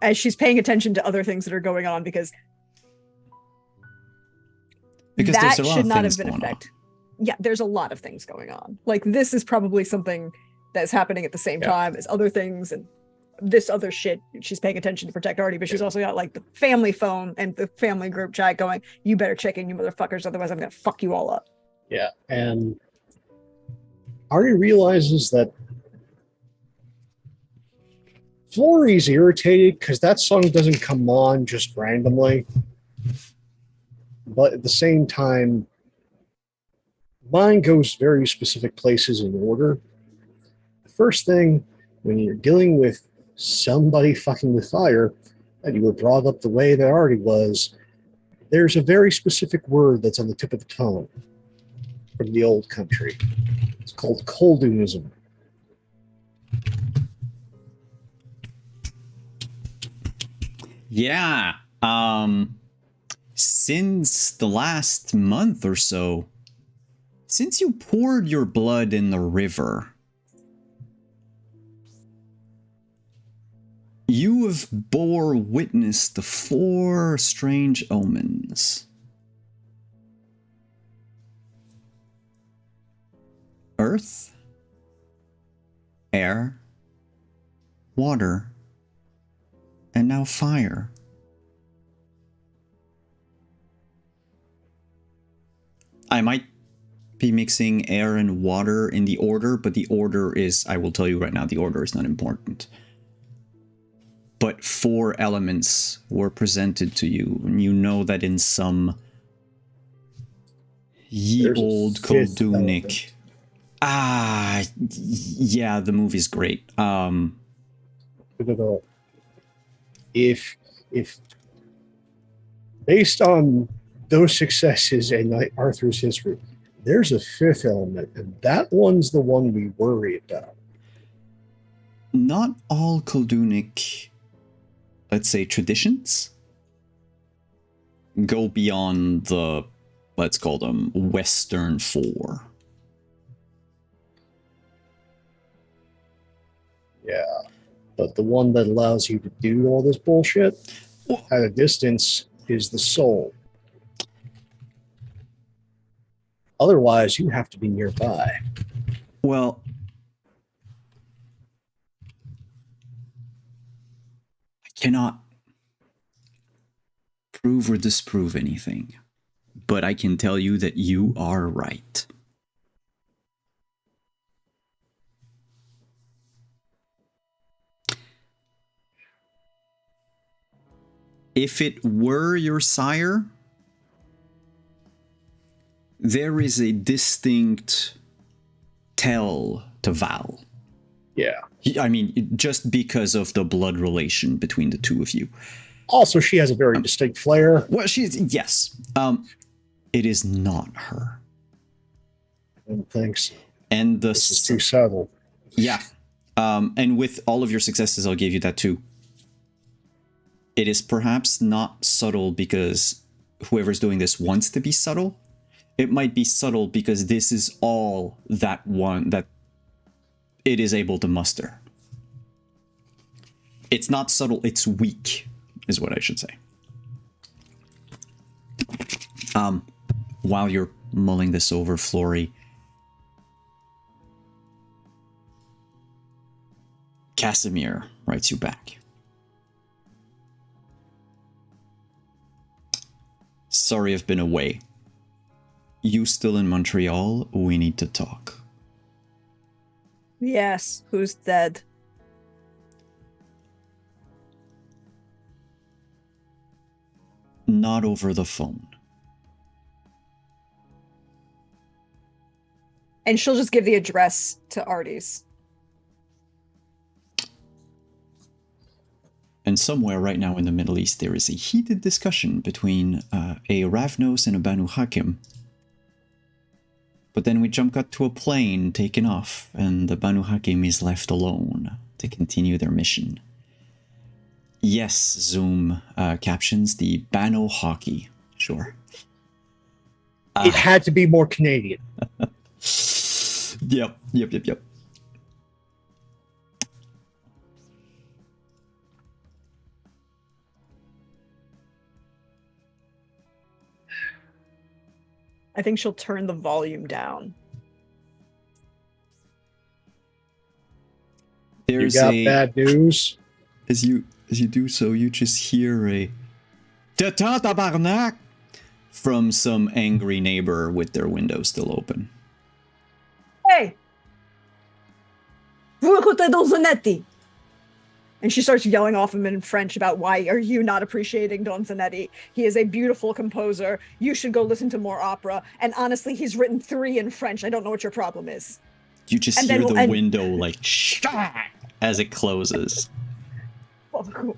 as she's paying attention to other things that are going on because that there's a lot should of not things have been going on. Yeah, there's a lot of things going on. Like, this is probably something that's happening at the same time as other things, and this other shit she's paying attention to protect Artie, but she's also got like the family phone and the family group chat going, you better check in, you motherfuckers, otherwise I'm gonna fuck you all up. Yeah, and Artie realizes that Florrie's irritated because that song doesn't come on just randomly. But at the same time, mine goes very specific places in order. The first thing, when you're dealing with somebody fucking with fire, and you were brought up the way that Artie was, there's a very specific word that's on the tip of the tongue from the old country. It's called Coldunism. Yeah. Since the last month or so, since you poured your blood in the river, you have bore witness to 4 strange omens. Earth, air, water, and now fire. I might be mixing air and water in the order, but the order is, I will tell you right now, the order is not important. But 4 elements were presented to you, and you know that in some old Koldunic. Yeah, the movie's great. If based on those successes and Arthur's history, there's a 5th element, and that one's the one we worry about. Not all Koldunic, let's say, traditions go beyond the, let's call them, Western 4. But the one that allows you to do all this bullshit Well- at a distance is the soul. Otherwise, you have to be nearby. Well, I cannot prove or disprove anything, but I can tell you that you are right. If it were your sire, there is a distinct tell to Val. Yeah. I mean, just because of the blood relation between the two of you. Also, she has a very distinct flair. Well, she's, yes. It is not her. And thinks And the this is too subtle. yeah. And with all of your successes, I'll give you that too. It is perhaps not subtle because whoever's doing this wants to be subtle. It might be subtle because this is all that it is able to muster. It's not subtle, it's weak, is what I should say. While you're mulling this over, Flory, Casimir writes you back. Sorry I've been away. You still in Montreal? We need to talk. Yes, who's dead? Not over the phone. And she'll just give the address to Artie's. And somewhere right now in the Middle East, there is a heated discussion between a Ravnos and a Banu Hakim. But then we jump cut to a plane taken off, and the Banu Hakim is left alone to continue their mission. Yes, Zoom captions the Banu Hockey. Sure. It had to be more Canadian. Yep. I think she'll turn the volume down. There's You got bad news. As you do so, you just hear a "Tata tabarnak" from some angry neighbor with their window still open. Hey! Vous écoutez Don Zanetti? And she starts yelling off him in French about why are you not appreciating Don Zanetti? He is a beautiful composer. You should go listen to more opera. And honestly, he's written 3 in French. I don't know what your problem is. You just And hear then- the and- window like as it closes. Oh, cool.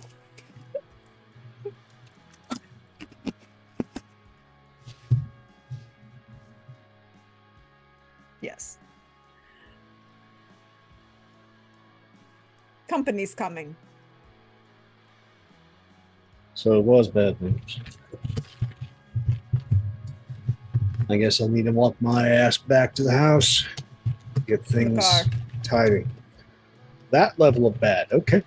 Yes. Company's coming. So it was bad news. I guess I'll need to walk my ass back to the house. Get things car. tidy. That level of bad. Okay.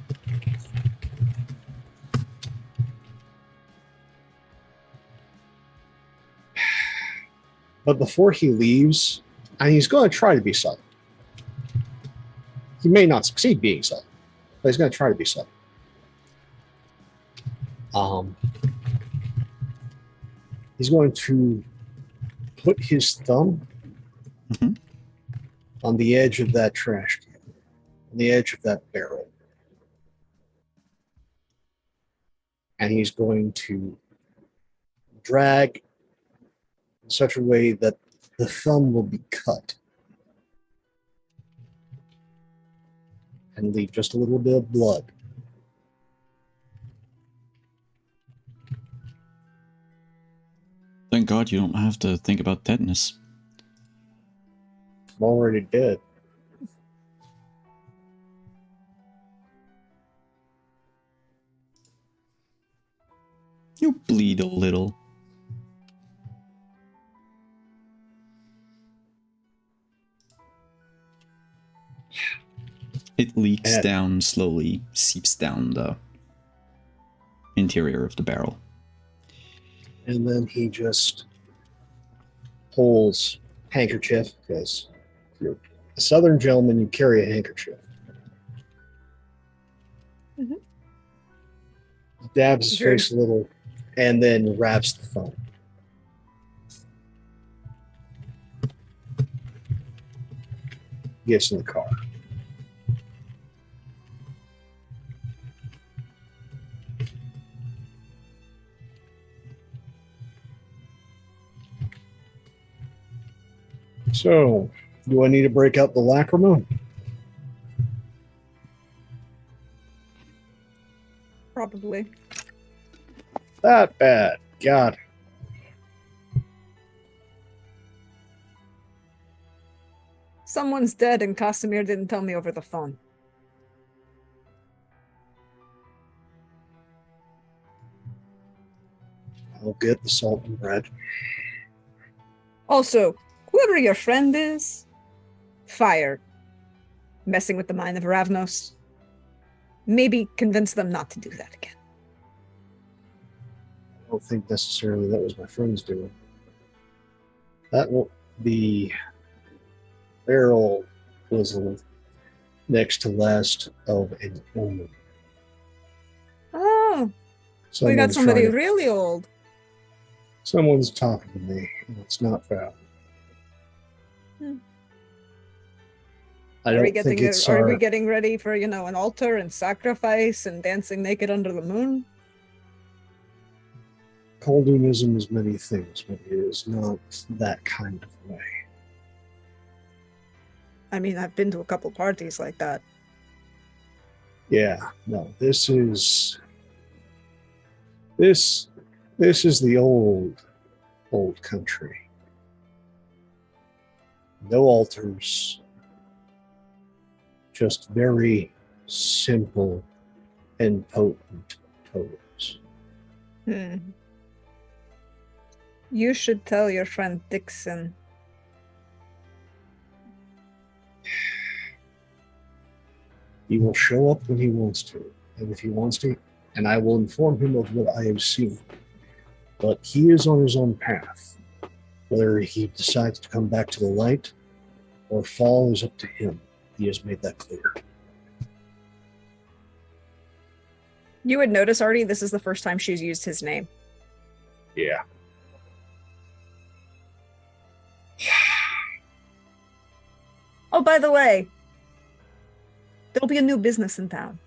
But before he leaves, and he's going to try to be subtle. He may not succeed being subtle, but he's going to try to be subtle. He's going to put his thumb Mhm. on the edge of that trash can, on the edge of that barrel. And he's going to drag in such a way that the thumb will be cut and leave just a little bit of blood. Thank God you don't have to think about tetanus. I'm already dead. You bleed a little. leaks And- down slowly, seeps down the interior of the barrel. And then he just pulls handkerchief, because if you're a southern gentleman, you carry a handkerchief. Mhm. Dabs his Sure. face a little, and then wraps the phone. Gets in the car. So, do I need to break out the lacrima? Probably. That bad. God. Someone's dead and Casimir didn't tell me over the phone. I'll get the salt and bread. Also, whoever your friend is, fired. Messing with the mind of Ravnos. Maybe convince them not to do that again. I don't think necessarily that was my friend's doing. That won't be. Barrel was the next to last of an omen. Oh, we got Someone's somebody trying to- really old. Someone's talking to me, and it's not bad. Hmm. I Are we don't think getting it's are our. we getting ready for, an altar and sacrifice and dancing naked under the moon? Coldunism is many things, but it is not that kind of way. I mean, I've been to a couple parties like that. Yeah, no, this is the old country. No altars, just very simple and potent totems. Hmm. You should tell your friend Dixon. He will show up when he wants to, and if he wants to, and I will inform him of what I have seen. But he is on his own path. Whether he decides to come back to the light or fall is up to him. He has made that clear. You would notice, Artie, this is the first time she's used his name. Yeah. Oh, by the way, there'll be a new business in town.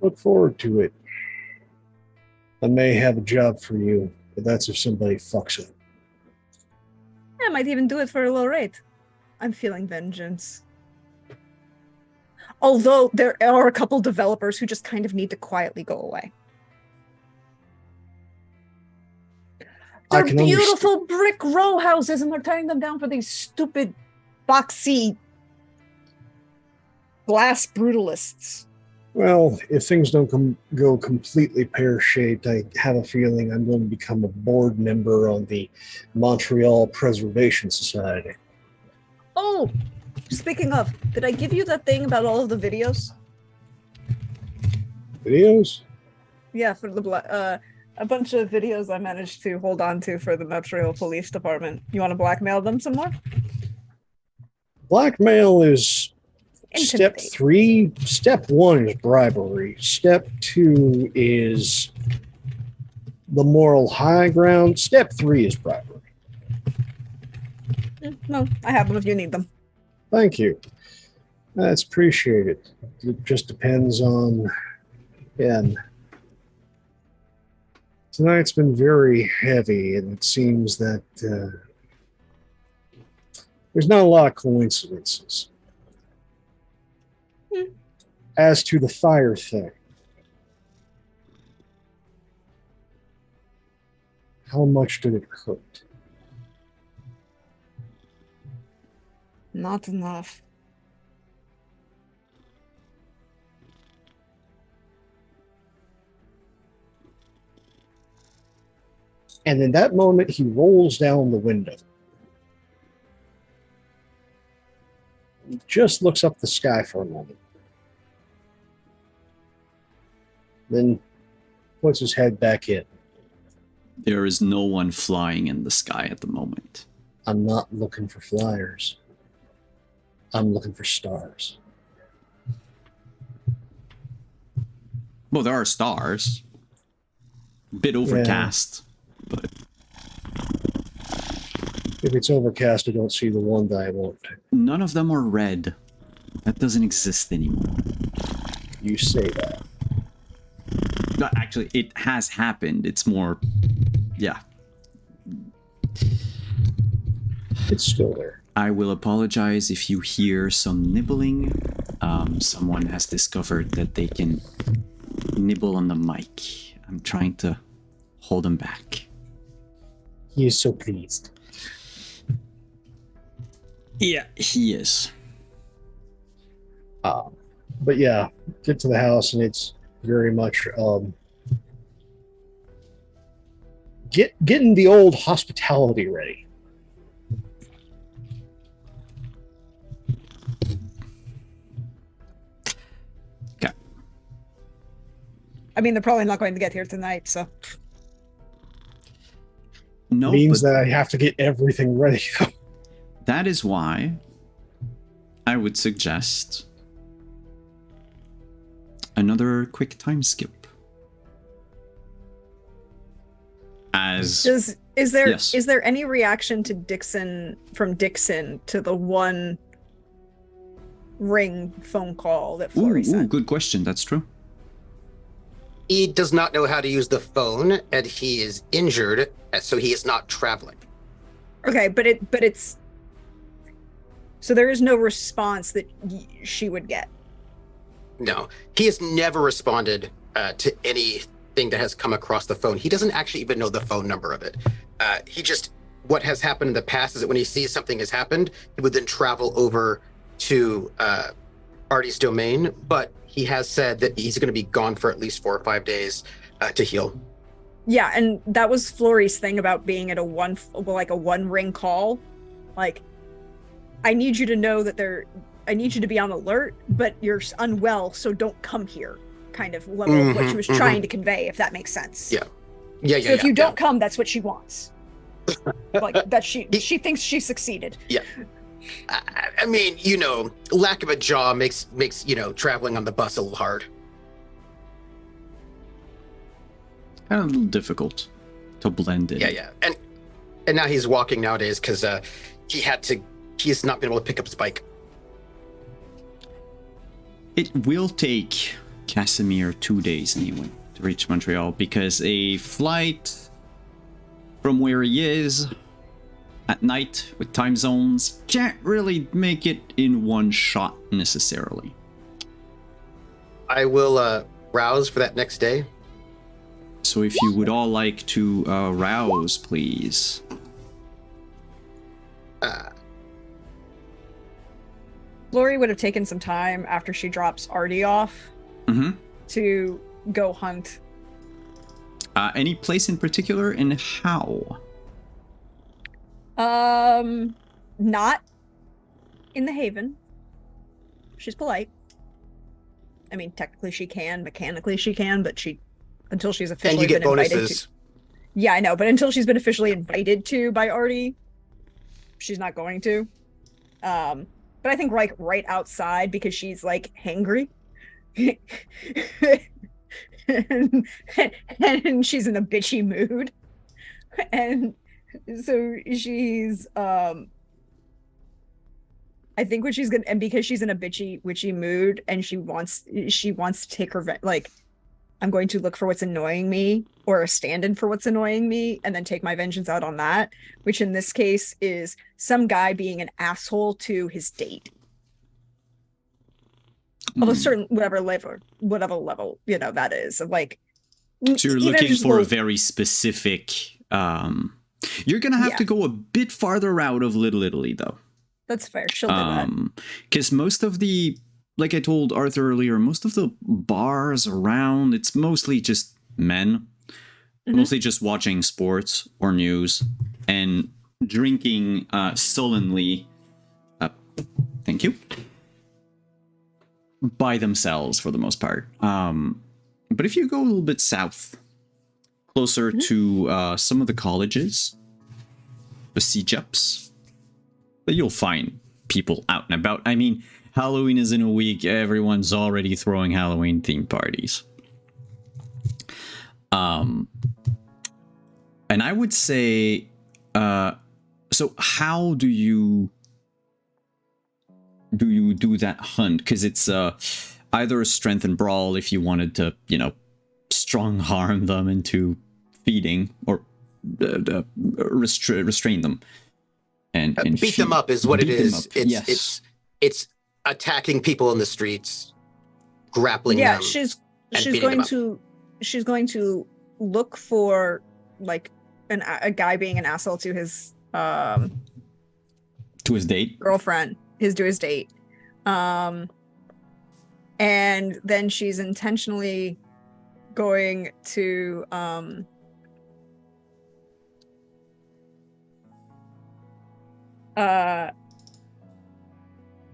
Look forward to it. I may have a job for you, but that's if somebody fucks it. I might even do it for a low rate. I'm feeling vengeance. Although there are a couple developers who just kind of need to quietly go away. I They're can beautiful brick row houses, and they're tearing them down for these stupid, boxy glass brutalists. Well, if things don't go completely pear-shaped, I have a feeling I'm going to become a board member on the Montreal Preservation Society. Oh, speaking of, did I give you that thing about all of the videos? Videos? Yeah, for the a bunch of videos I managed to hold on to for the Montreal Police Department. You want to blackmail them some more? Blackmail is step Intimidate. 3. Step 1 is bribery. Step 2 is the moral high ground. Step 3 is bribery. No, I have them if you need them. Thank you. That's appreciated. It just depends on. And tonight's been very heavy, and it seems that there's not a lot of coincidences. As to the fire thing, how much did it hurt? Not enough. And in that moment, he rolls down the window. just looks up the sky for a moment. Then puts his head back in. There is no one flying in the sky at the moment. I'm not looking for flyers. I'm looking for stars. Well, there are stars. Bit overcast, but If it's overcast, I don't see the one that I want. none of them are red. That doesn't exist anymore. You say that. No, actually, it has happened. It's more, yeah. It's still there. I will apologize if you hear some nibbling. Someone has discovered that they can nibble on the mic. I'm trying to hold them back. He is so pleased. Yeah, he is. But yeah, get to the house and it's very much getting the old hospitality ready. Okay. I mean, they're probably not going to get here tonight, so No, Means but that I have to get everything ready. that is why I would suggest another quick time skip. As is there Yes. any reaction to Dixon to the one ring phone call that Flory sent? good question. That's true. He does not know how to use the phone, and he is injured, so he is not traveling. Okay, but it's so there is no response that she would get. No, he has never responded to anything that has come across the phone. He doesn't actually even know the phone number of it. What has happened in the past is that when he sees something has happened, he would then travel over to Artie's domain, but he has said that he's going to be gone for at least 4 or 5 days to heal. Yeah, and that was Flory's thing about being at a one ring call. Like, I need you to know that I need you to be on alert, but you're unwell, so don't come here. Kind of level of what she was trying to convey, if that makes sense. Yeah. So if you don't come, that's what she wants. Like that she thinks she succeeded. Yeah. I mean, lack of a jaw makes traveling on the bus a little hard. A little difficult to blend in. Yeah. And now he's walking nowadays because he has not been able to pick up his bike. It will take Casimir 2 days anyway to reach Montreal, because a flight from where he is at night with time zones can't really make it in one shot necessarily. I will rouse for that next day. So if you would all like to rouse, please. Flory would have taken some time after she drops Artie off to go hunt. Any place in particular, and how? Not in the Haven. She's polite. I mean, technically she can, mechanically she can, but until she's officially and you get been invited bonuses. to. Yeah, I know, but until she's been officially invited to by Artie, she's not going to. But I think right outside, because she's like hangry. and she's in a bitchy mood. And so she's I think what she's gonna, and because she's in a witchy mood and she wants to take her I'm going to look for what's annoying me, or a stand-in for what's annoying me, and then take my vengeance out on that, which in this case is some guy being an asshole to his date. Of a certain whatever level, that is. Like, so you're looking for a very specific you're gonna have to go a bit farther out of Little Italy, though. That's fair. She'll do that. Because most of the, like I told Arthur earlier, most of the bars around, it's mostly just men. Mostly just watching sports or news and drinking sullenly. Thank you. by themselves for the most part. But if you go a little bit south, closer to some of the colleges, the CJEPs, you'll find people out and about. I mean, Halloween is in a week. Everyone's already throwing Halloween themed parties. And I would say, so how do you do that hunt? Because it's either a strength and brawl if you wanted to, strong harm them into feeding, or restrain them and beat them up is what it is. It's attacking people in the streets, grappling them. she's going to look for like a guy being an asshole to his date girlfriend, his date, and then she's intentionally going to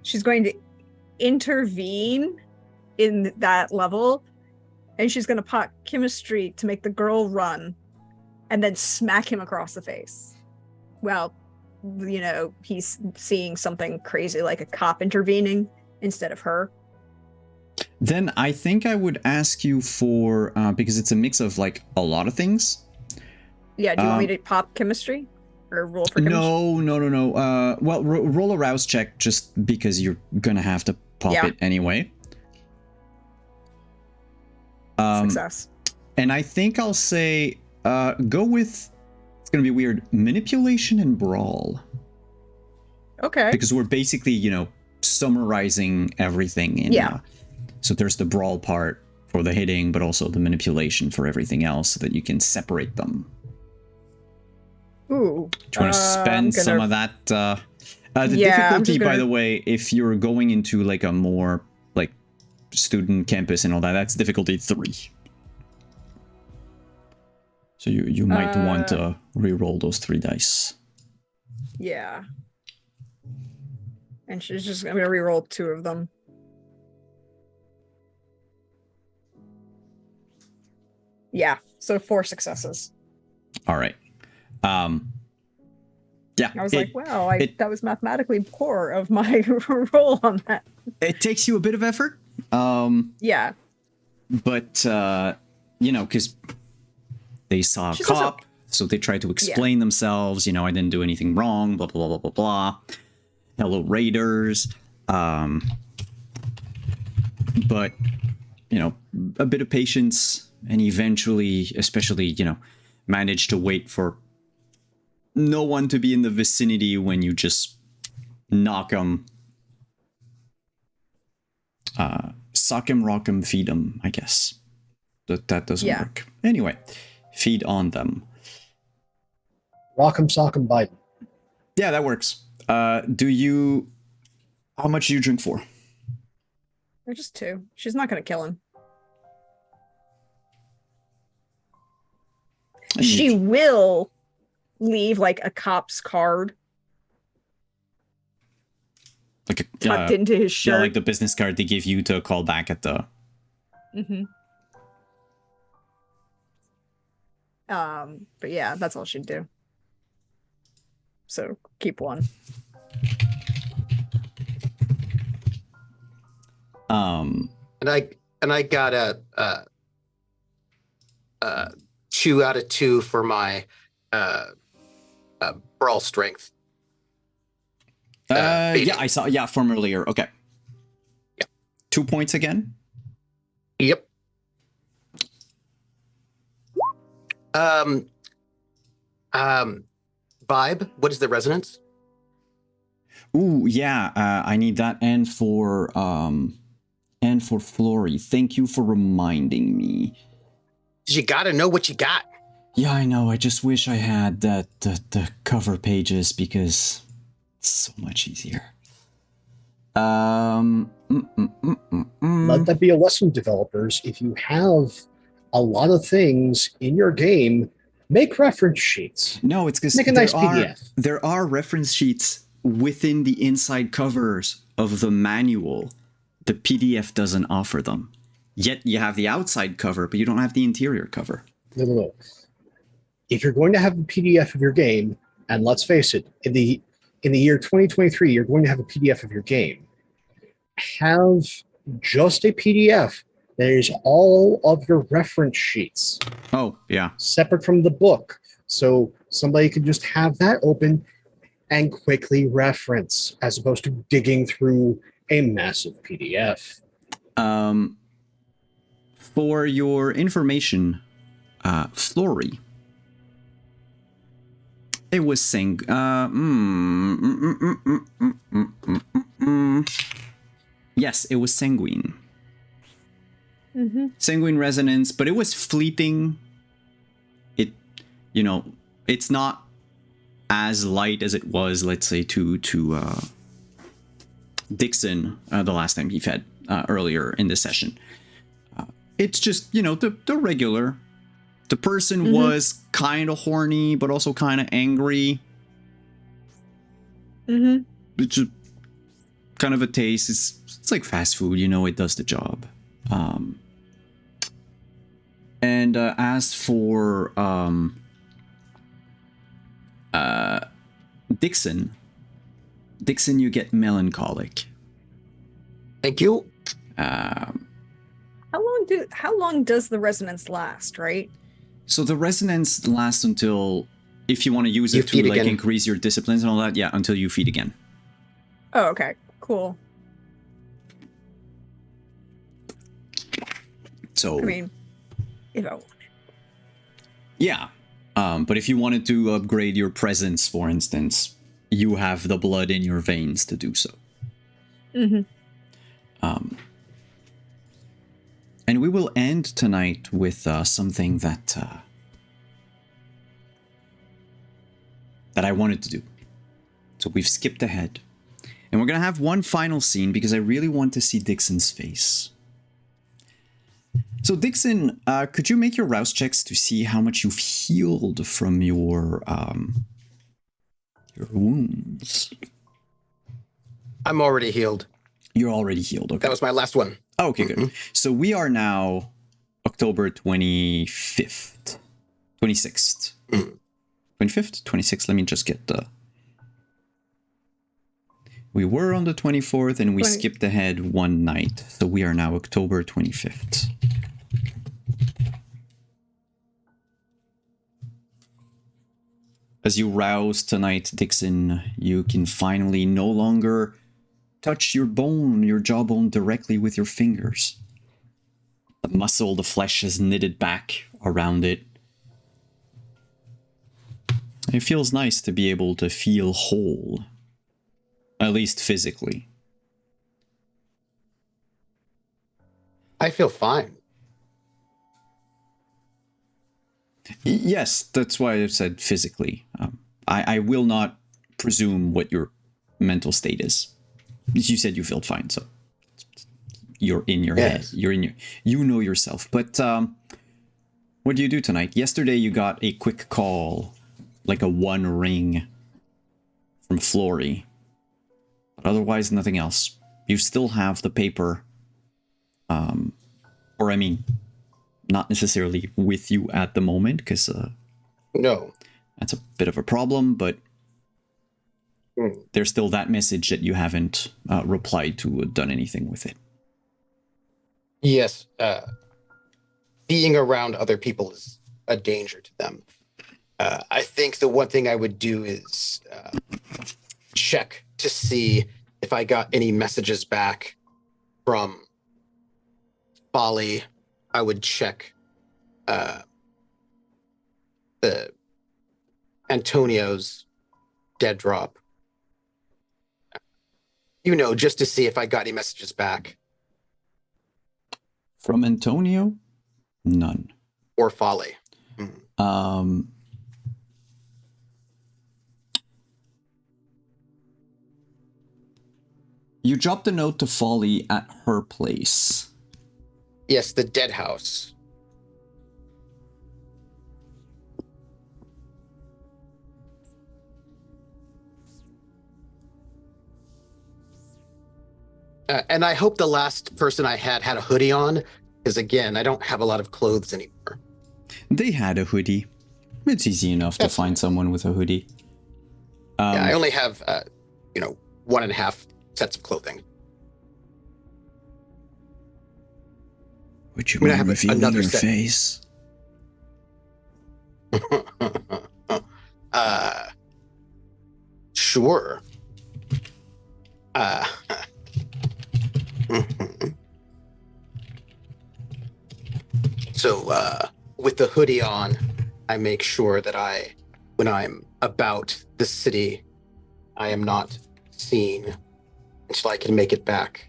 she's going to intervene in that level, and she's going to pop chemistry to make the girl run and then smack him across the face. Well, he's seeing something crazy like a cop intervening instead of her. Then I think I would ask you for, because it's a mix of like a lot of things. Yeah, do you want me to pop chemistry? Or roll for chemistry? No. Well, roll a rouse check just because you're going to have to pop it anyway. Success. And I think I'll say, go with, it's going to be weird, manipulation and brawl. Okay. Because we're basically, summarizing everything in. Yeah. So there's the brawl part for the hitting, but also the manipulation for everything else so that you can separate them. Ooh. Do you want to spend some of that? The difficulty, by the way, if you're going into like a more like student campus and all that, that's difficulty 3. So you might want to re-roll those 3 dice. Yeah. And she's just going to re-roll 2 of them. Yeah, so 4 successes. All right. Yeah. I was like, wow, that was mathematically poor of my roll on that. It takes you a bit of effort. Yeah. But, because they saw a cop, so they tried to explain themselves. I didn't do anything wrong, blah, blah, blah, blah, blah. Hello, Raiders. But, a bit of patience, and eventually, especially, managed to wait for no one to be in the vicinity when you just knock them. Sock 'em, rock 'em, feed 'em, I guess. That doesn't work. Anyway, feed on them. Rock 'em, sock 'em, Biden. Yeah, that works. How much do you drink for? Or just 2. She's not going to kill him. She will leave like a cop's card like tucked into his shirt. Yeah, like the business card they give you to call back at the. But yeah, that's all she'd do. So keep 1. And I got a 2 out of 2 for my brawl strength. Yeah, I saw. Yeah, from earlier. Okay. Yep. 2 points again. Yep. Vibe. What is the resonance? Ooh, yeah. I need that, and for Flory. Thank you for reminding me. You gotta know what you got. Yeah, I know. I just wish I had the cover pages because it's so much easier. Let that be a lesson, developers. If you have a lot of things in your game, make reference sheets. No, it's because make a nice PDF. There are reference sheets within the inside covers of the manual the PDF doesn't offer them. Yet you have the outside cover, but you don't have the interior cover. No. If you're going to have a PDF of your game, and let's face it, in the year 2023, you're going to have a PDF of your game. Have just a PDF that is all of your reference sheets Oh, yeah. separate from the book. So somebody could just have that open and quickly reference as opposed to digging through a massive PDF. For your information, Flory, it was saying, yes, it was sanguine. Mm-hmm. Sanguine resonance, but it was fleeting. It, it's not as light as it was, let's say, to Dixon the last time he fed earlier in the session. It's just, the regular. The person was kind of horny, but also kind of angry. Mm-hmm. It's just kind of a taste. It's like fast food, it does the job. And as for Dixon, you get melancholic. Thank you. How long does the resonance last, right? So the resonance lasts until, if you want to use You it to feed like again. increase your disciplines and all that, yeah, until you feed again. Oh, okay. Cool. So I mean, yeah. But if you wanted to upgrade your presence, for instance, you have the blood in your veins to do so. Mm-hmm. And we will end tonight with something that I wanted to do. So we've skipped ahead. And we're going to have one final scene because I really want to see Dixon's face. So Dixon, could you make your rouse checks to see how much you've healed from your wounds? I'm already healed. You're already healed, okay. That was my last one. Oh, okay, good. So we are now October 25th. 26th. 25th? 26th? Let me just get the... We were on the 24th and we skipped ahead one night. So we are now October 25th. As you rouse tonight, Dixon, you can finally no longer touch your jawbone directly with your fingers. The muscle, the flesh is knitted back around it. It feels nice to be able to feel whole. At least physically. I feel fine. Yes, that's why I said physically. I will not presume what your mental state is. You said you felt fine, so you're in your head. You know yourself. But what do you do tonight? Yesterday you got a quick call, like a one ring from Flory. But otherwise, nothing else. You still have the paper. Or I mean, not necessarily with you at the moment, because No. that's a bit of a problem, but there's still that message that you haven't replied to or done anything with it. Yes. Being around other people is a danger to them. I think the one thing I would do is check to see if I got any messages back from Folly. I would check the Antonio's dead drop. Just to see if I got any messages back. From Antonio? None. Or Folly. You dropped a note to Folly at her place. Yes, the dead house. And I hope the last person I had a hoodie on, because again, I don't have a lot of clothes anymore. They had a hoodie. It's easy enough to find someone with a hoodie. Yeah, I only have, 1.5 sets of clothing. Would you I mean, I mind have revealing another your set. face? Sure. So, with the hoodie on, I make sure that when I'm about the city, I am not seen until I can make it back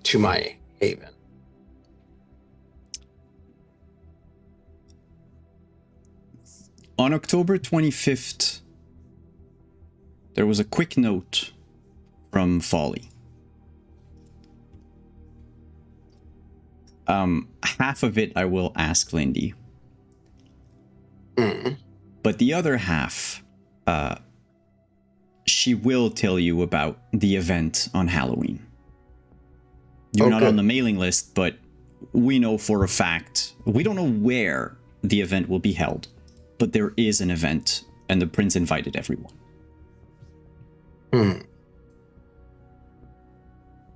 to my haven. On October 25th, there was a quick note from Folly. Half of it I will ask Lindy. But the other half, she will tell you about the event on Halloween. You're not on the mailing list, but we know for a fact, we don't know where the event will be held, but there is an event, and the prince invited everyone.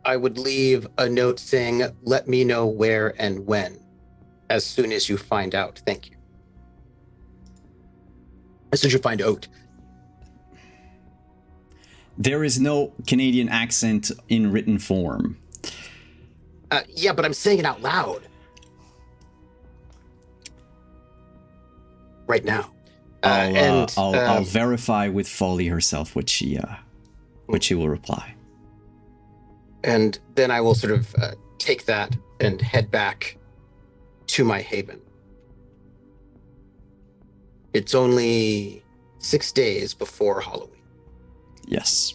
I would leave a note saying, let me know where and when, as soon as you find out. Thank you. As soon as you find out. There is no Canadian accent in written form. Yeah, but I'm saying it out loud. Right now. I'll verify with Folly herself what she will reply. And then I will sort of take that and head back to my haven. It's only 6 days before Halloween. Yes.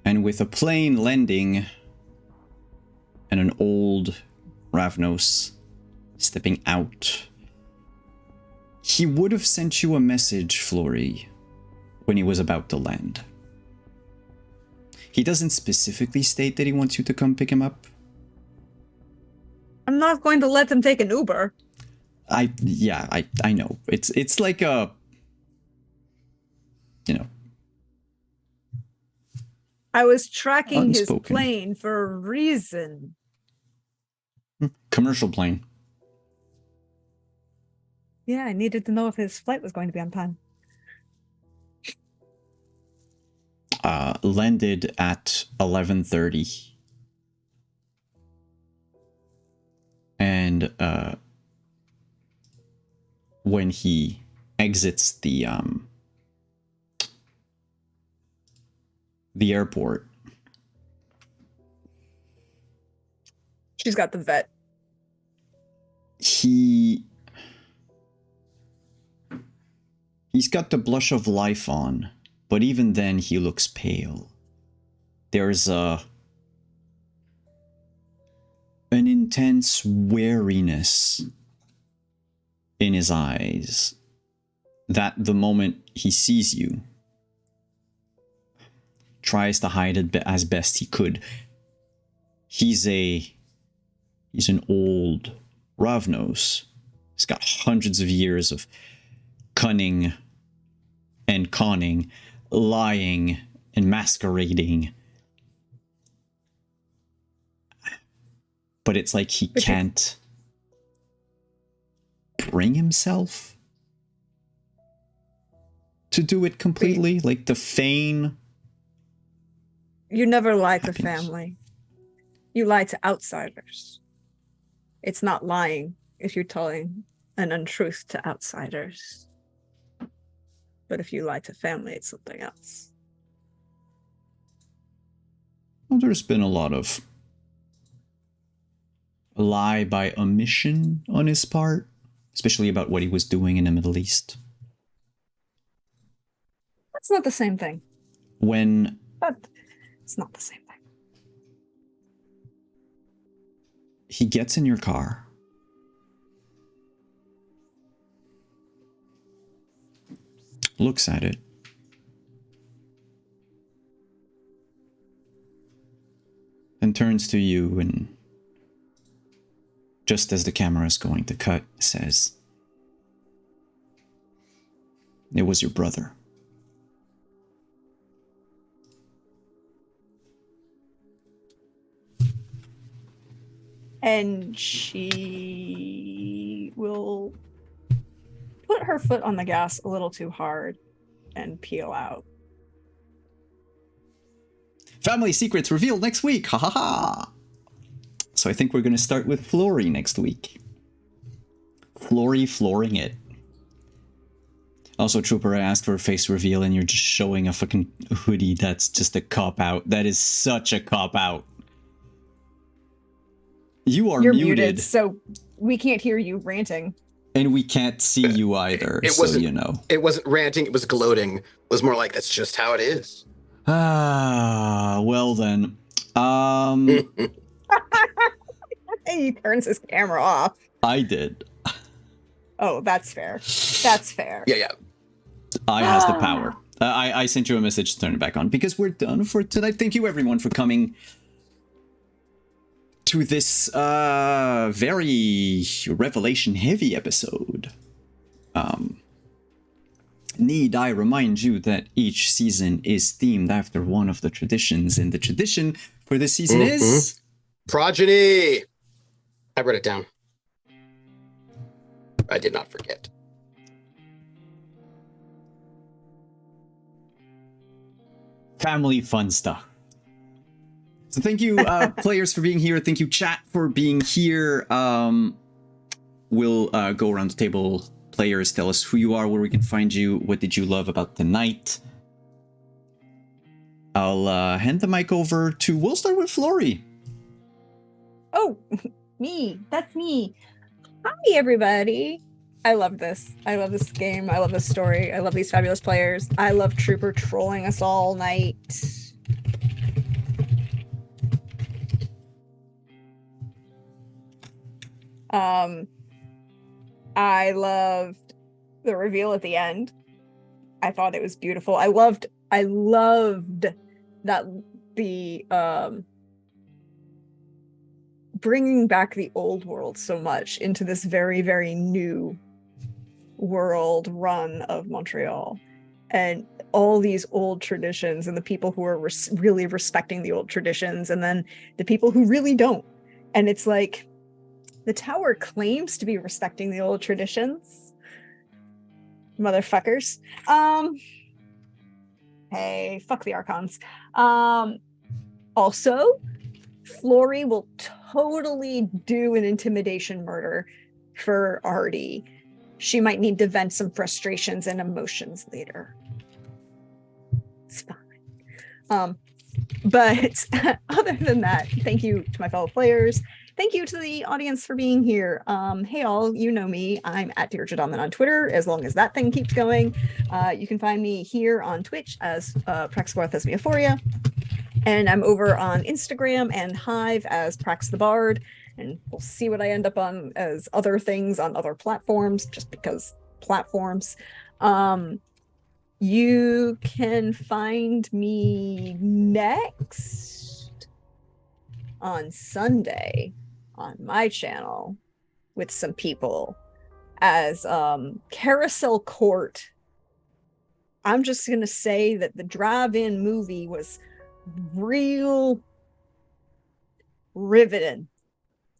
And with a plane landing and an old Ravnos stepping out, he would have sent you a message, Flory, when he was about to land. He doesn't specifically state that he wants you to come pick him up. I'm not going to let them take an Uber. I know. It's like a, I was tracking Unspoken. his plane for a reason. Commercial plane. Yeah, I needed to know if his flight was going to be on time. Landed at 11:30. And when he exits the airport, She's got the vet. he's got the blush of life on, but even then he looks pale. There's an intense wariness in his eyes that the moment he sees you tries to hide it as best he could. He's an old Ravnos. He's got hundreds of years of cunning and conning, lying and masquerading. But it's like he can't bring himself to do it completely. Like the feign. You never lie to happiness. family. You lie to outsiders. It's not lying if you're telling an untruth to outsiders. But if you lie to family, it's something else. Well, there's been a lot of lie by omission on his part, especially about what he was doing in the Middle East. That's not the same thing. When It's not the same thing. he gets in your car, looks at it, turns to you and just as the camera is going to cut, says, "It was your brother." And she will put her foot on the gas a little too hard and peel out. Family secrets revealed next week. Ha ha ha. So I think we're going to start with Flory next week. Flory flooring it. Also, Trooper, I asked for a face reveal and you're just showing a fucking hoodie. That's just a cop-out. That is such a cop-out. You're muted, so we can't hear you ranting. And we can't see you either, It so wasn't, you know. It wasn't ranting, it was gloating. It was more like, that's just how it is. Ah, well then. He turns his camera off. I did. Oh, that's fair. That's fair. Yeah. I has the power. I sent you a message to turn it back on because we're done for tonight. Thank you everyone for coming to this very revelation heavy episode. Need I remind you that each season is themed after one of the traditions, and the tradition for this season is Progeny. I wrote it down. I did not forget. family fun stuff. So thank you, players, for being here. Thank you, chat, for being here. We'll go around the table. Players, tell us who you are, where we can find you. What did you love about tonight? I'll hand the mic over to... We'll start with Flory. Oh, me. That's me. Hi, everybody. I love this. I love this game. I love this story. I love these fabulous players. I love Trooper trolling us all night. I loved the reveal at the end. I thought it was beautiful. I loved that the bringing back the old world so much into this very, very new world run of Montreal, and all these old traditions, and the people who are really respecting the old traditions, and then the people who really don't. And it's like, the tower claims to be respecting the old traditions. Motherfuckers. Hey, fuck the Archons. Also, Flory will totally do an intimidation murder for Artie. She might need to vent some frustrations and emotions later. It's fine. But other than that, thank you to my fellow players. Thank you to the audience for being here. Hey all, you know me. I'm at Deirdre Dominant on Twitter, as long as that thing keeps going. You can find me here on Twitch as Praxagorathesmiophoria. And I'm over on Instagram and Hive as Prax the Bard. And we'll see what I end up on as other things on other platforms, just because platforms. You can find me next on Sunday on my channel with some people as Carousel Court. I'm just gonna say that the drive-in movie was real riveting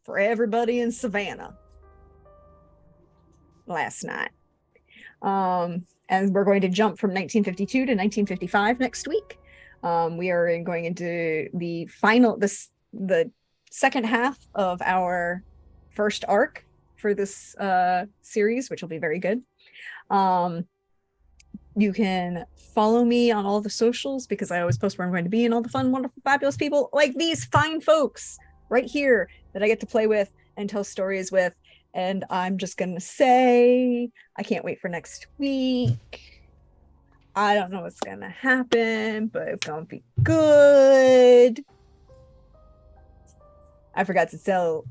for everybody in Savannah last night. And we're going to jump from 1952 to 1955 next week. We are going into the second half of our first arc for this series, which will be very good. You can follow me on all the socials because I always post where I'm going to be, and all the fun, wonderful, fabulous people like these fine folks right here that I get to play with and tell stories with. And I'm just gonna say, I can't wait for next week. I don't know what's gonna happen, but it's gonna be good. I forgot to tell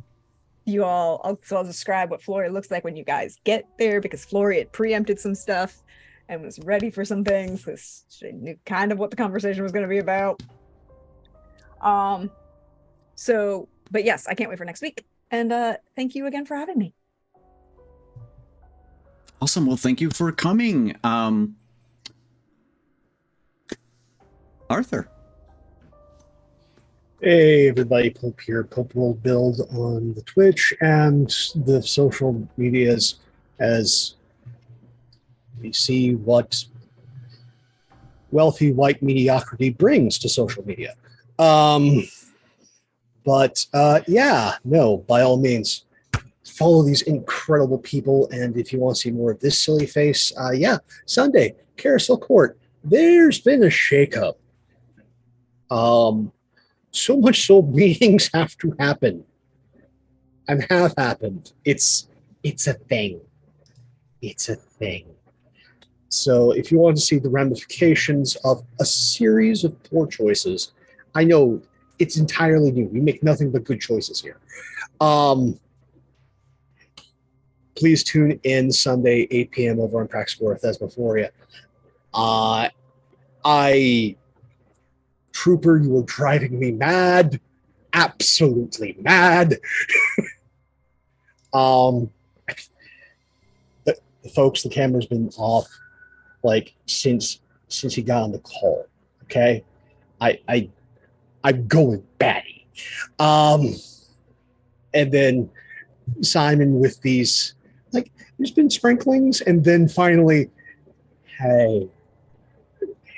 you all, so I'll describe what Flory looks like when you guys get there, because Flory had preempted some stuff and was ready for some things because she knew kind of what the conversation was going to be about. So, but yes, I can't wait for next week. And thank you again for having me. Awesome. Well, thank you for coming. Arthur. Hey everybody, Pope here. Pope will build on the Twitch and the social medias as we see what wealthy white mediocrity brings to social media. Yeah, no, by all means, follow these incredible people. And if you want to see more of this silly face, Sunday, Carousel Court. There's been a shakeup. So much so meetings have to happen and have happened. It's a thing. It's a thing. So if you want to see the ramifications of a series of poor choices, I know it's entirely new. We make nothing but good choices here. Please tune in Sunday, 8 p.m. over on Praxcore Thesmophoria. Trooper, you were driving me mad. Absolutely mad. The folks, the camera's been off like since he got on the call. Okay. I'm going batty. And then Simon with these, like, there's been sprinklings, and then finally, hey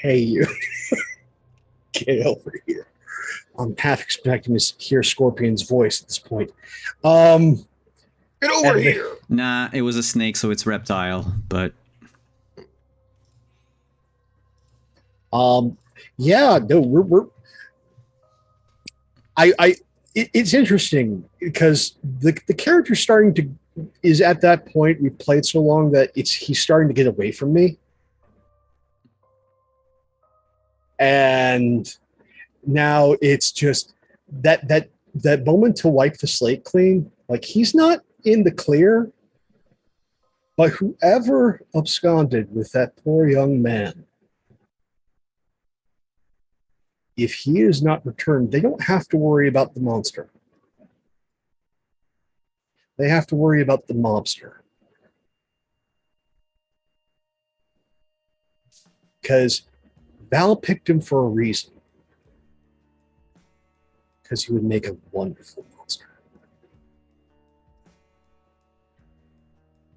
you. Get over here. I'm half expecting to hear Scorpion's voice at this point. Get over here. Nah, it was a snake, so it's reptile, but yeah, no, we're it's interesting because the character is at that point. We've played so long that he's starting to get away from me. And now it's just that moment to wipe the slate clean. Like, he's not in the clear, but whoever absconded with that poor young man, if he is not returned, they don't have to worry about the monster. They have to worry about the mobster. Because Val picked him for a reason. Because he would make a wonderful monster.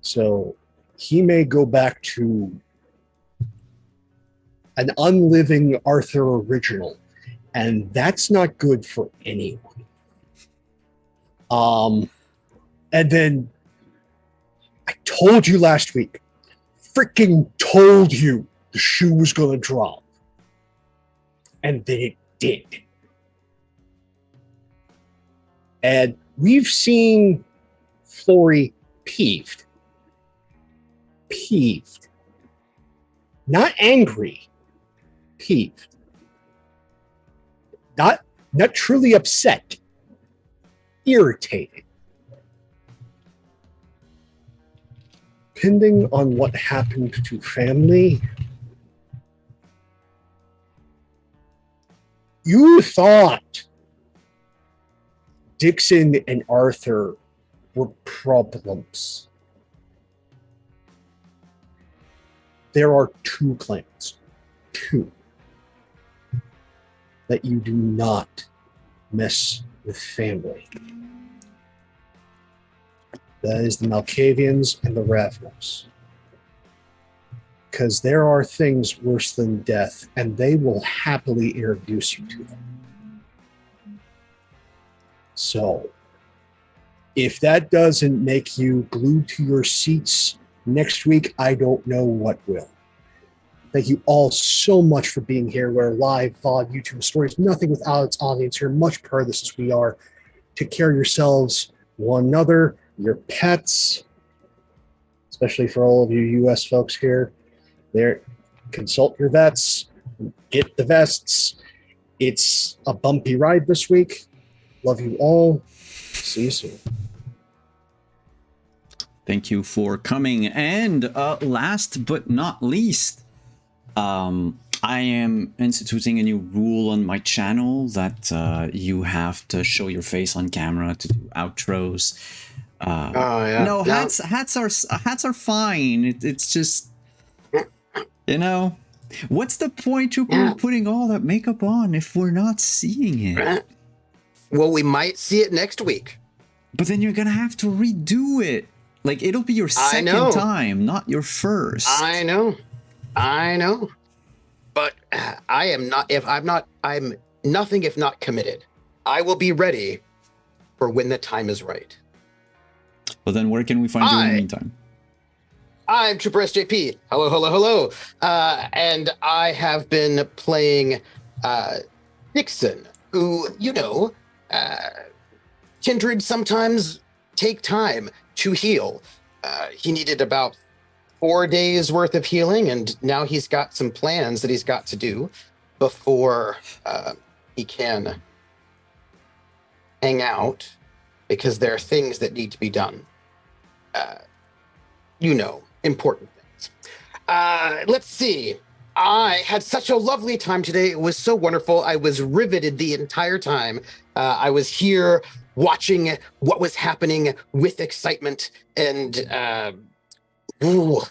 So he may go back to an unliving Arthur original, and that's not good for anyone. And then I told you last week, freaking told you the shoe was going to drop. And then it did. And we've seen Flory peeved. Peeved. Not angry. Peeved. Not truly upset. Irritated. Depending on what happened to family, you thought Dixon and Arthur were problems. There are two clans. Two. That you do not mess with family. That is the Malkavians and the Ravnos. Because there are things worse than death, and they will happily introduce you to them. So, if that doesn't make you glued to your seats next week, I don't know what will. Thank you all so much for being here. We're live, VOD, YouTube stories, nothing without its audience here. Much per this as we are. Take care of yourselves, one another, your pets, especially for all of you U.S. folks here. There, consult your vets, get the vests. It's a bumpy ride this week. Love you all. See you soon. thank you for coming. And last but not least, I am instituting a new rule on my channel that you have to show your face on camera to do outros. Yeah. No, hats are fine. It's just, you know, what's the point of putting all that makeup on if we're not seeing it? Well, we might see it next week. But then you're gonna have to redo it. Like, it'll be your second time, not your first. I know. But I'm nothing if not committed. I will be ready for when the time is right. Well, then where can we find you in the meantime? I'm Trooper SJP. Hello. And I have been playing Dixon, who, kindred sometimes take time to heal. He needed about 4 days worth of healing, and now he's got some plans that he's got to do before he can hang out, because there are things that need to be done. Important things. Let's see. I had such a lovely time today. It was so wonderful. I was riveted the entire time. I was here watching what was happening with excitement. And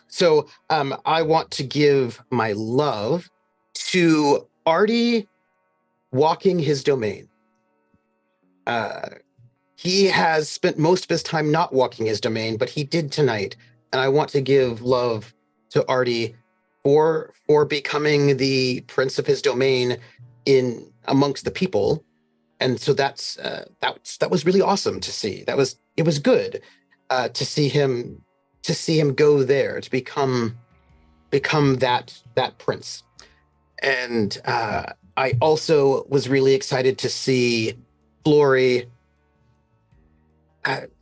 so I want to give my love to Artie walking his domain. He has spent most of his time not walking his domain, but he did tonight. And I want to give love to Artie for becoming the prince of his domain in amongst the people. And so that was really awesome to see. It was good to see him go there to become that prince. And I also was really excited to see Flory.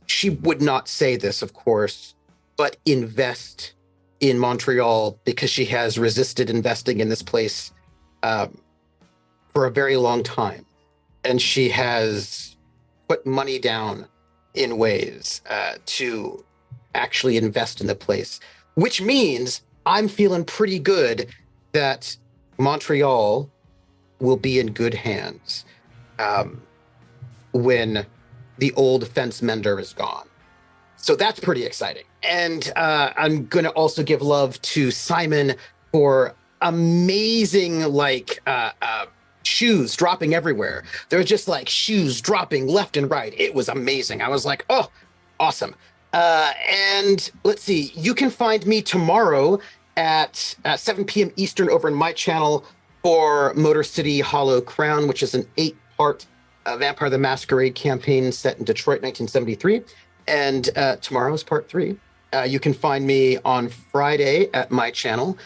She would not say this, of course, but invest in Montreal because she has resisted investing in this place for a very long time. And she has put money down in ways to actually invest in the place, which means I'm feeling pretty good that Montreal will be in good hands when the old fence mender is gone. So that's pretty exciting. And I'm going to also give love to Simon for amazing, shoes dropping everywhere. There were just shoes dropping left and right. It was amazing. I was like, oh, awesome. And let's see, you can find me tomorrow at 7 p.m. Eastern over in my channel for Motor City Hollow Crown, which is an 8-part Vampire the Masquerade campaign set in Detroit, 1973. And tomorrow is part 3. You can find me on Friday at my channel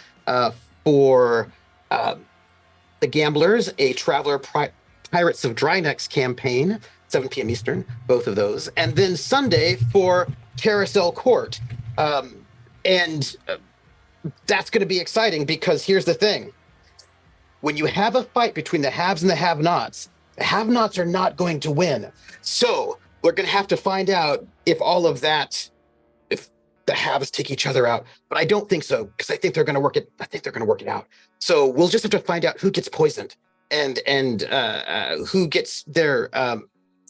for The Gamblers, a Traveler Pirates of Drynecks campaign, 7 p.m. Eastern, both of those. And then Sunday for Carousel Court. And that's going to be exciting because here's the thing. When you have a fight between the haves and the have-nots are not going to win. So we're going to have to find out if the haves take each other out. But I don't think so, because I think they're going to work it out. So we'll just have to find out who gets poisoned and who gets their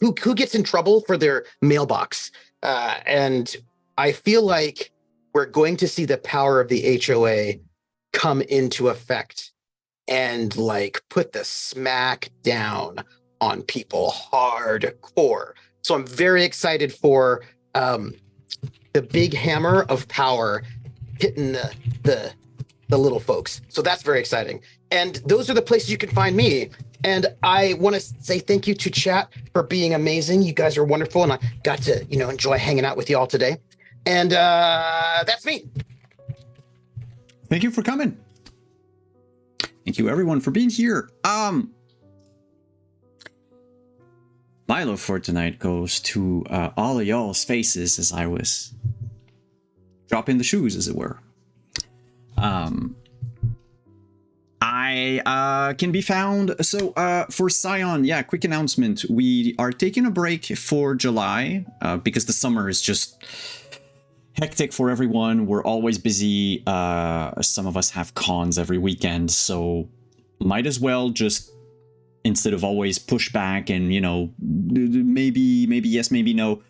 who gets in trouble for their mailbox. And I feel like we're going to see the power of the HOA come into effect and put the smack down on people hardcore. So I'm very excited for the big hammer of power hitting the little folks. So that's very exciting. And those are the places you can find me. And I want to say thank you to chat for being amazing. You guys are wonderful, and I got to enjoy hanging out with you all today. And that's me. Thank you for coming. Thank you everyone for being here. My love for tonight goes to all of y'all's faces as I was dropping the shoes, as it were. I can be found. So for Scion, yeah, quick announcement. We are taking a break for July because the summer is just hectic for everyone. We're always busy. Some of us have cons every weekend, so might as well just, instead of always push back and, maybe yes, maybe no,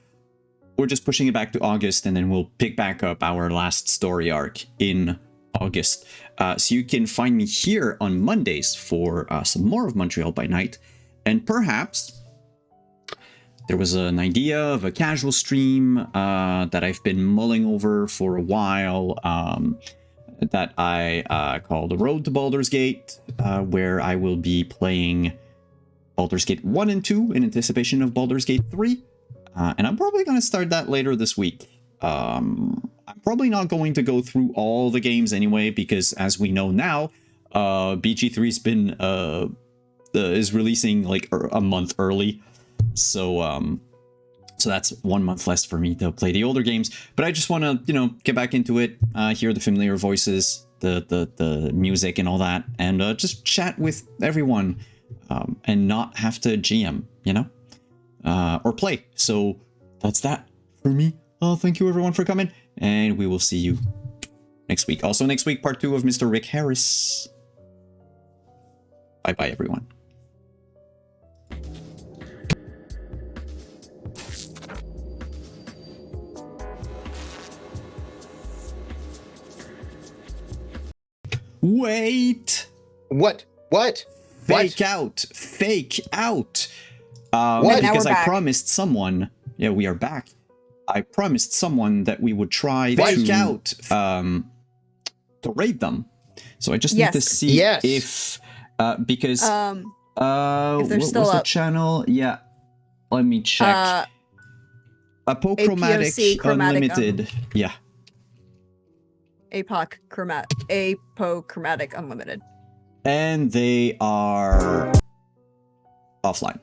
we're just pushing it back to August, and then we'll pick back up our last story arc in August. So you can find me here on Mondays for some more of Montreal by Night, and perhaps there was an idea of a casual stream that I've been mulling over for a while, that I call The Road to Baldur's Gate, where I will be playing Baldur's Gate 1 and 2 in anticipation of Baldur's Gate 3. And I'm probably going to start that later this week. I'm probably not going to go through all the games anyway, because as we know now, BG3's been is releasing like a month early. So that's 1 month less for me to play the older games. But I just want to, get back into it, hear the familiar voices, the music and all that, and just chat with everyone, and not have to GM, or play. So that's that for me. Thank you everyone for coming, and we will see you next week. Also next week, part 2 of Mr. Rick Harris. Bye bye everyone. Wait! What? Fake out. What? Because I back. promised someone. Yeah, we are back. I promised someone that we would try to raid them. So I just need to see if because if they're what still was the up. channel? Yeah, let me check. Apochromatic chromatic, Unlimited. Yeah. Apochromatic Unlimited. And they are offline.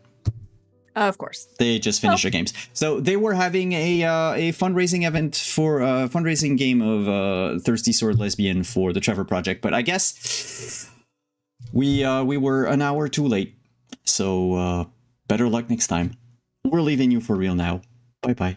Of course. They just finished their games. So they were having a fundraising event for a fundraising game of Thirsty Sword Lesbian for the Trevor Project. But I guess we were an hour too late. So better luck next time. We're leaving you for real now. Bye-bye.